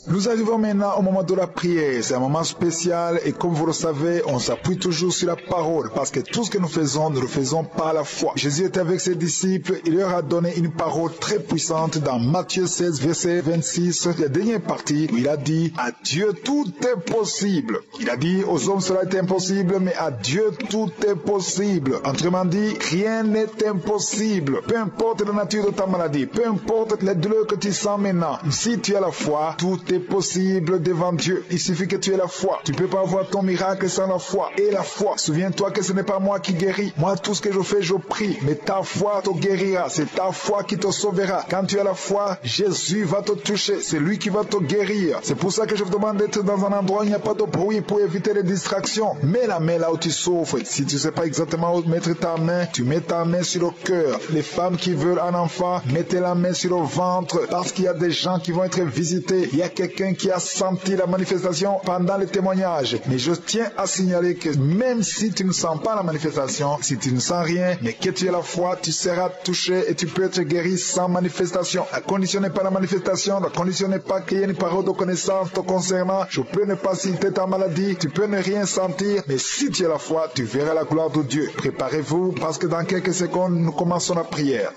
Nous arrivons maintenant au moment de la prière. C'est un moment spécial et comme vous le savez, on s'appuie toujours sur la parole parce que tout ce que nous le faisons par la foi. Jésus était avec ses disciples, il leur a donné une parole très puissante dans Matthieu 16, verset 26, la dernière partie où il a dit « À Dieu tout est possible ». Il a dit « Aux hommes cela est impossible, mais à Dieu tout est possible ». Autrement dit, rien n'est impossible. Peu importe la nature de ta maladie, peu importe les douleurs que tu sens maintenant, si tu as la foi, tout est possible devant Dieu. Il suffit que tu aies la foi. Tu ne peux pas avoir ton miracle sans la foi. Et la foi, souviens-toi que ce n'est pas moi qui guéris. Moi, tout ce que je fais, je prie. Mais ta foi te guérira. C'est ta foi qui te sauvera. Quand tu as la foi, Jésus va te toucher. C'est lui qui va te guérir. C'est pour ça que je vous demande d'être dans un endroit où il n'y a pas de bruit pour éviter les distractions. Mets la main là où tu souffres. Si tu ne sais pas exactement où mettre ta main, tu mets ta main sur le cœur. Les femmes qui veulent un enfant, mettez la main sur le ventre parce qu'il y a des gens qui vont être visités. Il y a quelqu'un qui a senti la manifestation pendant le témoignage. Mais je tiens à signaler que même si tu ne sens pas la manifestation, si tu ne sens rien, mais que tu as la foi, tu seras touché et tu peux être guéri sans manifestation. La condition n'est pas la manifestation, la condition n'est pas qu'il y ait une parole de connaissance te concernant. Je peux ne pas citer ta maladie, tu peux ne rien sentir, mais si tu as la foi, tu verras la gloire de Dieu. Préparez-vous parce que dans quelques secondes, nous commençons la prière.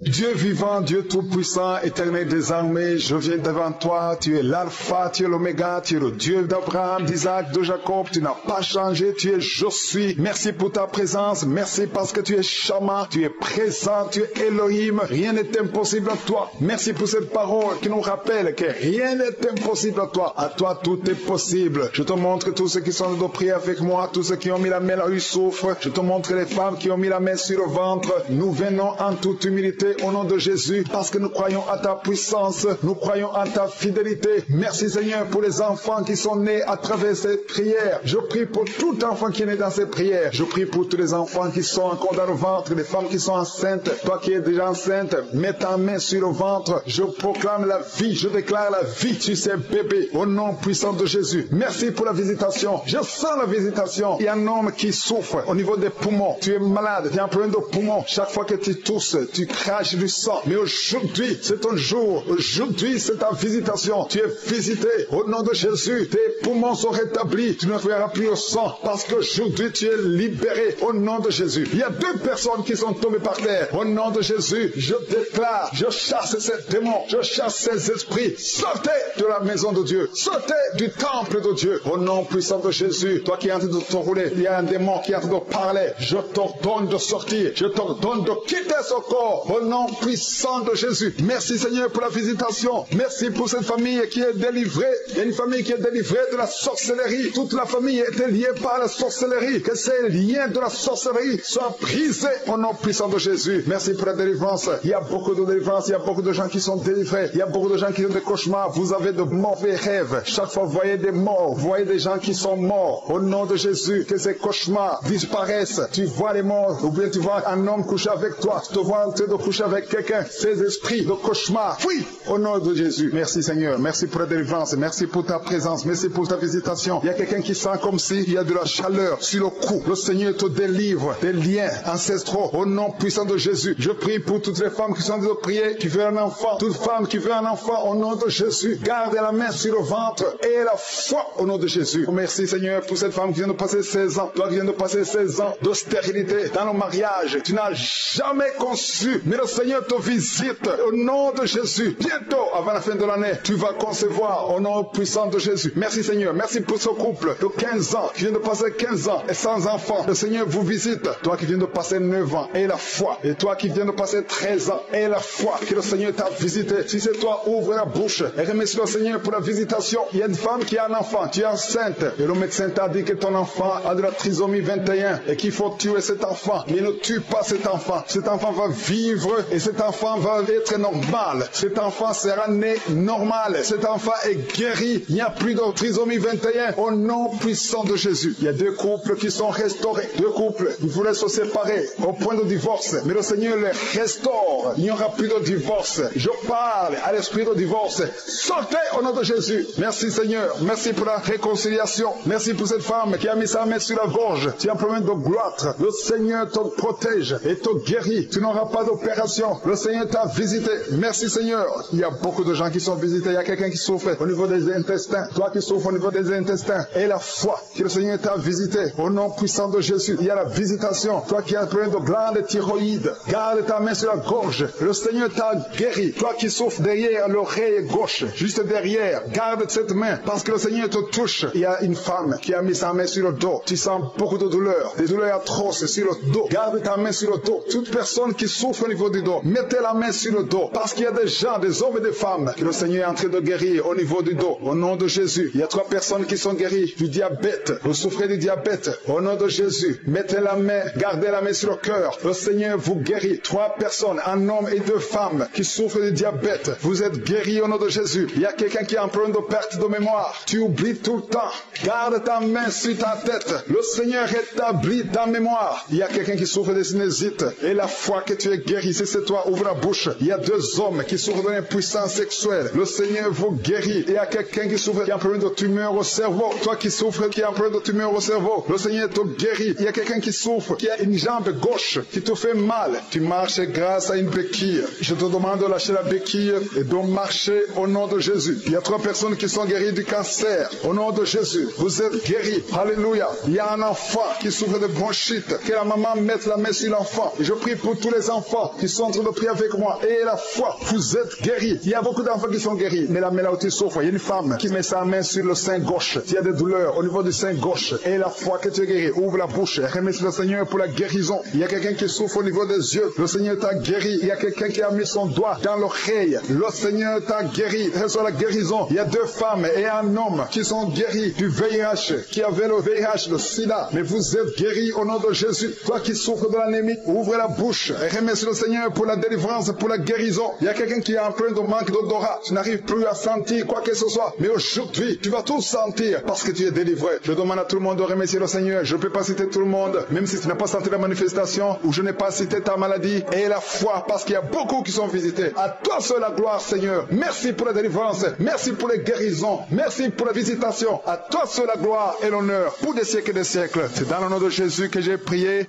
Dieu vivant, Dieu tout-puissant, éternel des armées, je viens devant toi, tu es l'alpha, tu es l'oméga, tu es le Dieu d'Abraham, d'Isaac, de Jacob, tu n'as pas changé, tu es je suis. Merci pour ta présence, merci parce que tu es Shama, tu es présent, tu es Elohim, rien n'est impossible à toi. Merci pour cette parole qui nous rappelle que rien n'est impossible à toi tout est possible. Je te montre tous ceux qui sont de prier avec moi, tous ceux qui ont mis la main là où ils souffrent, je te montre les femmes qui ont mis la main sur le ventre, nous venons en toute humilité au nom de Jésus, parce que nous croyons à ta puissance, nous croyons à ta fidélité. Merci Seigneur pour les enfants qui sont nés à travers cette prière. Je prie pour tout enfant qui est né dans cette prière. Je prie pour tous les enfants qui sont encore dans le ventre, les femmes qui sont enceintes. Toi qui es déjà enceinte, mets ta main sur le ventre. Je proclame la vie, je déclare la vie sur ces bébés au nom puissant de Jésus. Merci pour la visitation. Je sens la visitation. Il y a un homme qui souffre au niveau des poumons. Tu es malade, tu as un problème de poumons. Chaque fois que tu tousses, tu craches du sang. Mais aujourd'hui, c'est ton jour. Aujourd'hui, c'est ta visitation. Tu es visité au nom de Jésus. Tes poumons sont rétablis. Tu ne verras plus le sang parce qu'aujourd'hui, tu es libéré au nom de Jésus. Il y a 2 personnes qui sont tombées par terre. Au nom de Jésus, je déclare, je chasse ces démons, je chasse ces esprits. Sortez de la maison de Dieu. Sortez du temple de Dieu. Au nom puissant de Jésus, toi qui es en train de te rouler, il y a un démon qui est en train de parler. Je t'ordonne de sortir. Je t'ordonne de quitter ce corps. Au nom nom puissant de Jésus. Merci Seigneur pour la visitation. Merci pour cette famille qui est délivrée. Il y a une famille qui est délivrée de la sorcellerie. Toute la famille était liée par la sorcellerie. Que ces liens de la sorcellerie soient brisés au nom puissant de Jésus. Merci pour la délivrance. Il y a beaucoup de délivrance. Il y a beaucoup de gens qui sont délivrés. Il y a beaucoup de gens qui ont des cauchemars. Vous avez de mauvais rêves. Chaque fois vous voyez des morts. Vous voyez des gens qui sont morts. Au nom de Jésus, que ces cauchemars disparaissent. Tu vois les morts. Ou bien tu vois un homme coucher avec toi. Tu te vois en train de coucher avec quelqu'un. Ces esprits de cauchemar. Oui, au nom de Jésus. Merci Seigneur. Merci pour la délivrance. Merci pour ta présence. Merci pour ta visitation. Il y a quelqu'un qui sent comme s'il y a de la chaleur sur le cou. Le Seigneur te délivre des liens ancestraux. Au nom puissant de Jésus. Je prie pour toutes les femmes qui sont en train de prier, qui veulent un enfant. Toute femme qui veut un enfant, au nom de Jésus. Garde la main sur le ventre et la foi au nom de Jésus. Merci Seigneur pour cette femme qui vient de passer 16 ans. Toi qui viens de passer 16 ans de stérilité dans le mariage. Tu n'as jamais conçu. Mais le Seigneur te visite au nom de Jésus. Bientôt, avant la fin de l'année, tu vas concevoir au nom puissant de Jésus. Merci Seigneur. Merci pour ce couple de 15 ans qui vient de passer 15 ans et sans enfant. Le Seigneur vous visite. Toi qui viens de passer 9 ans et la foi. Et toi qui viens de passer 13 ans et la foi que le Seigneur t'a visité. Si c'est toi, ouvre la bouche et remercie le Seigneur pour la visitation. Il y a une femme qui a un enfant. Tu es enceinte. Et le médecin t'a dit que ton enfant a de la trisomie 21 et qu'il faut tuer cet enfant. Mais ne tue pas cet enfant. Cet enfant va vivre et cet enfant va être normal. Cet enfant sera né normal. Cet enfant est guéri. Il n'y a plus de trisomie 21 au nom puissant de Jésus. Il y a deux couples qui sont restaurés. Deux couples, ils voulaient se séparer au point de divorce. Mais le Seigneur les restaure. Il n'y aura plus de divorce. Je parle à l'esprit de divorce. Sortez au nom de Jésus. Merci Seigneur. Merci pour la réconciliation. Merci pour cette femme qui a mis sa main sur la gorge. Tu as un problème de gloire. Le Seigneur te protège et te guérit. Tu n'auras pas d'opération. Le Seigneur t'a visité. Merci Seigneur. Il y a beaucoup de gens qui sont visités. Il y a quelqu'un qui souffre au niveau des intestins. Toi qui souffres au niveau des intestins. Et la foi que le Seigneur t'a visité. Au nom puissant de Jésus. Il y a la visitation. Toi qui as un problème de glande thyroïde. Garde ta main sur la gorge. Le Seigneur t'a guéri. Toi qui souffres derrière l'oreille gauche. Juste derrière. Garde cette main. Parce que le Seigneur te touche. Il y a une femme qui a mis sa main sur le dos. Tu sens beaucoup de douleurs. Des douleurs atroces sur le dos. Garde ta main sur le dos. Toute personne qui souffre au niveau du dos. Mettez la main sur le dos. Parce qu'il y a des gens, des hommes et des femmes que le Seigneur est en train de guérir au niveau du dos. Au nom de Jésus. Il y a 3 personnes qui sont guéries du diabète. Vous souffrez du diabète. Au nom de Jésus. Mettez la main. Gardez la main sur le cœur. Le Seigneur vous guérit. 3 personnes, un homme et 2 femmes qui souffrent du diabète. Vous êtes guéris au nom de Jésus. Il y a quelqu'un qui a un problème de perte de mémoire. Tu oublies tout le temps. Garde ta main sur ta tête. Le Seigneur rétablit ta mémoire. Il y a quelqu'un qui souffre de sinusite. Et la foi que tu es guéri, si c'est toi, ouvre la bouche. Il y a 2 hommes qui souffrent de l'impuissance sexuelle. Le Seigneur vous guérit. Il y a quelqu'un qui souffre, qui a un problème de tumeur au cerveau. Toi qui souffres, qui a un problème de tumeur au cerveau. Le Seigneur te guérit. Il y a quelqu'un qui souffre, qui a une jambe gauche, qui te fait mal. Tu marches grâce à une béquille. Je te demande de lâcher la béquille et de marcher au nom de Jésus. Il y a 3 personnes qui sont guéries du cancer. Au nom de Jésus, vous êtes guéris. Alléluia. Il y a un enfant qui souffre de bronchite. Que la maman mette la main sur l'enfant. Et je prie pour tous les enfants qui sont en train de prier avec moi. Et la foi, vous êtes guéris. Il y a beaucoup d'enfants qui sont guéris. Mais la main là où tu souffres, il y a une femme qui met sa main sur le sein gauche. Il y a des douleurs au niveau du sein gauche. Et la foi que tu es guéri, ouvre la bouche. Remercie le Seigneur pour la guérison. Il y a quelqu'un qui souffre au niveau des yeux. Le Seigneur t'a guéri. Il y a quelqu'un qui a mis son doigt dans l'oreille. Le Seigneur t'a guéri. Reçois la guérison. Il y a 2 femmes et un homme qui sont guéris du VIH, qui avait le VIH, le sida. Mais vous êtes guéris au nom de Jésus. Toi qui souffres de l'anémie, ouvre la bouche et remercie le Seigneur pour la délivrance, pour la guérison. Il y a quelqu'un qui a un problème de manque d'odorat. Tu n'arrives plus à sentir quoi que ce soit. Mais aujourd'hui, tu vas tout sentir parce que tu es délivré. Je demande à tout le monde de remercier le Seigneur. Je ne peux pas citer tout le monde, même si tu n'as pas senti la manifestation ou je n'ai pas cité ta maladie. Et la foi, parce qu'il y a beaucoup qui sont visités. À toi seul la gloire, Seigneur. Merci pour la délivrance. Merci pour les guérisons. Merci pour la visitation. À toi seul la gloire et l'honneur pour des siècles et des siècles. C'est dans le nom de Jésus que j'ai prié.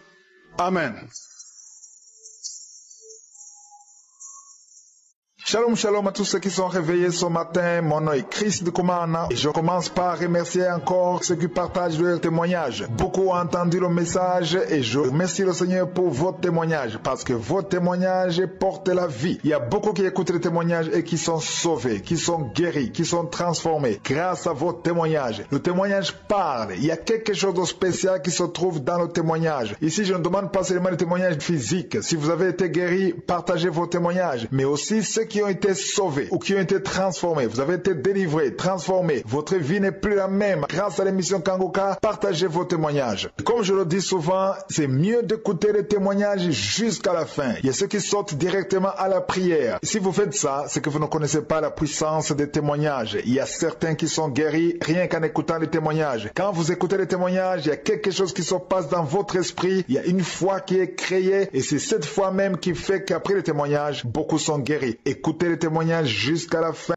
Amen. Shalom, shalom à tous ceux qui sont réveillés ce matin. Mon nom est Chris de Komana et je commence par remercier encore ceux qui partagent leur témoignage. Beaucoup ont entendu le message et je remercie le Seigneur pour vos témoignages parce que vos témoignages portent la vie. Il y a beaucoup qui écoutent les témoignages et qui sont sauvés, qui sont guéris, qui sont transformés grâce à vos témoignages. Le témoignage parle. Il y a quelque chose de spécial qui se trouve dans le témoignage. Ici, je ne demande pas seulement le témoignage physique. Si vous avez été guéri, partagez vos témoignages, mais aussi ceux qui ont été sauvés ou qui ont été transformés. Vous avez été délivrés, transformés. Votre vie n'est plus la même. Grâce à l'émission Kangoka, partagez vos témoignages. Comme je le dis souvent, c'est mieux d'écouter les témoignages jusqu'à la fin. Il y a ceux qui sautent directement à la prière. Si vous faites ça, c'est que vous ne connaissez pas la puissance des témoignages. Il y a certains qui sont guéris rien qu'en écoutant les témoignages. Quand vous écoutez les témoignages, il y a quelque chose qui se passe dans votre esprit. Il y a une foi qui est créée et c'est cette foi même qui fait qu'après les témoignages, beaucoup sont guéris. Écoutez les témoignages jusqu'à la fin.